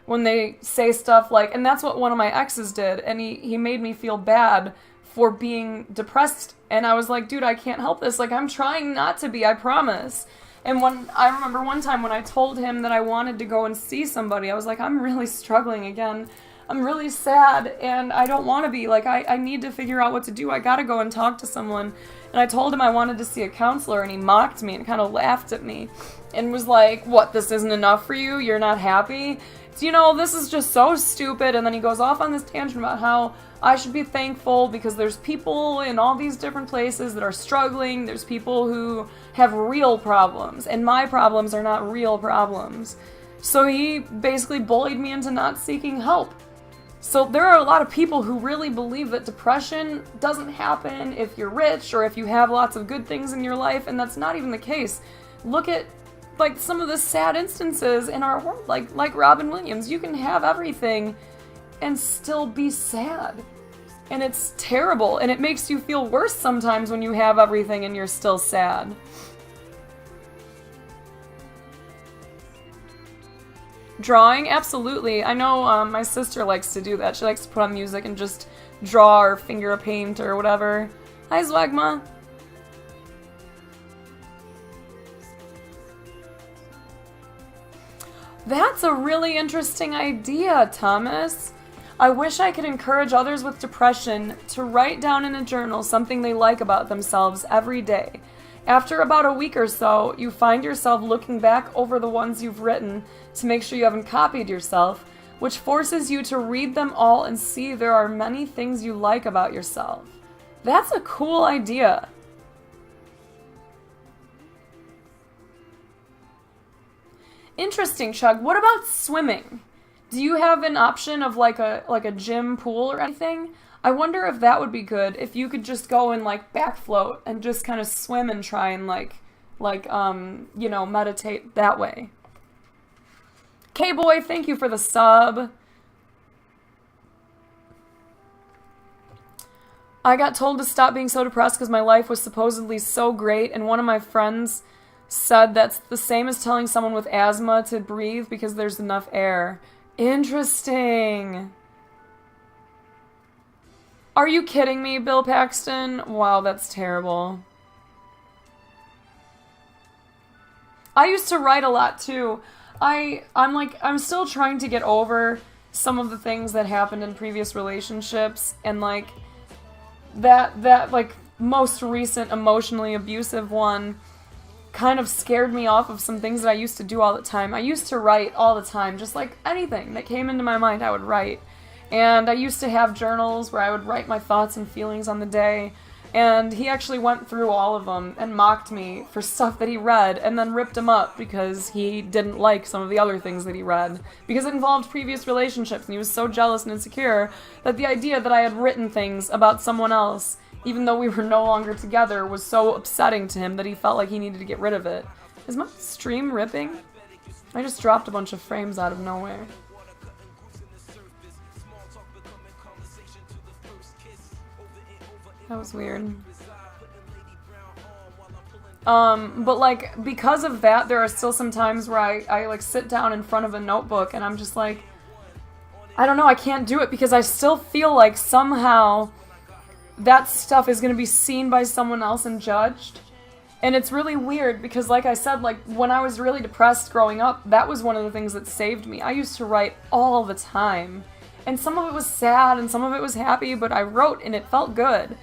when they say stuff like, and that's what one of my exes did, and he made me feel bad for being depressed, and I was like, dude, I can't help this, like, I'm trying not to be, I promise. And I remember one time when I told him that I wanted to go and see somebody, I was like, I'm really struggling again, I'm really sad, and I don't want to be, like, I need to figure out what to do, I gotta go and talk to someone. And I told him I wanted to see a counselor, and he mocked me and kind of laughed at me and was like, what, this isn't enough for you? You're not happy? You know, this is just so stupid. And then he goes off on this tangent about how I should be thankful because there's people in all these different places that are struggling. There's people who have real problems, and my problems are not real problems. So he basically bullied me into not seeking help. So there are a lot of people who really believe that depression doesn't happen if you're rich or if you have lots of good things in your life, and that's not even the case. Look at like some of the sad instances in our world, like Robin Williams. You can have everything and still be sad. And it's terrible, and it makes you feel worse sometimes when you have everything and you're still sad. Drawing? Absolutely. I know my sister likes to do that. She likes to put on music and just draw or finger a paint or whatever. Hi, Zwagma. That's a really interesting idea, Thomas. I wish I could encourage others with depression to write down in a journal something they like about themselves every day. After about a week or so, you find yourself looking back over the ones you've written to make sure you haven't copied yourself, which forces you to read them all and see there are many things you like about yourself. That's a cool idea. Interesting, Chug. What about swimming? Do you have an option of like a gym pool or anything? I wonder if that would be good, if you could just go and like back float and just kind of swim and try and you know, meditate that way. K-Boy, thank you for the sub. I got told to stop being so depressed because my life was supposedly so great, and one of my friends said that's the same as telling someone with asthma to breathe because there's enough air. Interesting. Are you kidding me, Bill Paxton? Wow, that's terrible. I used to write a lot too. I'm still trying to get over some of the things that happened in previous relationships, and like that like most recent emotionally abusive one kind of scared me off of some things that I used to do all the time. I used to write all the time, just like anything that came into my mind I would write. And I used to have journals where I would write my thoughts and feelings on the day. And he actually went through all of them and mocked me for stuff that he read and then ripped him up because he didn't like some of the other things that he read. Because it involved previous relationships, and he was so jealous and insecure that the idea that I had written things about someone else, even though we were no longer together, was so upsetting to him that he felt like he needed to get rid of it. Is my stream ripping? I just dropped a bunch of frames out of nowhere. That was weird. But like, because of that, there are still some times where I like sit down in front of a notebook and I'm just like, I don't know, I can't do it because I still feel like somehow that stuff is going to be seen by someone else and judged. And it's really weird because, like I said, like when I was really depressed growing up, that was one of the things that saved me. I used to write all the time. And some of it was sad and some of it was happy, but I wrote and it felt good.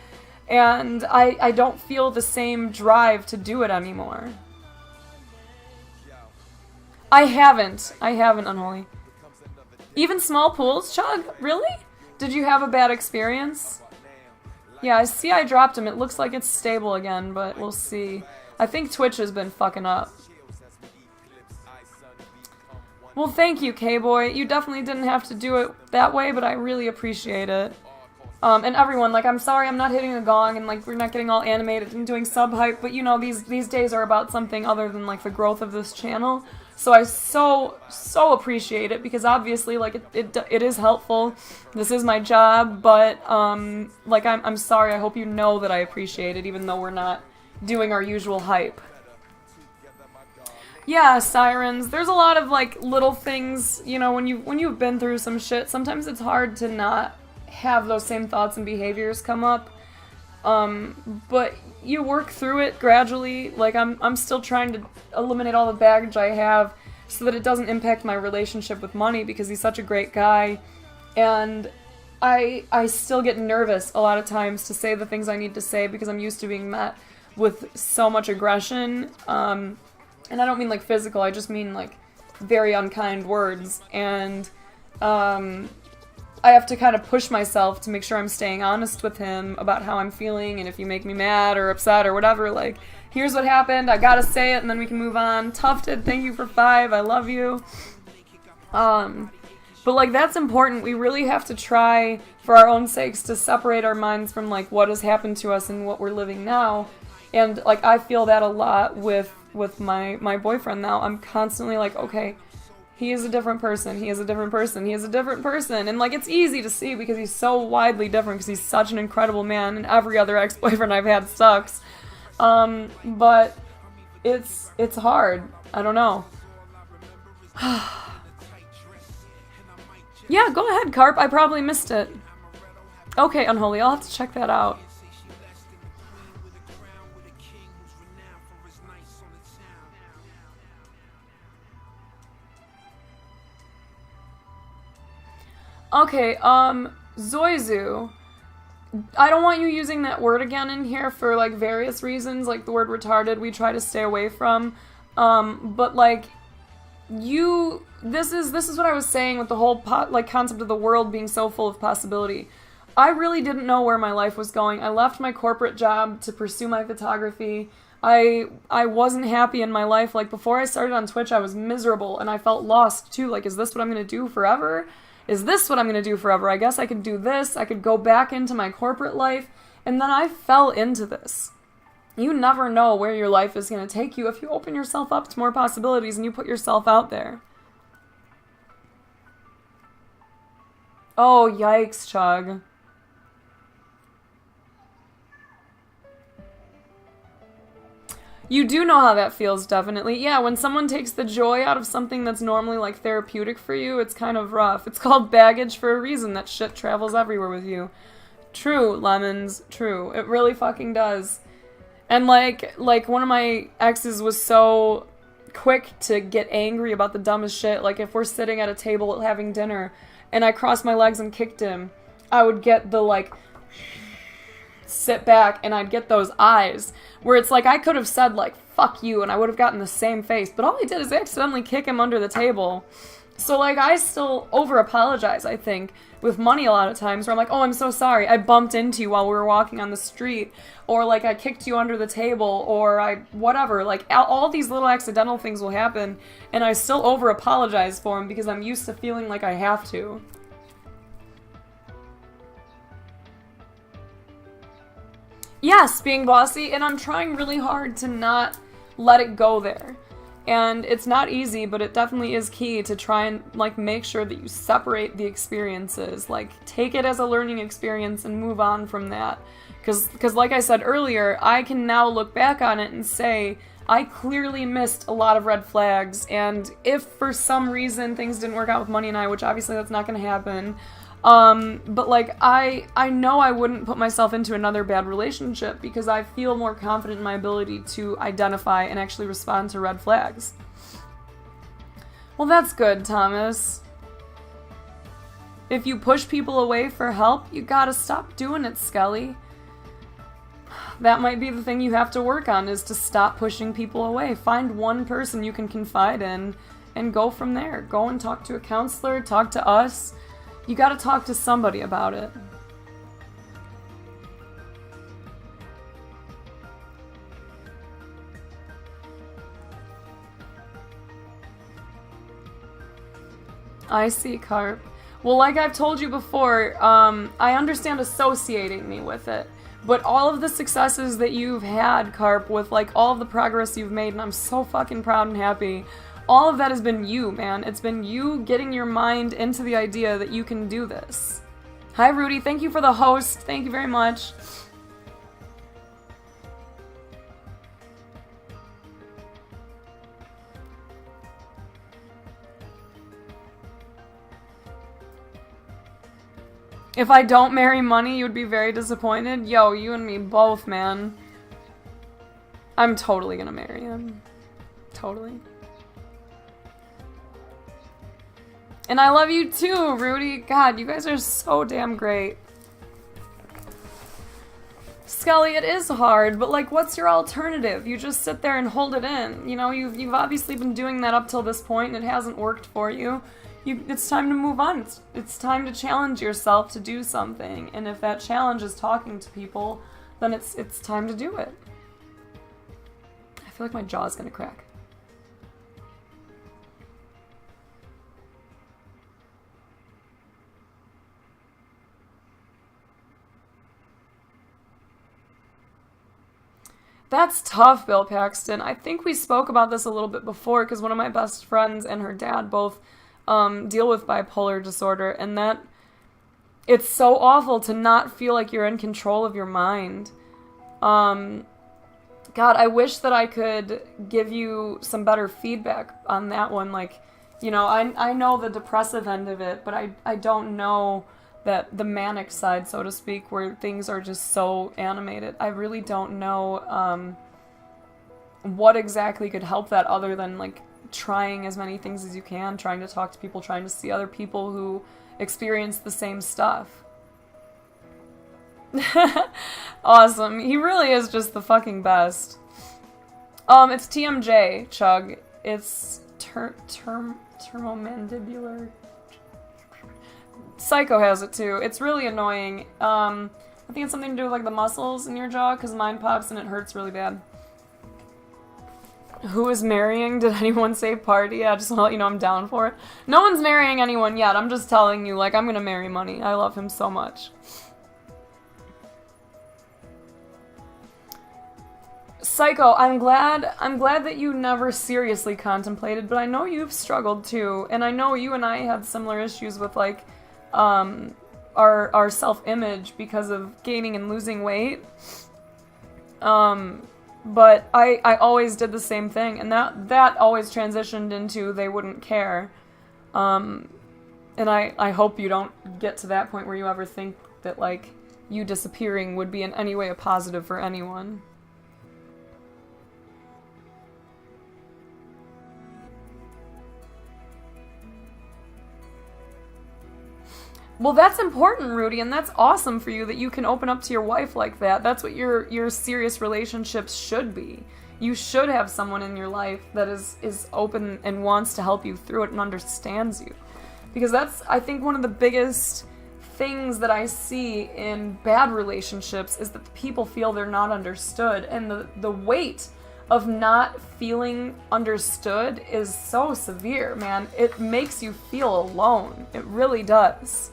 And I don't feel the same drive to do it anymore. I haven't, Unholy. Even small pools, Chug? Really? Did you have a bad experience? Yeah, I see I dropped him. It looks like it's stable again, but we'll see. I think Twitch has been fucking up. Well, thank you, K-Boy. You definitely didn't have to do it that way, but I really appreciate it. And everyone, like, I'm sorry I'm not hitting a gong and, like, we're not getting all animated and doing sub-hype, but, you know, these days are about something other than, like, the growth of this channel. So I so appreciate it, because obviously, like, it is helpful. This is my job, but, like, I'm sorry. I hope you know that I appreciate it, even though we're not doing our usual hype. Yeah, sirens. There's a lot of, like, little things, you know, when you've been through some shit, sometimes it's hard to not have those same thoughts and behaviors come up. But you work through it gradually. Like, I'm still trying to eliminate all the baggage I have so that it doesn't impact my relationship with Money, because he's such a great guy. And I still get nervous a lot of times to say the things I need to say because I'm used to being met with so much aggression. And I don't mean, like, physical, I just mean, like, very unkind words. And, I have to kind of push myself to make sure I'm staying honest with him about how I'm feeling, and if you make me mad or upset or whatever, like, here's what happened, I gotta say it, and then we can move on. Tufted, thank you for 5, I love you. But, like, that's important. We really have to try, for our own sakes, to separate our minds from, like, what has happened to us and what we're living now. And, like, I feel that a lot with my boyfriend now. I'm constantly like, okay, he is a different person, he is a different person, he is a different person. And, like, it's easy to see because he's so widely different, because he's such an incredible man, and every other ex-boyfriend I've had sucks. But it's hard. I don't know. Yeah, go ahead, Carp. I probably missed it. Okay, Unholy, I'll have to check that out. Okay, Zoizu, I don't want you using that word again in here for, like, various reasons, like the word retarded we try to stay away from, but, like, this is what I was saying with the whole, concept of the world being so full of possibility. I really didn't know where my life was going. I left my corporate job to pursue my photography. I wasn't happy in my life. Like, before I started on Twitch, I was miserable, and I felt lost, too. Like, is this what I'm gonna do forever? Is this what I'm going to do forever? I guess I could do this. I could go back into my corporate life. And then I fell into this. You never know where your life is going to take you if you open yourself up to more possibilities and you put yourself out there. Oh, yikes, Chug. You do know how that feels, definitely. Yeah, when someone takes the joy out of something that's normally, like, therapeutic for you, it's kind of rough. It's called baggage for a reason. That shit travels everywhere with you. True, Lemons. True. It really fucking does. And, like one of my exes was so quick to get angry about the dumbest shit. Like, if we're sitting at a table having dinner, and I crossed my legs and kicked him, I would get the, like, sit back, and I'd get those eyes where it's like I could have said, like, fuck you, and I would have gotten the same face, but all I did is accidentally kick him under the table. So, like, I still over-apologize, I think, with money a lot of times, where I'm like, oh, I'm so sorry, I bumped into you while we were walking on the street, or, like, I kicked you under the table, or whatever, like, all these little accidental things will happen, and I still over-apologize for them because I'm used to feeling like I have to. Yes, being bossy, and I'm trying really hard to not let it go there. And it's not easy, but it definitely is key to try and, like, make sure that you separate the experiences. Like, take it as a learning experience and move on from that. Because like I said earlier, I can now look back on it and say, I clearly missed a lot of red flags, and if for some reason things didn't work out with Money and I, which obviously that's not going to happen, but, like, I know I wouldn't put myself into another bad relationship because I feel more confident in my ability to identify and actually respond to red flags. Well, that's good, Thomas. If you push people away for help, you gotta stop doing it, Skelly. That might be the thing you have to work on, is to stop pushing people away. Find one person you can confide in and go from there. Go and talk to a counselor, talk to us. You gotta talk to somebody about it. I see, Carp. Well, like I've told you before, I understand associating me with it. But all of the successes that you've had, Carp, with, like, all of the progress you've made, and I'm so fucking proud and happy, all of that has been you, man. It's been you getting your mind into the idea that you can do this. Hi, Rudy. Thank you for the host. Thank you very much. If I don't marry Money, you would be very disappointed? Yo, you and me both, man. I'm totally gonna marry him. Totally. And I love you too, Rudy. God, you guys are so damn great. Skelly, it is hard, but, like, what's your alternative? You just sit there and hold it in. You know, you've obviously been doing that up till this point, and it hasn't worked for you. It's time to move on. It's time to challenge yourself to do something. And if that challenge is talking to people, then it's time to do it. I feel like my jaw's gonna crack. That's tough, Bill Paxton. I think we spoke about this a little bit before, because one of my best friends and her dad both deal with bipolar disorder, and that it's so awful to not feel like you're in control of your mind. God, I wish that I could give you some better feedback on that one. Like, you know, I know the depressive end of it, but I don't know that the manic side, so to speak, where things are just so animated. I really don't know what exactly could help that other than, like, trying as many things as you can, trying to talk to people, trying to see other people who experience the same stuff. Awesome. He really is just the fucking best. It's TMJ, Chug. It's termomandibular. Psycho has it too. It's really annoying. I think it's something to do with, like, the muscles in your jaw, because mine pops and it hurts really bad. Who is marrying? Did anyone say party? I just want to let you know I'm down for it. No one's marrying anyone yet. I'm just telling you, like, I'm gonna marry Money. I love him so much. Psycho, I'm glad that you never seriously contemplated, but I know you've struggled too, and I know you and I had similar issues with, like, our self-image because of gaining and losing weight. But I always did the same thing, and that always transitioned into they wouldn't care. And I hope you don't get to that point where you ever think that, like, you disappearing would be in any way a positive for anyone. Well, that's important, Rudy, and that's awesome for you that you can open up to your wife like that. That's what your serious relationships should be. You should have someone in your life that is open and wants to help you through it and understands you. Because that's, I think, one of the biggest things that I see in bad relationships is that people feel they're not understood, and the weight of not feeling understood is so severe, man. It makes you feel alone. It really does.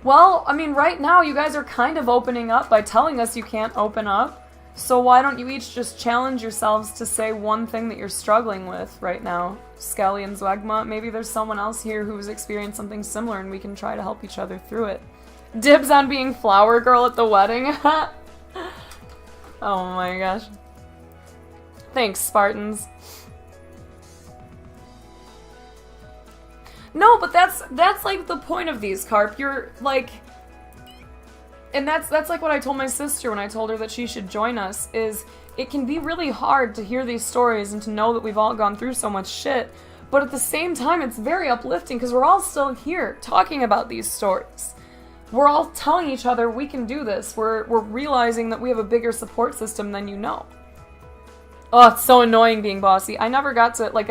Well, I mean, right now you guys are kind of opening up by telling us you can't open up. So why don't you each just challenge yourselves to say one thing that you're struggling with right now? Skelly and Zwegma, maybe there's someone else here who's experienced something similar and we can try to help each other through it. Dibs on being flower girl at the wedding. Oh my gosh. Thanks, Spartans. No, but that's like the point of these, Carp. You're like, and that's like what I told my sister when I told her that she should join us, is it can be really hard to hear these stories and to know that we've all gone through so much shit, but at the same time it's very uplifting because we're all still here talking about these stories. We're all telling each other we can do this. We're realizing that we have a bigger support system than you know. Oh, it's so annoying being bossy. I never got to, like,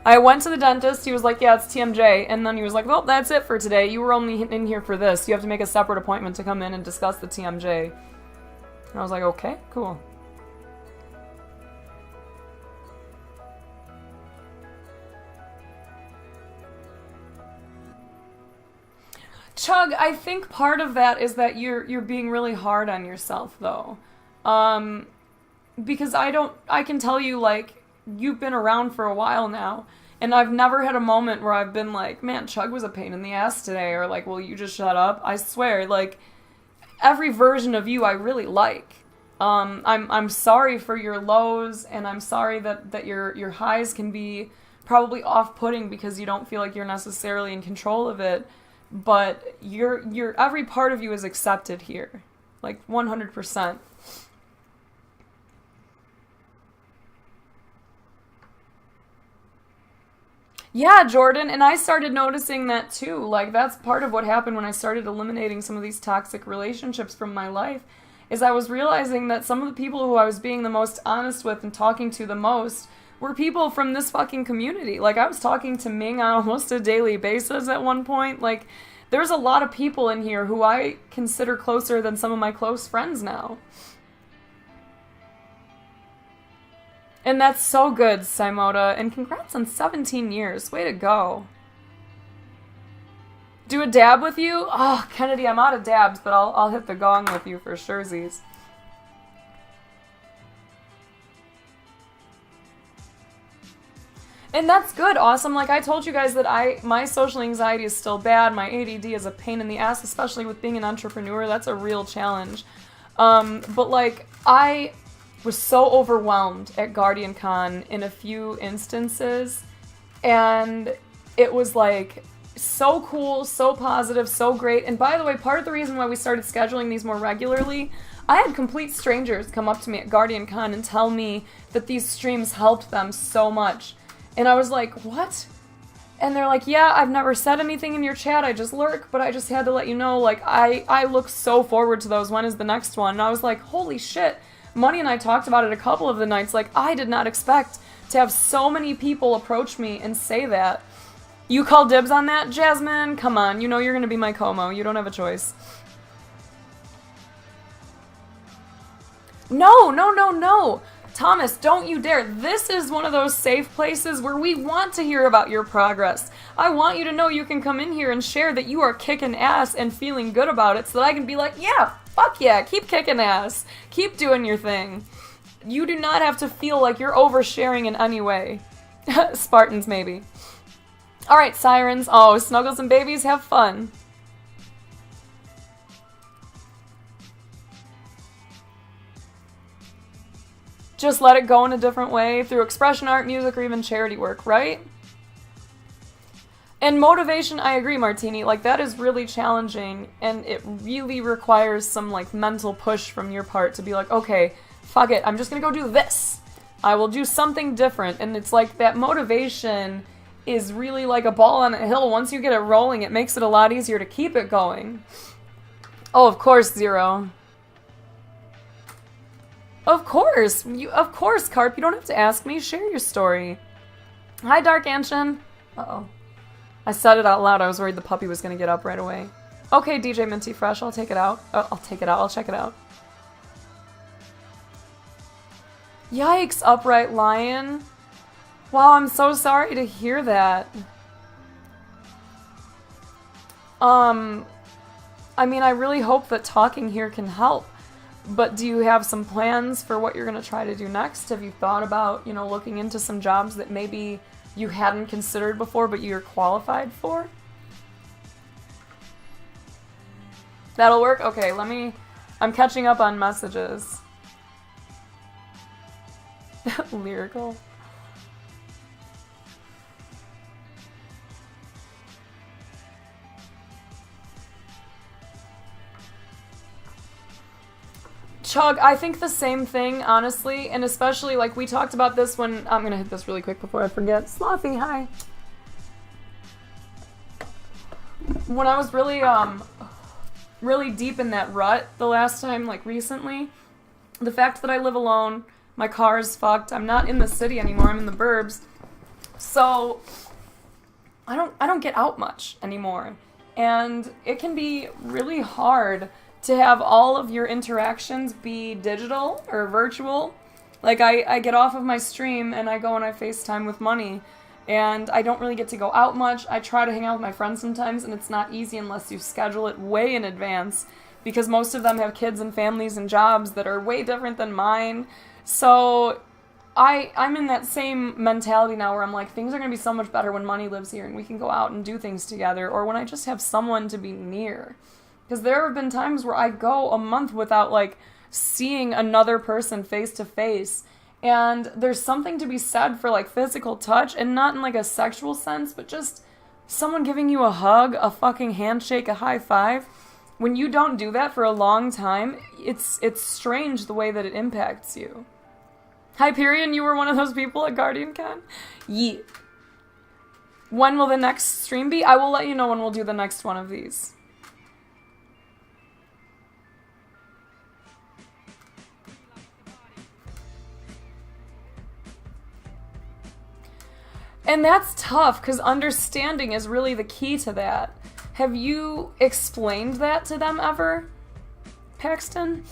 I went to the dentist, he was like, yeah, it's TMJ, and then he was like, well, that's it for today. You were only in here for this. You have to make a separate appointment to come in and discuss the TMJ. And I was like, okay, cool. Chug, I think part of that is that you're being really hard on yourself, though. Because I can tell you, like, you've been around for a while now, and I've never had a moment where I've been like, man, Chug was a pain in the ass today, or like, will you just shut up? I swear, like, every version of you I really like. I'm sorry for your lows, and I'm sorry that your highs can be probably off-putting because you don't feel like you're necessarily in control of it, but your every part of you is accepted here, like 100%. Yeah, Jordan, and I started noticing that too. Like, that's part of what happened when I started eliminating some of these toxic relationships from my life, is I was realizing that some of the people who I was being the most honest with and talking to the most were people from this fucking community. Like, I was talking to Ming on almost a daily basis at one point. Like, there's a lot of people in here who I consider closer than some of my close friends now. And that's so good, Saimoda, and congrats on 17 years. Way to go. Do a dab with you? Oh, Kennedy, I'm out of dabs, but I'll hit the gong with you for surezies. And that's good, awesome. Like, I told you guys that my social anxiety is still bad. My ADD is a pain in the ass, especially with being an entrepreneur. That's a real challenge. But, like, I was so overwhelmed at Guardian Con in a few instances, and it was like so cool, so positive, so great. And by the way, part of the reason why we started scheduling these more regularly, I had complete strangers come up to me at Guardian Con and tell me that these streams helped them so much. And I was like, what? And they're like, yeah, I've never said anything in your chat, I just lurk, but I just had to let you know, like, I look so forward to those. When is the next one? And I was like, holy shit. Money and I talked about it a couple of the nights. Like, I did not expect to have so many people approach me and say that. You call dibs on that, Jasmine? Come on, you know you're gonna be my Como. You don't have a choice. No, no, no, no. Thomas, don't you dare. This is one of those safe places where we want to hear about your progress. I want you to know you can come in here and share that you are kicking ass and feeling good about it so that I can be like, yeah, fuck yeah, keep kicking ass. Keep doing your thing. You do not have to feel like you're oversharing in any way. Spartans, maybe. Alright, sirens. Oh, snuggles and babies, have fun. just let it go in a different way through expression art, music, or even charity work, right? And motivation, I agree, Martini, like that is really challenging, and it really requires some like mental push from your part to be like, okay, fuck it, I'm just gonna go do this. I will do something different. And it's like that motivation is really like a ball on a hill. Once you get it rolling, it makes it a lot easier to keep it going. Oh, of course, Zero. Of course, Carp, you don't have to ask me. Share your story. Hi, Dark Anshin. Uh-oh. I said it out loud. I was worried the puppy was going to get up right away. Okay, DJ Minty Fresh, I'll take it out. I'll take it out. I'll check it out. Yikes, Upright Lion. Wow, I'm so sorry to hear that. I mean, I really hope that talking here can help. But do you have some plans for what you're going to try to do next? Have you thought about, you know, looking into some jobs that maybe you hadn't considered before, but you're qualified for? That'll work? Okay, I'm catching up on messages. Lyrical. Chug, I think the same thing, honestly, and especially, like, we talked about this when, I'm gonna hit this really quick before I forget. Slothy, hi! When I was really deep in that rut the last time, like, recently, the fact that I live alone, my car is fucked, I'm not in the city anymore, I'm in the burbs, so I don't get out much anymore, and it can be really hard to have all of your interactions be digital or virtual. Like, I get off of my stream and I go and I FaceTime with Money, and I don't really get to go out much. I try to hang out with my friends sometimes, and it's not easy unless you schedule it way in advance, because most of them have kids and families and jobs that are way different than mine. So I'm in that same mentality now where I'm like, things are going to be so much better when Money lives here and we can go out and do things together, or when I just have someone to be near. Because there have been times where I go a month without, like, seeing another person face to face. And there's something to be said for, like, physical touch, and not in, like, a sexual sense, but just someone giving you a hug, a fucking handshake, a high five. When you don't do that for a long time, it's strange the way that it impacts you. Hyperion, you were one of those people at GuardianCon? Yeet. When will the next stream be? I will let you know when we'll do the next one of these. And that's tough, because understanding is really the key to that. Have you explained that to them ever, Paxton?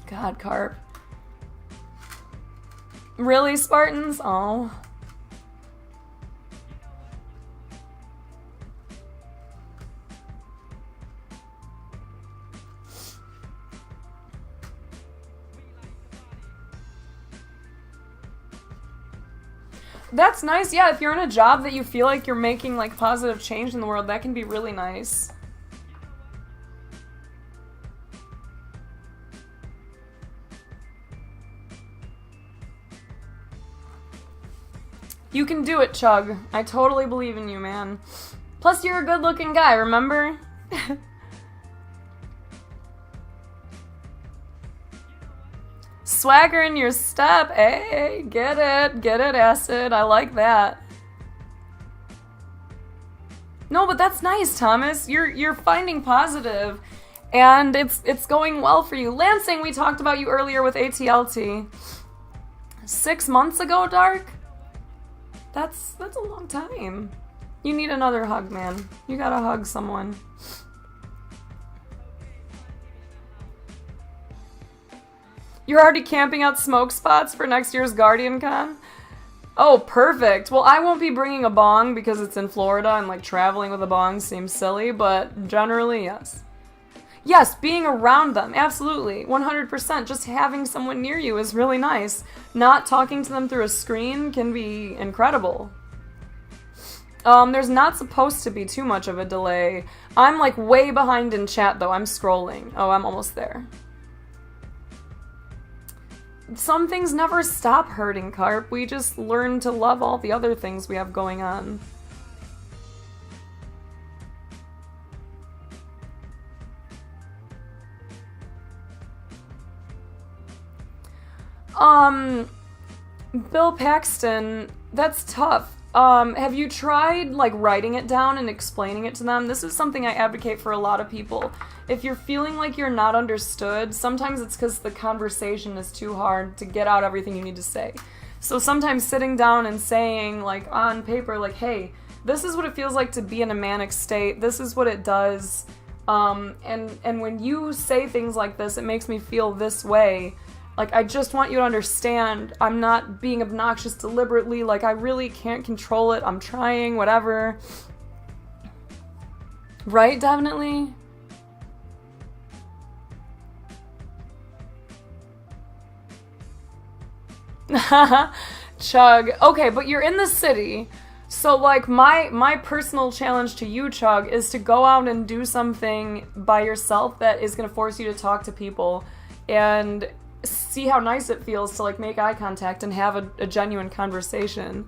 God, Carp. Really, Spartans? Oh. That's nice, yeah, if you're in a job that you feel like you're making, like, positive change in the world, that can be really nice. You can do it, Chug. I totally believe in you, man. Plus, you're a good-looking guy, remember? Swagger in your step. Hey, get it, Acid. I like that. No, but that's nice, Thomas. You're finding positive, and it's going well for you. Lansing, we talked about you earlier with ATLT. 6 months ago, Dark? That's a long time. You need another hug, man. You gotta hug someone. You're already camping out smoke spots for next year's GuardianCon? Oh, perfect. Well, I won't be bringing a bong because it's in Florida and, like, traveling with a bong seems silly, but generally, yes. Yes, being around them, absolutely, 100%. Just having someone near you is really nice. Not talking to them through a screen can be incredible. There's not supposed to be too much of a delay. I'm like way behind in chat though. I'm scrolling. Oh, I'm almost there. Some things never stop hurting, Carp. We just learn to love all the other things we have going on. Bill Paxton, that's tough. Have you tried, like, writing it down and explaining it to them? This is something I advocate for a lot of people. If you're feeling like you're not understood, sometimes it's because the conversation is too hard to get out everything you need to say. So sometimes sitting down and saying, like, on paper, like, hey, this is what it feels like to be in a manic state. This is what it does. And when you say things like this, it makes me feel this way. Like, I just want you to understand, I'm not being obnoxious deliberately, like, I really can't control it, I'm trying, whatever. Right, definitely? Chug. Okay, but you're in the city, so, like, my personal challenge to you, Chug, is to go out and do something by yourself that is gonna force you to talk to people, and see how nice it feels to, like, make eye contact and have a genuine conversation.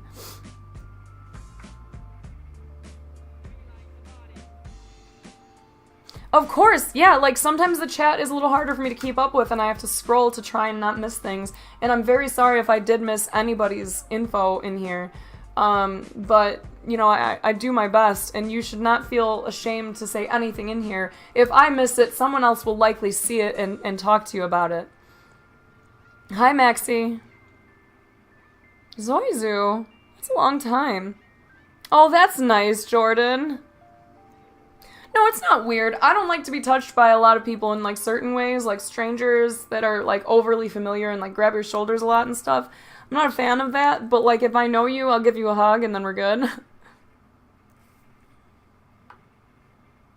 Of course, yeah, like, sometimes the chat is a little harder for me to keep up with and I have to scroll to try and not miss things, and I'm very sorry if I did miss anybody's info in here, but, you know, I do my best, and you should not feel ashamed to say anything in here. If I miss it, someone else will likely see it and talk to you about it. Hi, Maxie. Zoizu. That's a long time. Oh, that's nice, Jordan. No, it's not weird. I don't like to be touched by a lot of people in, like, certain ways, like strangers that are, like, overly familiar and, like, grab your shoulders a lot and stuff. I'm not a fan of that, but, like, if I know you, I'll give you a hug and then we're good.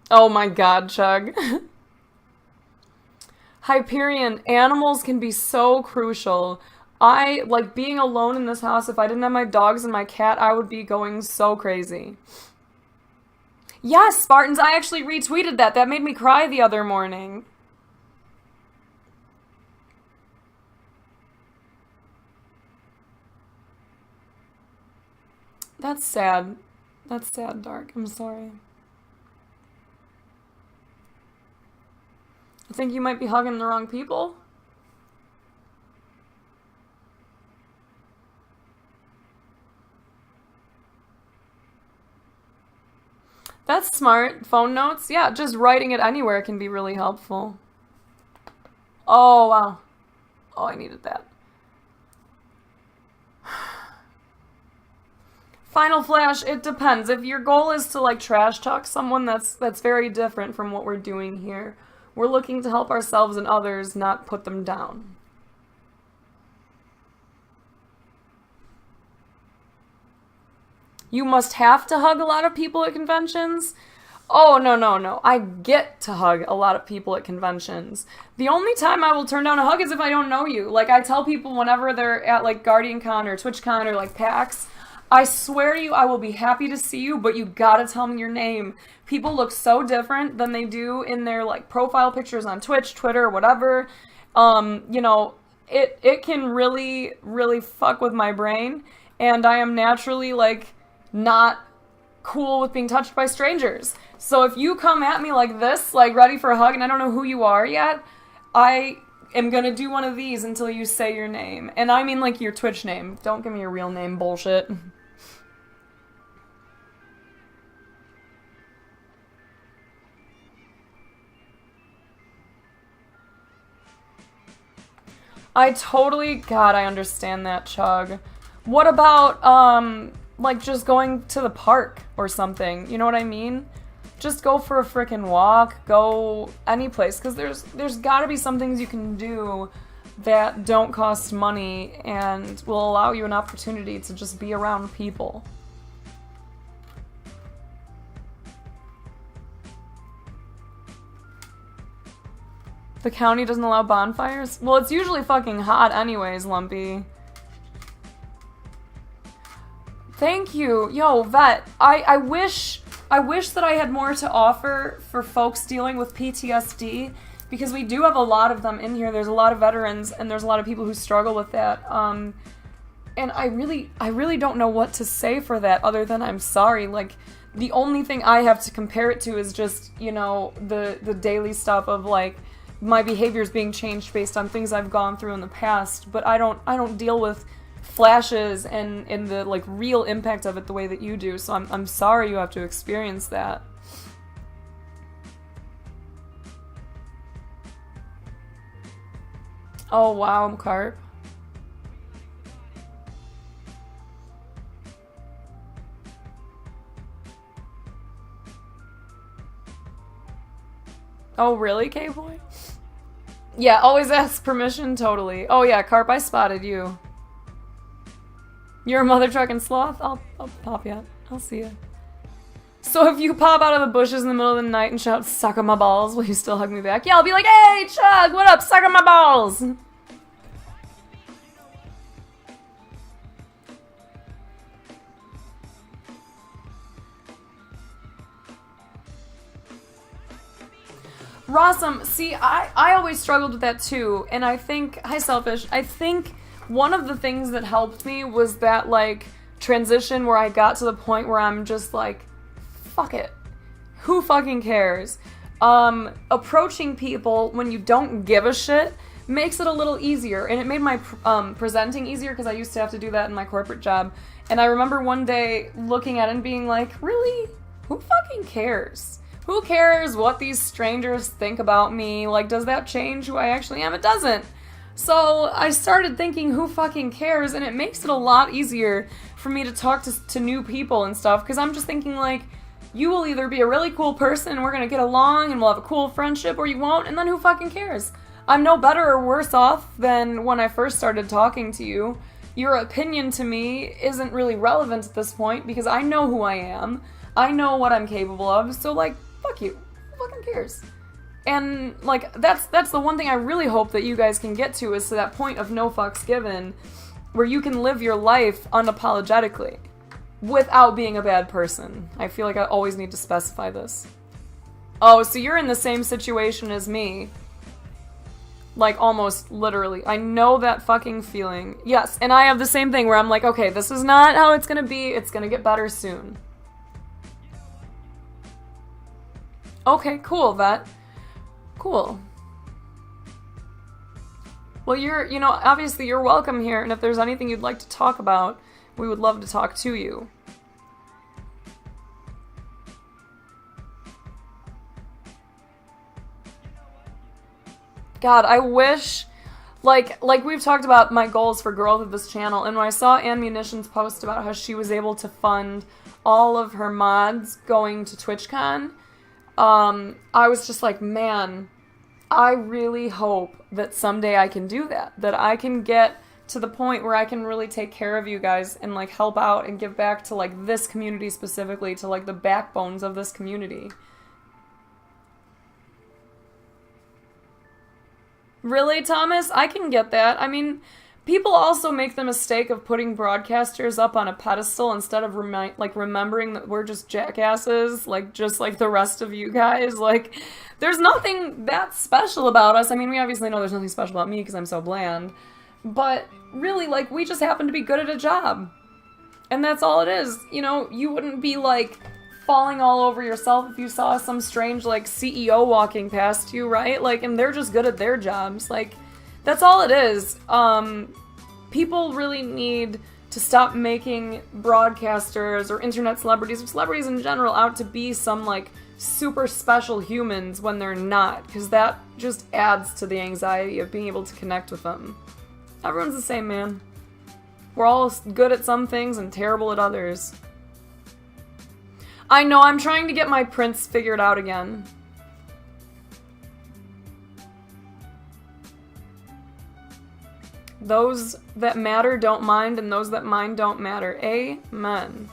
Oh my god, Chug. Hyperion, animals can be so crucial. I, like, being alone in this house, if I didn't have my dogs and my cat, I would be going so crazy. Yes, Spartans, I actually retweeted that. That made me cry the other morning. That's sad. That's sad, Dark. I'm sorry. I think you might be hugging the wrong people. That's smart. Phone notes? Yeah, just writing it anywhere can be really helpful. Oh, wow. Oh, I needed that. Final Flash, it depends. If your goal is to, like, trash talk someone, that's very different from what we're doing here. We're looking to help ourselves and others, not put them down. You must have to hug a lot of people at conventions? Oh, no, no, no. I get to hug a lot of people at conventions. The only time I will turn down a hug is if I don't know you. Like, I tell people whenever they're at, like, GuardianCon or TwitchCon or, like, PAX, I swear to you, I will be happy to see you, but you gotta tell me your name. People look so different than they do in their, like, profile pictures on Twitch, Twitter, whatever. You know, it can really, really fuck with my brain, and I am naturally, like, not cool with being touched by strangers. So if you come at me like this, like, ready for a hug, and I don't know who you are yet, I am gonna do one of these until you say your name. And I mean, like, your Twitch name. Don't give me your real name bullshit. God, I understand that, Chug. What about, like, just going to the park or something? You know what I mean? Just go for a frickin' walk, go any place, because there's gotta be some things you can do that don't cost money and will allow you an opportunity to just be around people. The county doesn't allow bonfires? Well, it's usually fucking hot anyways, Lumpy. Thank you. Yo, Vet, I wish that I had more to offer for folks dealing with PTSD, because we do have a lot of them in here. There's a lot of veterans, and there's a lot of people who struggle with that. And I really don't know what to say for that other than I'm sorry. Like, the only thing I have to compare it to is just, you know, the daily stuff of, like, my behaviors being changed based on things I've gone through in the past. But I don't deal with flashes and the, like, real impact of it the way that you do. So I'm sorry you have to experience that. Oh, wow, Carp. Oh, really, K-Boy? Yeah, always ask permission, totally. Oh yeah, Carp, I spotted you. You're a mother trucking sloth? I'll pop you out. I'll see you. So if you pop out of the bushes in the middle of the night and shout, "Suck on my balls," will you still hug me back? Yeah, I'll be like, "Hey, Chug, what up? Suck on my balls!" Rossum, see, I always struggled with that too, and I think, hi Selfish, I think one of the things that helped me was that, like, transition where I got to the point where I'm just like, fuck it. Who fucking cares? Approaching people when you don't give a shit makes it a little easier, and it made my presenting easier because I used to have to do that in my corporate job. And I remember one day looking at it and being like, really? Who fucking cares? Who cares what these strangers think about me? Like, does that change who I actually am? It doesn't. So I started thinking, who fucking cares? And it makes it a lot easier for me to talk to new people and stuff, because I'm just thinking, like, you will either be a really cool person and we're gonna get along and we'll have a cool friendship, or you won't, and then who fucking cares? I'm no better or worse off than when I first started talking to you. Your opinion to me isn't really relevant at this point because I know who I am. I know what I'm capable of, so, like, fuck you. Who fucking cares? And, like, that's the one thing I really hope that you guys can get to, is to that point of no fucks given, where you can live your life unapologetically without being a bad person. I feel like I always need to specify this. Oh, so you're in the same situation as me. Like, almost literally. I know that fucking feeling. Yes, and I have the same thing where I'm like, okay, this is not how it's gonna be. It's gonna get better soon. Okay, cool, Vet. Cool. Well, you know, obviously you're welcome here, and if there's anything you'd like to talk about, we would love to talk to you. God, I wish, like we've talked about my goals for growth of this channel, and when I saw Ammunition's post about how she was able to fund all of her mods going to TwitchCon, I was just like, man, I really hope that someday I can do that I can get to the point where I can really take care of you guys and, like, help out and give back to, like, this community specifically, to, like, the backbones of this community. Really, Thomas? I can get that. I mean, people also make the mistake of putting broadcasters up on a pedestal instead of remembering that we're just jackasses, like, just like the rest of you guys. Like, there's nothing that special about us. I mean, we obviously know there's nothing special about me because I'm so bland. But really, like, we just happen to be good at a job. And that's all it is. You know, you wouldn't be, like, falling all over yourself if you saw some strange, like, CEO walking past you, right? Like, and they're just good at their jobs. Like, that's all it is. People really need to stop making broadcasters or internet celebrities, or celebrities in general, out to be some, like, super special humans when they're not, because that just adds to the anxiety of being able to connect with them. Everyone's the same, man. We're all good at some things and terrible at others. I know, I'm trying to get my prints figured out again. Those that matter don't mind, and those that mind don't matter. Amen.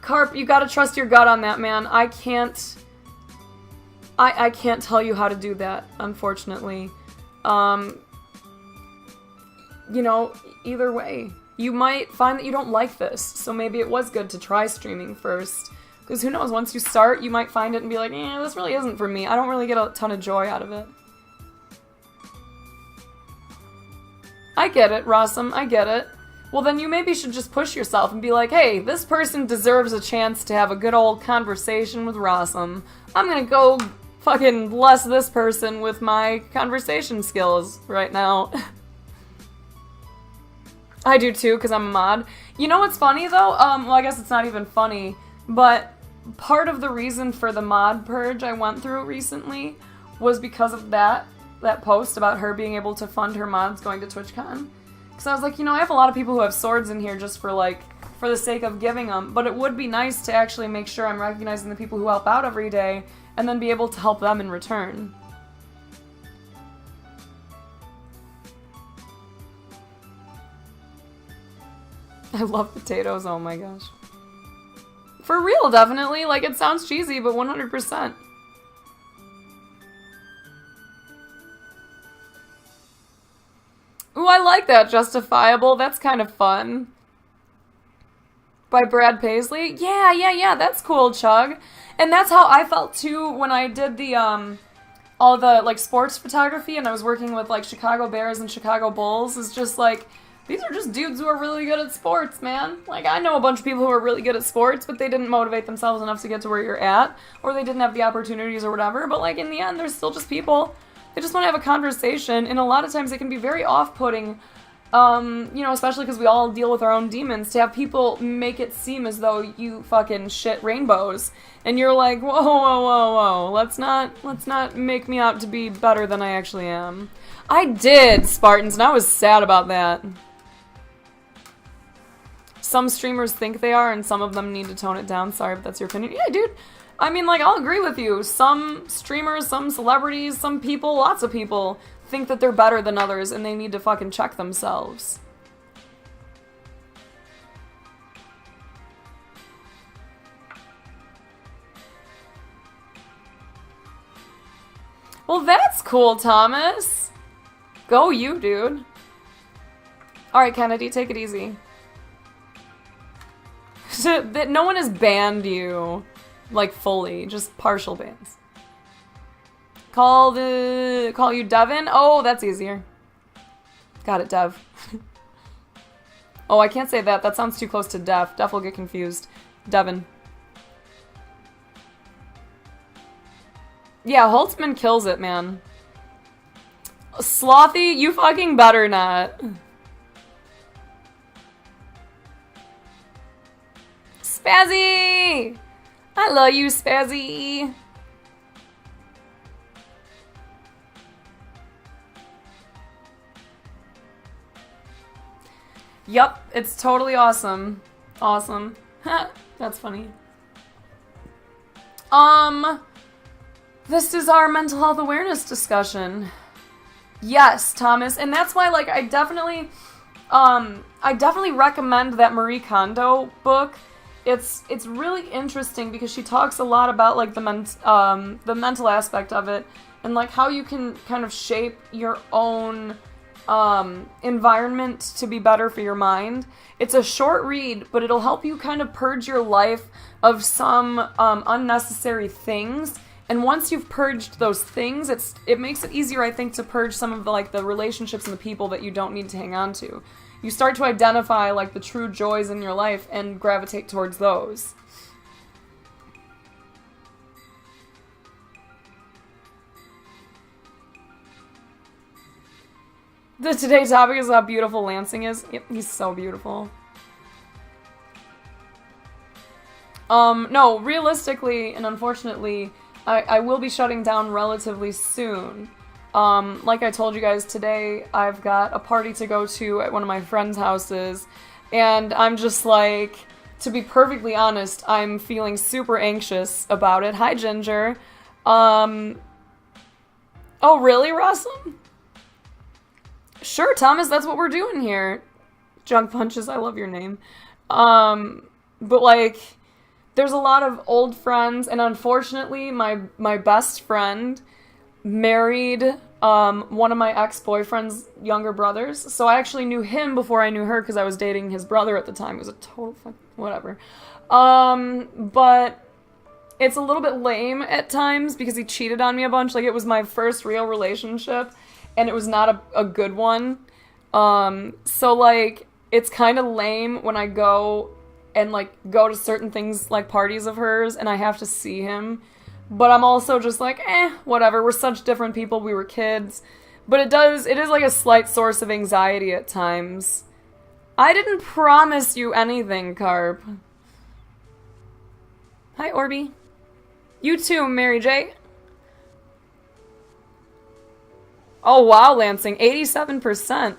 Carp, you gotta trust your gut on that, man. I can't tell you how to do that, unfortunately. You know, either way, you might find that you don't like this. So maybe it was good to try streaming first. Because who knows, once you start, you might find it and be like, this really isn't for me. I don't really get a ton of joy out of it. I get it, Rossum, I get it. Well, then you maybe should just push yourself and be like, hey, this person deserves a chance to have a good old conversation with Rossum. I'm gonna go fucking bless this person with my conversation skills right now. I do too, because I'm a mod. You know what's funny, though? Well, I guess it's not even funny, but part of the reason for the mod purge I went through recently was because of that post about her being able to fund her mods going to TwitchCon. Because I was like, I have a lot of people who have swords in here just for the sake of giving them, but it would be nice to actually make sure I'm recognizing the people who help out every day, and then be able to help them in return. I love potatoes, oh my gosh. For real, definitely. Like, it sounds cheesy, but 100%. Ooh, I like that, Justifiable. That's kind of fun. By Brad Paisley? Yeah, that's cool, Chug. And that's how I felt, too, when I did the, all the, sports photography, and I was working with, Chicago Bears and Chicago Bulls. It's just, these are just dudes who are really good at sports, man. I know a bunch of people who are really good at sports, but they didn't motivate themselves enough to get to where you're at, or they didn't have the opportunities or whatever, but, in the end, they're still just people. They just want to have a conversation, and a lot of times it can be very off-putting, especially because we all deal with our own demons, to have people make it seem as though you fucking shit rainbows, and you're like, whoa, let's not make me out to be better than I actually am. I did, Spartans, and I was sad about that. Some streamers think they are, and some of them need to tone it down. Sorry, but that's your opinion. Yeah, dude. I mean, I'll agree with you. Some streamers, some celebrities, some people, lots of people think that they're better than others, and they need to fucking check themselves. Well, that's cool, Thomas. Go you, dude. Alright, Kennedy, take it easy. That no one has banned you, fully, just partial bans. Call you Devin? Oh, that's easier. Got it, Dev. Oh, I can't say that. That sounds too close to Def. Def will get confused. Devin. Yeah, Holtzman kills it, man. Slothy, you fucking better not. Spazzy! I love you, Spazzy! Yup, it's totally awesome. Awesome. That's funny. This is our mental health awareness discussion. Yes, Thomas, and that's why, I definitely recommend that Marie Kondo book. It's really interesting because she talks a lot about, the mental aspect of it, and, how you can kind of shape your own, environment to be better for your mind. It's a short read, but it'll help you kind of purge your life of some, unnecessary things. And once you've purged those things, it makes it easier, I think, to purge some of the relationships and the people that you don't need to hang on to. You start to identify, the true joys in your life and gravitate towards those. Today's topic is how beautiful Lansing is. Yep, he's so beautiful. No, realistically and unfortunately, I will be shutting down relatively soon. Like I told you guys today, I've got a party to go to at one of my friends' houses, and I'm just to be perfectly honest, I'm feeling super anxious about it. Hi, Ginger. Oh, really, Russell? Sure, Thomas, that's what we're doing here. Junk Punches, I love your name. But there's a lot of old friends, and unfortunately, my best friend married one of my ex-boyfriend's younger brothers. So I actually knew him before I knew her because I was dating his brother at the time. It was a total whatever. But it's a little bit lame at times because he cheated on me a bunch. Like, it was my first real relationship, and it was not a good one. So, like, it's kind of lame when I go and, like, go to certain things, like parties of hers, and I have to see him. But I'm also just like, whatever. We're such different people. We were kids. But it is like a slight source of anxiety at times. I didn't promise you anything, Carp. Hi, Orby. You too, Mary J. Oh, wow, Lansing. 87%.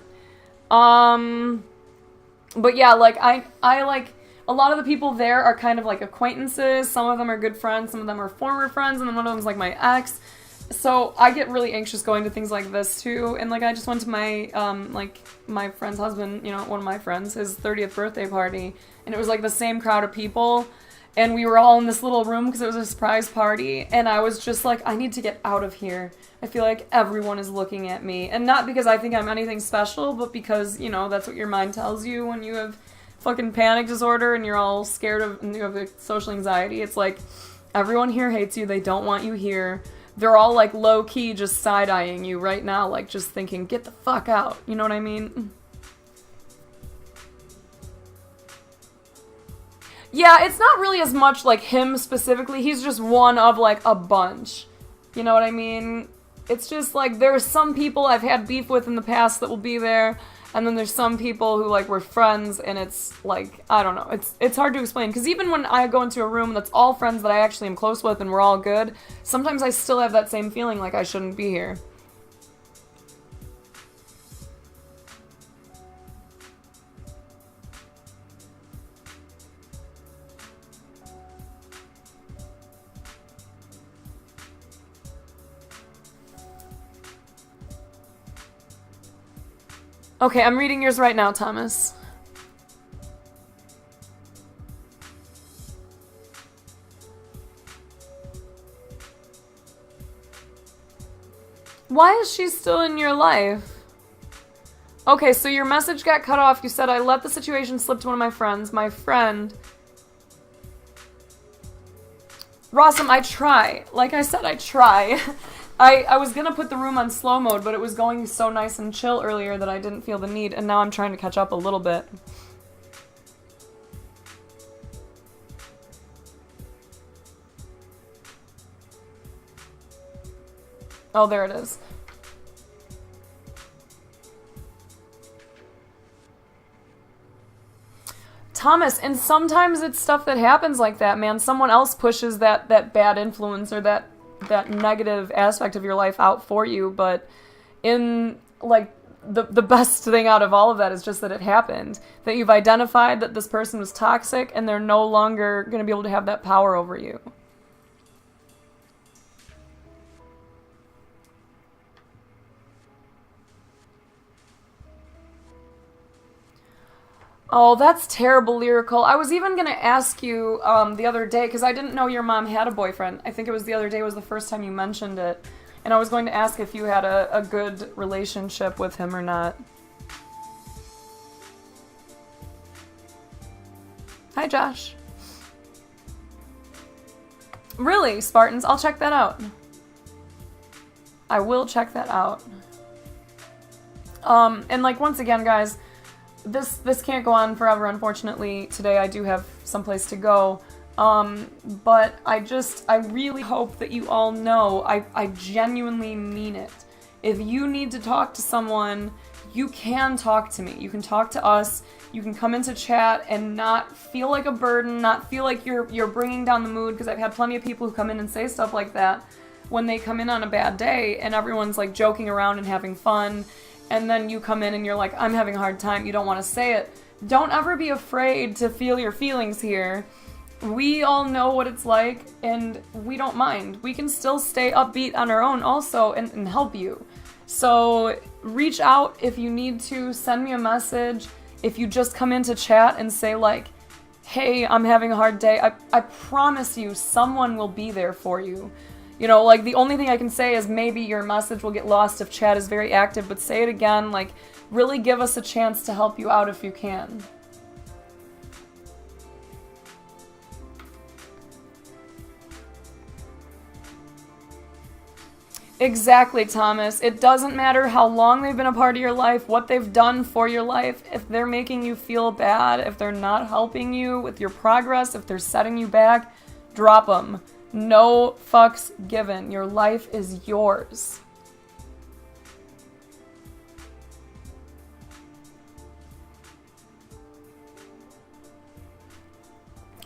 But yeah, like, I like, a lot of the people there are kind of like acquaintances. Some of them are good friends. Some of them are former friends. And then one of them is like my ex. So I get really anxious going to things like this too. And like, I just went to my, like, my friend's husband, you know, one of my friends, his 30th birthday party. And it was like the same crowd of people. And we were all in this little room because it was a surprise party. And I was just like, I need to get out of here. I feel like everyone is looking at me. And not because I think I'm anything special, but because, you know, that's what your mind tells you when you have fucking panic disorder and you're all scared of, and you have social anxiety. It's like, everyone here hates you. They don't want you here. They're all like low-key just side-eyeing you right now, like just thinking, get the fuck out. You know what I mean? Yeah, it's not really as much like him specifically. He's just one of like a bunch. You know what I mean? It's just like, there's some people I've had beef with in the past that will be there. And then there's some people who, like, we're friends, and it's, like, I don't know. It's hard to explain. Because even when I go into a room that's all friends that I actually am close with and we're all good, sometimes I still have that same feeling like I shouldn't be here. Okay, I'm reading yours right now, Thomas. Why is she still in your life? Okay, so your message got cut off. You said, I let the situation slip to one of my friends. My friend... Rossum, I try. Like I said, I try. I was gonna put the room on slow mode, but it was going so nice and chill earlier that I didn't feel the need, and now I'm trying to catch up a little bit. Oh, there it is. Thomas, and sometimes it's stuff that happens like that, man. Someone else pushes that bad influence or that negative aspect of your life out for you, but in, like, the best thing out of all of that is just that it happened. That you've identified that this person was toxic, and they're no longer going to be able to have that power over you. Oh, that's terrible, Lyrical. I was even going to ask you the other day, because I didn't know your mom had a boyfriend. I think it was the other day was the first time you mentioned it. And I was going to ask if you had a good relationship with him or not. Hi, Josh. Really, Spartans? I'll check that out. I will check that out. And like, once again, guys... This can't go on forever, unfortunately. Today I do have someplace to go. But I really hope that you all know I genuinely mean it. If you need to talk to someone, you can talk to me. You can talk to us. You can come into chat and not feel like a burden, not feel like you're bringing down the mood, because I've had plenty of people who come in and say stuff like that when they come in on a bad day and everyone's like joking around and having fun. And then you come in and you're like, I'm having a hard time, you don't want to say it. Don't ever be afraid to feel your feelings here. We all know what it's like, and we don't mind. We can still stay upbeat on our own also and help you. So reach out if you need to, send me a message. If you just come into chat and say like, hey, I'm having a hard day, I promise you someone will be there for you. You know, like, the only thing I can say is maybe your message will get lost if chat is very active, but say it again, like, really give us a chance to help you out if you can. Exactly, Thomas. It doesn't matter how long they've been a part of your life, what they've done for your life. If they're making you feel bad, if they're not helping you with your progress, if they're setting you back, drop them. No fucks given. Your life is yours.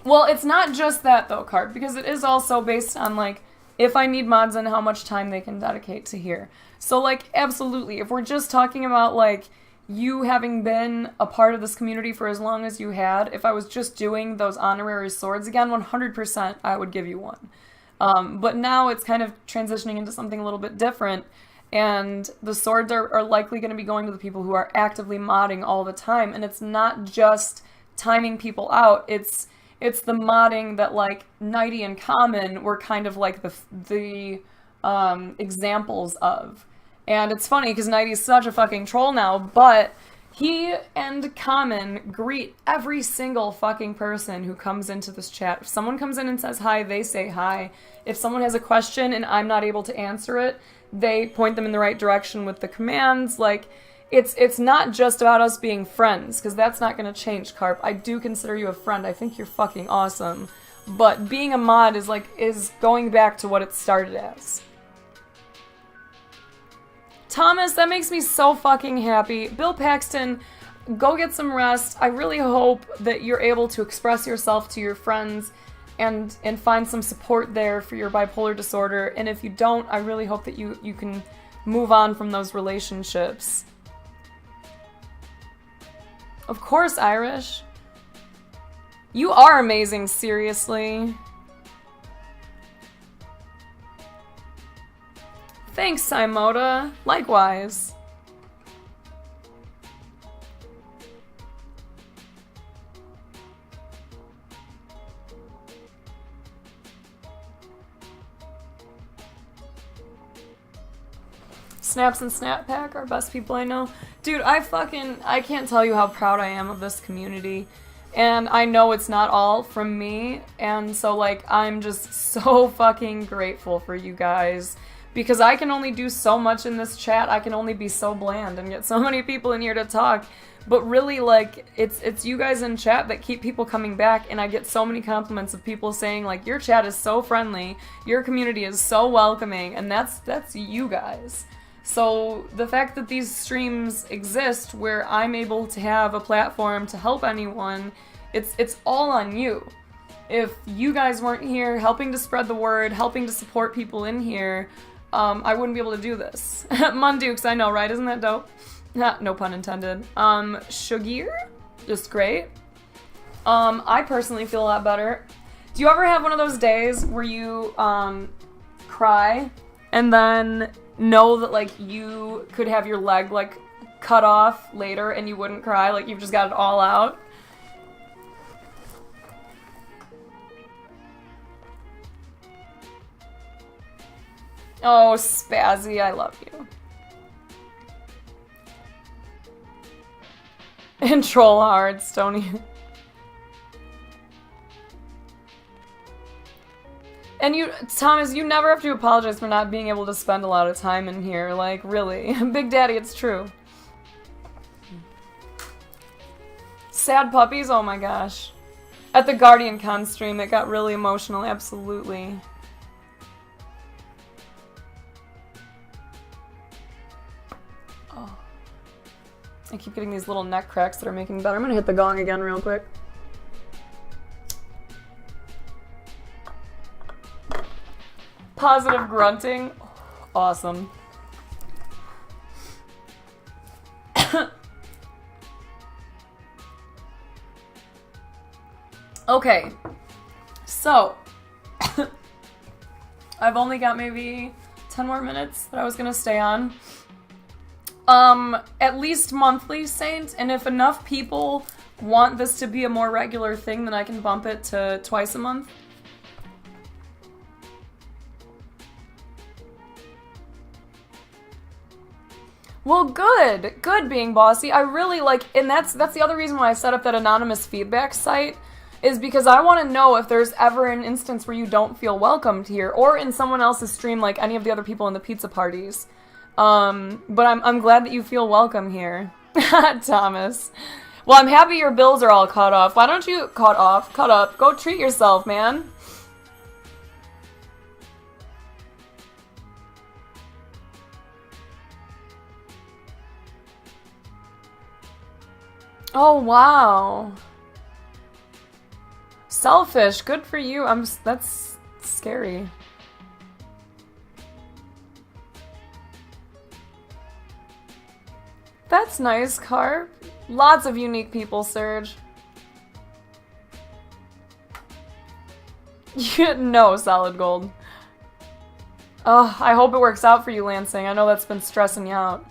Well, it's not just that, though, Carp, because it is also based on, like, if I need mods and how much time they can dedicate to here. So, like, absolutely, if we're just talking about, like, you having been a part of this community for as long as you had, if I was just doing those honorary swords again, 100% I would give you one. But now it's kind of transitioning into something a little bit different, and the swords are likely going to be going to the people who are actively modding all the time, and it's not just timing people out, it's the modding that, like, Nighty and Common were kind of like the examples of. And it's funny, because Nighty's such a fucking troll now, but he and Common greet every single fucking person who comes into this chat. If someone comes in and says hi, they say hi. If someone has a question and I'm not able to answer it, they point them in the right direction with the commands. Like, it's not just about us being friends, because that's not going to change, Carp. I do consider you a friend. I think you're fucking awesome. But being a mod is going back to what it started as. Thomas, that makes me so fucking happy. Bill Paxton, go get some rest. I really hope that you're able to express yourself to your friends and find some support there for your bipolar disorder. And if you don't, I really hope that you can move on from those relationships. Of course, Irish. You are amazing, seriously. Thanks, Simoda. Likewise. Snaps and Snap Pack are best people I know. Dude, I can't tell you how proud I am of this community. And I know it's not all from me. And so, like, I'm just so fucking grateful for you guys. Because I can only do so much in this chat. I can only be so bland and get so many people in here to talk. But really, like, it's you guys in chat that keep people coming back, and I get so many compliments of people saying, like, your chat is so friendly, your community is so welcoming, and that's you guys. So the fact that these streams exist where I'm able to have a platform to help anyone, it's all on you. If you guys weren't here helping to spread the word, helping to support people in here, I wouldn't be able to do this. Mundukes, I know, right? Isn't that dope? No pun intended. Shugir? Just great. I personally feel a lot better. Do you ever have one of those days where you, cry, and then know that, like, you could have your leg, like, cut off later and you wouldn't cry, like, you've just got it all out? Oh, Spazzy, I love you. And troll hard, Stony. And you, Thomas, you never have to apologize for not being able to spend a lot of time in here, like, really. Big Daddy, it's true. Sad puppies? Oh my gosh. At the Guardian Con stream, it got really emotional, absolutely. Oh. I keep getting these little neck cracks that are making better. I'm gonna hit the gong again real quick. Positive grunting. Awesome. Okay. So, I've only got maybe 10 more minutes that I was gonna stay on. At least monthly, Saint, and if enough people want this to be a more regular thing, then I can bump it to twice a month. Well, good. Good being bossy. I really like, and that's the other reason why I set up that anonymous feedback site, is because I want to know if there's ever an instance where you don't feel welcomed here, or in someone else's stream like any of the other people in the pizza parties. But I'm glad that you feel welcome here. Thomas. Well, I'm happy your bills are all caught off. Why don't you cut up? Go treat yourself, man. Oh, wow. Selfish. Good for you. That's scary. That's nice, Carp. Lots of unique people, Serge. No, Solid Gold. Oh, I hope it works out for you, Lansing. I know that's been stressing you out.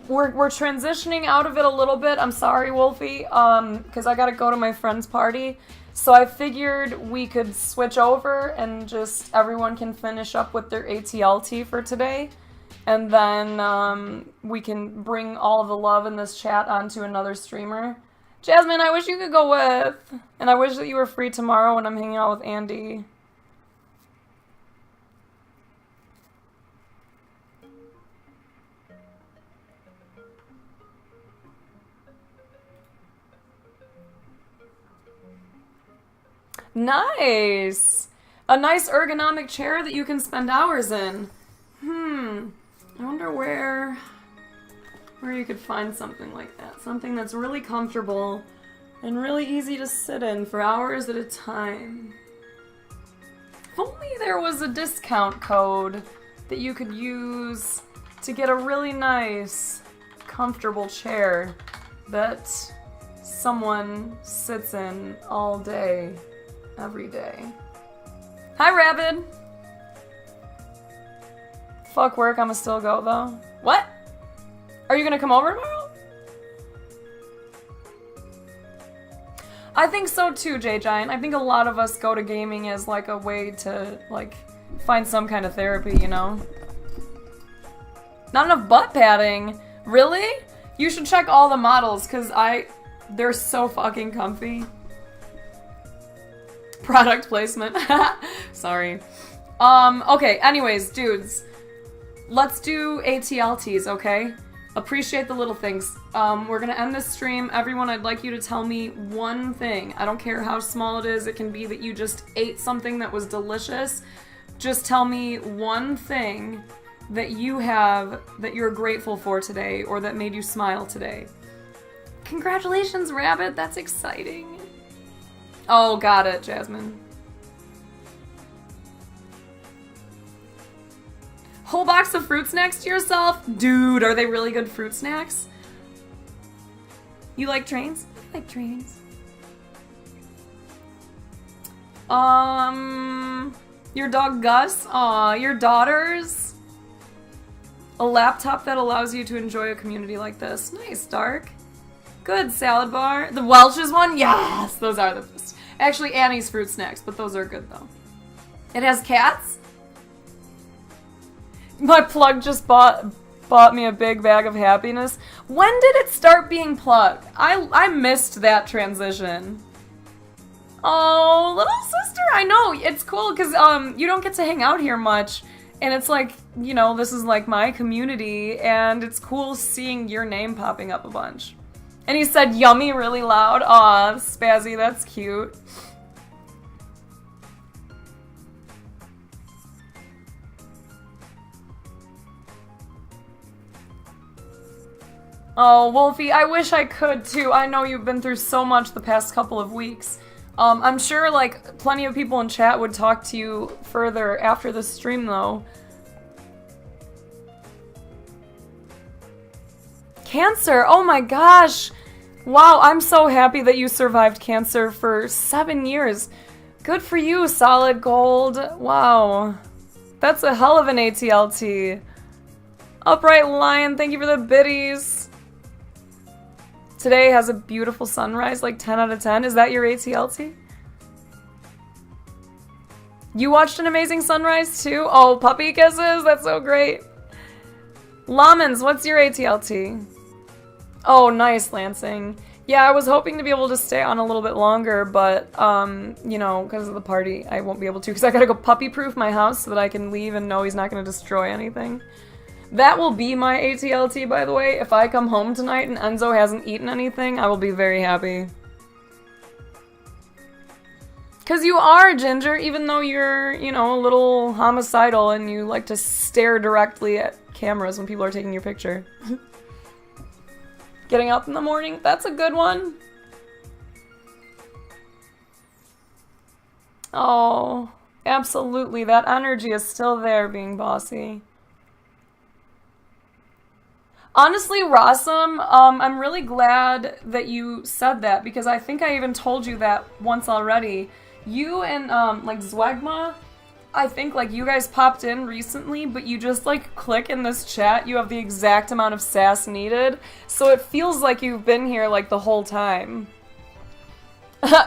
We're transitioning out of it a little bit. I'm sorry, Wolfie, because I gotta go to my friend's party. So I figured we could switch over and just everyone can finish up with their ATLT for today. And then we can bring all of the love in this chat onto another streamer. Jasmine, I wish you could go with. And I wish that you were free tomorrow when I'm hanging out with Andy. Nice! A nice ergonomic chair that you can spend hours in. I wonder where you could find something like that. Something that's really comfortable and really easy to sit in for hours at a time. If only there was a discount code that you could use to get a really nice, comfortable chair that someone sits in all day, every day. Hi, Rabid! Fuck work, I'ma still go, though. What? Are you gonna come over tomorrow? I think so too, J-Giant. I think a lot of us go to gaming as, like, a way to, like, find some kind of therapy, you know? Not enough butt padding. Really? You should check all the models, because they're so fucking comfy. Product placement. Sorry. Okay, anyways, dudes. Let's do ATLTs, okay? Appreciate the little things. We're gonna end this stream. Everyone, I'd like you to tell me one thing. I don't care how small it is. It can be that you just ate something that was delicious. Just tell me one thing that you have that you're grateful for today or that made you smile today. Congratulations, Rabbit. That's exciting. Oh, got it, Jasmine. Whole box of fruit snacks to yourself? Dude, are they really good fruit snacks? You like trains? I like trains. Your dog Gus? Aw, your daughters? A laptop that allows you to enjoy a community like this. Nice, Dark. Good, Salad Bar. The Welch's one? Yes! Those are the best. Actually, Annie's fruit snacks, but those are good, though. It has cats? My plug just bought me a big bag of happiness. When did it start being plugged? I missed that transition. Oh, little sister, I know. It's cool because you don't get to hang out here much. And it's like, you know, this is like my community, and it's cool seeing your name popping up a bunch. And he said yummy really loud. Aw, Spazzy, that's cute. Oh, Wolfie, I wish I could too. I know you've been through so much the past couple of weeks. I'm sure, like, plenty of people in chat would talk to you further after the stream, though. Cancer! Oh my gosh! Wow, I'm so happy that you survived cancer for 7 years. Good for you, Solid Gold. Wow. That's a hell of an ATLT. Upright Lion, thank you for the biddies. Today has a beautiful sunrise, like 10 out of 10. Is that your ATLT? You watched An Amazing Sunrise too? Oh, puppy kisses? That's so great. Lamans, what's your ATLT? Oh, nice, Lansing. Yeah, I was hoping to be able to stay on a little bit longer, but, you know, because of the party, I won't be able to, because I gotta go puppy-proof my house so that I can leave and know he's not gonna destroy anything. That will be my ATLT, by the way. If I come home tonight and Enzo hasn't eaten anything, I will be very happy. Because you are, Ginger, even though you're, you know, a little homicidal and you like to stare directly at cameras when people are taking your picture. Getting up in the morning, that's a good one. Oh, absolutely. That energy is still there, being bossy. Honestly, Rossum, I'm really glad that you said that, because I think I even told you that once already. You and, like, Zwegma, I think, like, you guys popped in recently, but you just, like, click in this chat, you have the exact amount of sass needed, so it feels like you've been here, like, the whole time.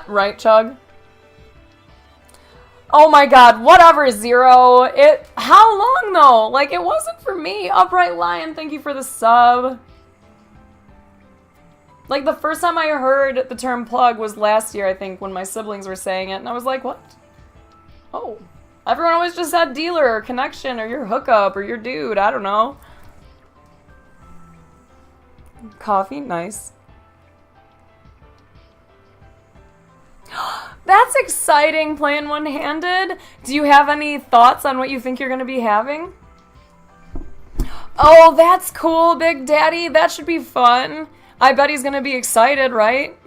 Right, Chug? Oh my god, whatever, Zero. How long, though? Like, it wasn't for me. Upright Lion, thank you for the sub. Like, the first time I heard the term plug was last year, I think, when my siblings were saying it, and I was like, what? Oh. Everyone always just said dealer, or connection, or your hookup, or your dude, I don't know. Coffee, nice. That's exciting, playing one-handed. Do you have any thoughts on what you think you're going to be having? Oh, that's cool, Big Daddy. That should be fun. I bet he's going to be excited, right?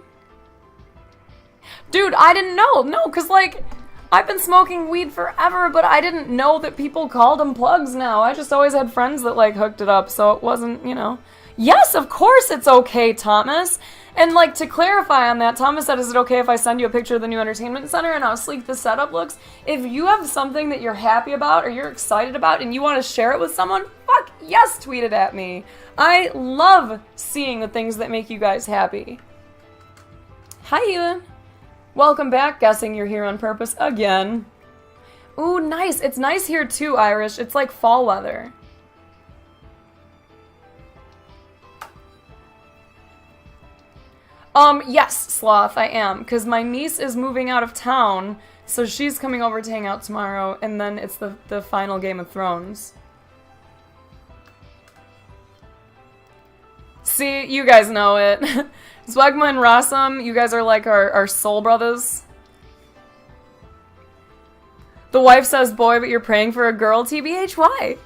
Dude, I didn't know. No, because, like, I've been smoking weed forever, but I didn't know that people called them plugs now. I just always had friends that, like, hooked it up, so it wasn't, you know. Yes, of course it's okay, Thomas. And, like, to clarify on that, Thomas said, is it okay if I send you a picture of the new entertainment center and how sleek the setup looks? If you have something that you're happy about or you're excited about and you want to share it with someone, fuck yes, tweet it at me. I love seeing the things that make you guys happy. Hi, Ewan. Welcome back. Guessing you're here on purpose again. Ooh, nice. It's nice here too, Irish. It's like fall weather. Yes, Sloth, I am, because my niece is moving out of town, so she's coming over to hang out tomorrow, and then it's the final Game of Thrones. See, you guys know it. Zwegma and Rossum, you guys are like our soul brothers. The wife says boy, but you're praying for a girl, TBH, why?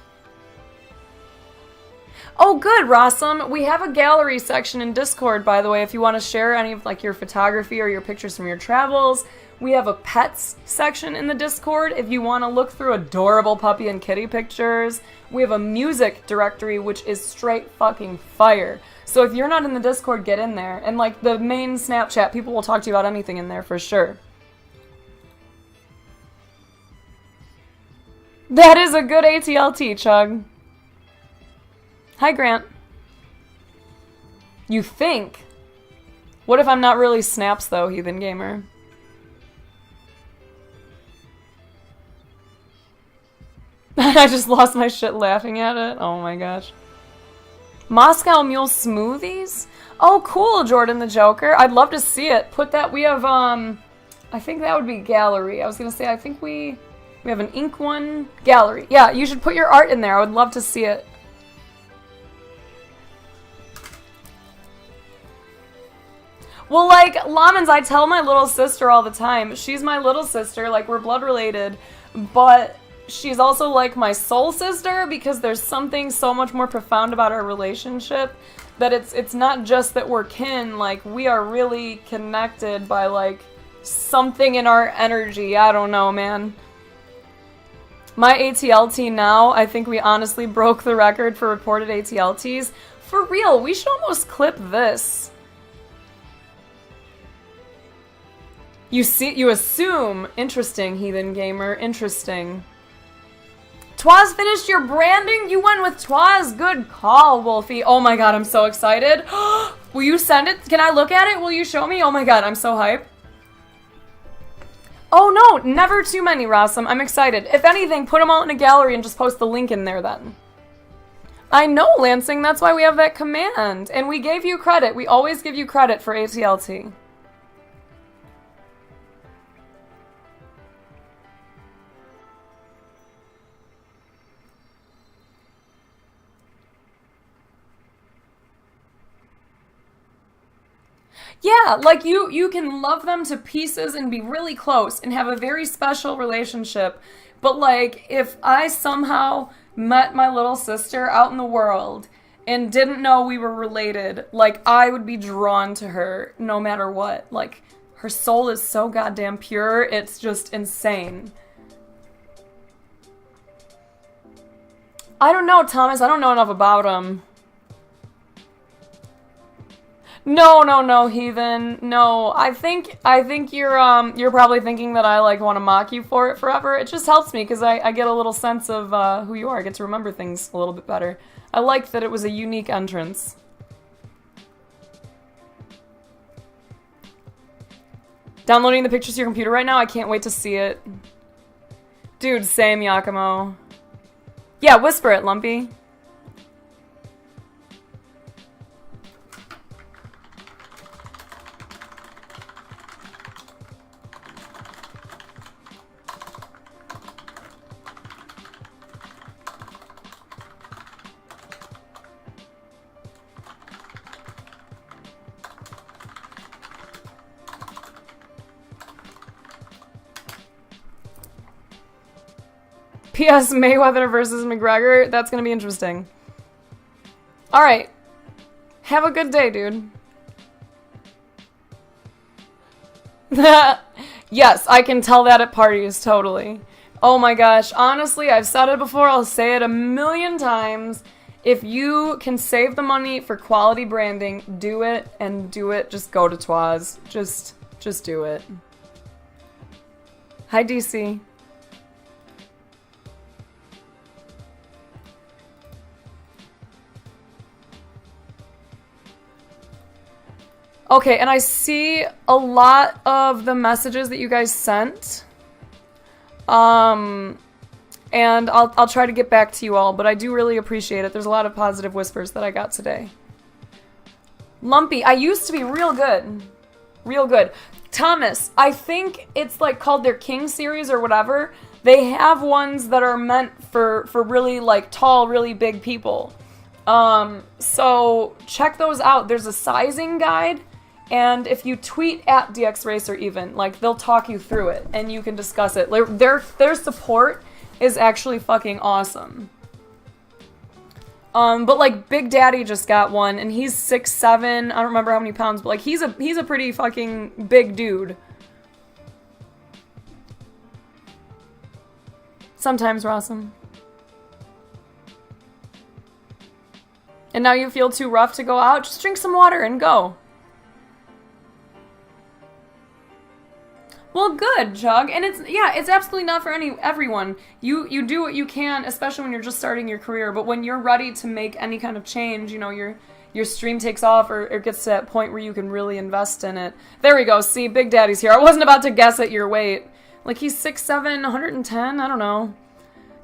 Oh, good, Rossum. We have a gallery section in Discord, by the way, if you want to share any of like your photography or your pictures from your travels. We have a pets section in the Discord if you want to look through adorable puppy and kitty pictures. We have a music directory, which is straight fucking fire. So if you're not in the Discord, get in there. And like the main Snapchat, people will talk to you about anything in there for sure. That is a good ATLT, Chug. Hi, Grant. You think? What if I'm not really Snaps, though, Heathen Gamer? I just lost my shit laughing at it. Oh my gosh. Moscow Mule smoothies? Oh, cool, Jordan the Joker. I'd love to see it. Put that, we have, I think that would be gallery. I was gonna say, I think we have an ink one. Gallery. Yeah, you should put your art in there. I would love to see it. Well, like, Lamans, I tell my little sister all the time. She's my little sister, like, we're blood related, but she's also, like, my soul sister because there's something so much more profound about our relationship that it's not just that we're kin, like, we are really connected by, like, something in our energy. I don't know, man. My ATLT now, I think we honestly broke the record for reported ATLTs. For real, we should almost clip this. You assume. Interesting, Heathen Gamer. Interesting. Twaz finished your branding? You went with Twaz? Good call, Wolfie. Oh my god, I'm so excited. Will you send it? Can I look at it? Will you show me? Oh my god, I'm so hyped. Oh no, never too many, Rossum. I'm excited. If anything, put them all in a gallery and just post the link in there then. I know, Lansing, that's why we have that command. And we gave you credit. We always give you credit for ATLT. Yeah, like you can love them to pieces and be really close and have a very special relationship. But like if I somehow met my little sister out in the world and didn't know we were related, like I would be drawn to her no matter what. Like her soul is so goddamn pure, it's just insane. I don't know, Thomas, I don't know enough about him. No, heathen. No, I think you're probably thinking that I like want to mock you for it forever. It just helps me because I get a little sense of who you are. I get to remember things a little bit better. I like that it was a unique entrance. Downloading the pictures to your computer right now. I can't wait to see it. Dude, same, Yakumo. Yeah, whisper it, Lumpy. P.S. Mayweather versus McGregor. That's gonna be interesting. Alright. Have a good day, dude. Yes, I can tell that at parties, totally. Oh my gosh, honestly, I've said it before, I'll say it a million times. If you can save the money for quality branding, do it, and do it. Just go to Twaz. Just do it. Hi, DC. Okay, and I see a lot of the messages that you guys sent. And I'll try to get back to you all, but I do really appreciate it. There's a lot of positive whispers that I got today. Lumpy, I used to be real good. Real good. Thomas, I think it's like called their King series or whatever. They have ones that are meant for really like tall, really big people. So check those out. There's a sizing guide. And if you tweet at DXRacer even, like, they'll talk you through it, and you can discuss it. Their support is actually fucking awesome. But, like, Big Daddy just got one, and he's 6'7", I don't remember how many pounds, but, like, he's a pretty fucking big dude. Sometimes, Rossum. And now you feel too rough to go out? Just drink some water and go. Well, good, Chug. And it's absolutely not for everyone. You do what you can, especially when you're just starting your career, but when you're ready to make any kind of change, you know, your stream takes off or it gets to that point where you can really invest in it. There we go. See, Big Daddy's here. I wasn't about to guess at your weight. Like, he's 6'7", 110? I don't know.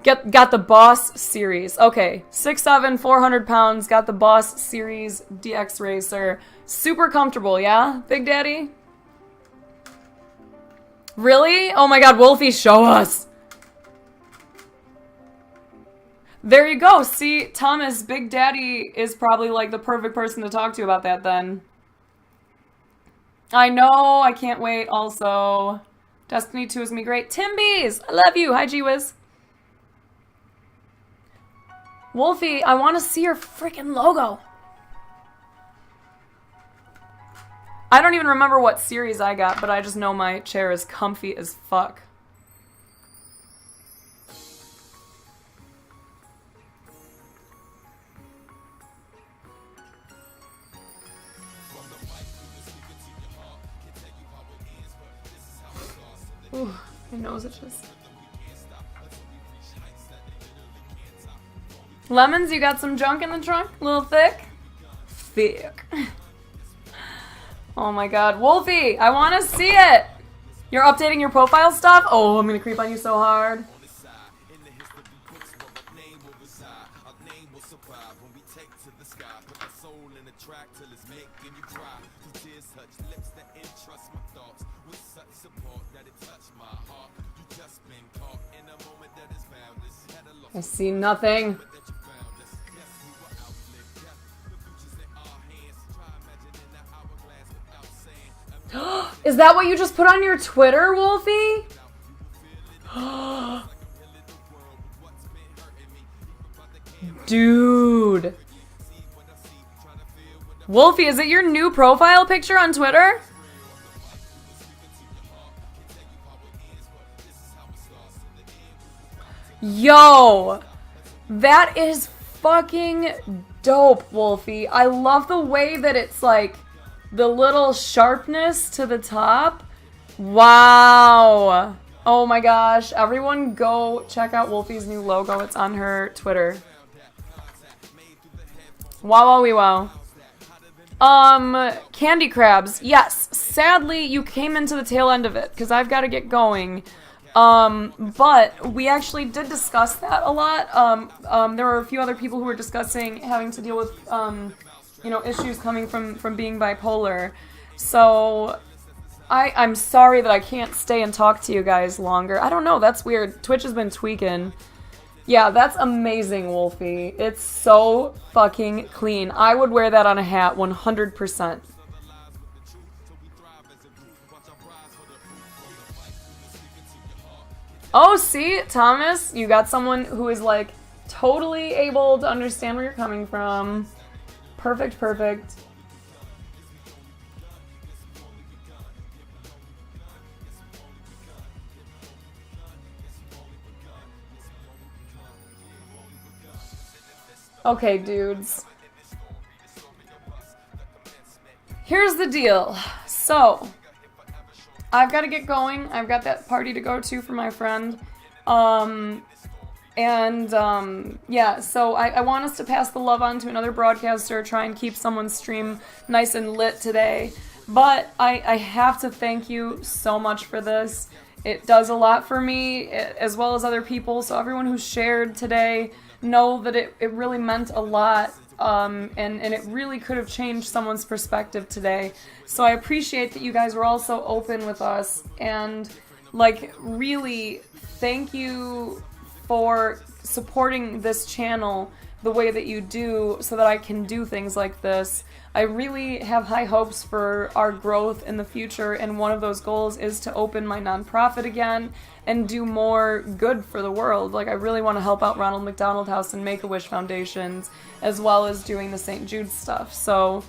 Got the Boss Series. Okay, 6'7", 400 pounds, got the Boss Series DX Racer. Super comfortable, yeah? Big Daddy? Really? Oh my god, Wolfie, show us! There you go. See, Thomas, Big Daddy is probably like the perfect person to talk to about that then. I know, I can't wait also. Destiny 2 is gonna be great. Timbies! I love you! Hi, G-Wiz. Wolfie, I want to see your freaking logo. I don't even remember what series I got, but I just know my chair is comfy as fuck. Ooh, my nose itches. Lemons, you got some junk in the trunk? A little thick? Thick. Oh my god. Wolfie, I want to see it! You're updating your profile stuff? Oh, I'm gonna creep on you so hard. I see nothing. Is that what you just put on your Twitter, Wolfie? Dude. Wolfie, is it your new profile picture on Twitter? Yo, that is fucking dope, Wolfie. I love the way that it's like the little sharpness to the top. Wow. Oh my gosh. Everyone go check out Wolfie's new logo. It's on her Twitter. Wow, wow, wow. Candy crabs. Yes. Sadly, you came into the tail end of it because I've got to get going. But we actually did discuss that a lot. There were a few other people who were discussing having to deal with, you know, issues coming from being bipolar. So I'm sorry that I can't stay and talk to you guys longer. I don't know, that's weird. Twitch has been tweaking. Yeah, that's amazing, Wolfie. It's so fucking clean. I would wear that on a hat 100%. Oh, see, Thomas, you got someone who is like totally able to understand where you're coming from. Perfect, perfect. Okay, dudes. Here's the deal. So, I've got to get going. I've got that party to go to for my friend. Yeah, so I want us to pass the love on to another broadcaster, try and keep someone's stream nice and lit today. But I have to thank you so much for this. It does a lot for me, as well as other people. So everyone who shared today, know that it really meant a lot. And it really could have changed someone's perspective today. So I appreciate that you guys were all so open with us, and like really thank you for supporting this channel the way that you do so that I can do things like this. I really have high hopes for our growth in the future, and one of those goals is to open my nonprofit again and do more good for the world. Like, I really want to help out Ronald McDonald House and Make-A-Wish Foundations, as well as doing the St. Jude stuff. So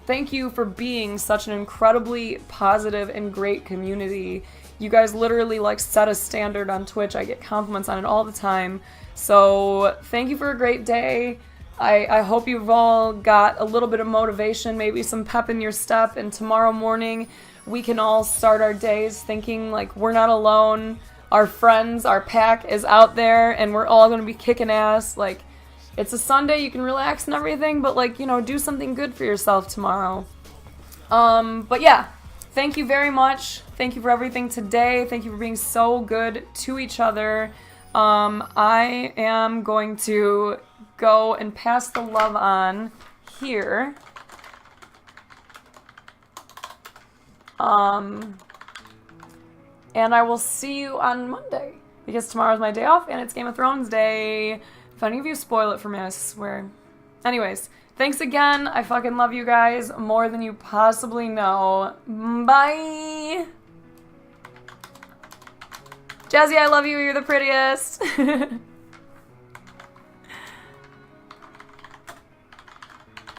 thank you for being such an incredibly positive and great community. You guys literally like set a standard on Twitch. I get compliments on it all the time. So thank you for a great day. I hope you've all got a little bit of motivation, maybe some pep in your step, and tomorrow morning we can all start our days thinking like we're not alone. Our friends, our pack is out there, and we're all going to be kicking ass. Like, it's a Sunday, you can relax and everything, but like, you know, do something good for yourself tomorrow. But yeah, thank you very much. Thank you for everything today. Thank you for being so good to each other. I am going to go and pass the love on here. And I will see you on Monday, because tomorrow's my day off and it's Game of Thrones day. If any of you spoil it for me, I swear. Anyways, thanks again. I fucking love you guys more than you possibly know. Bye! Jazzy, I love you. You're the prettiest.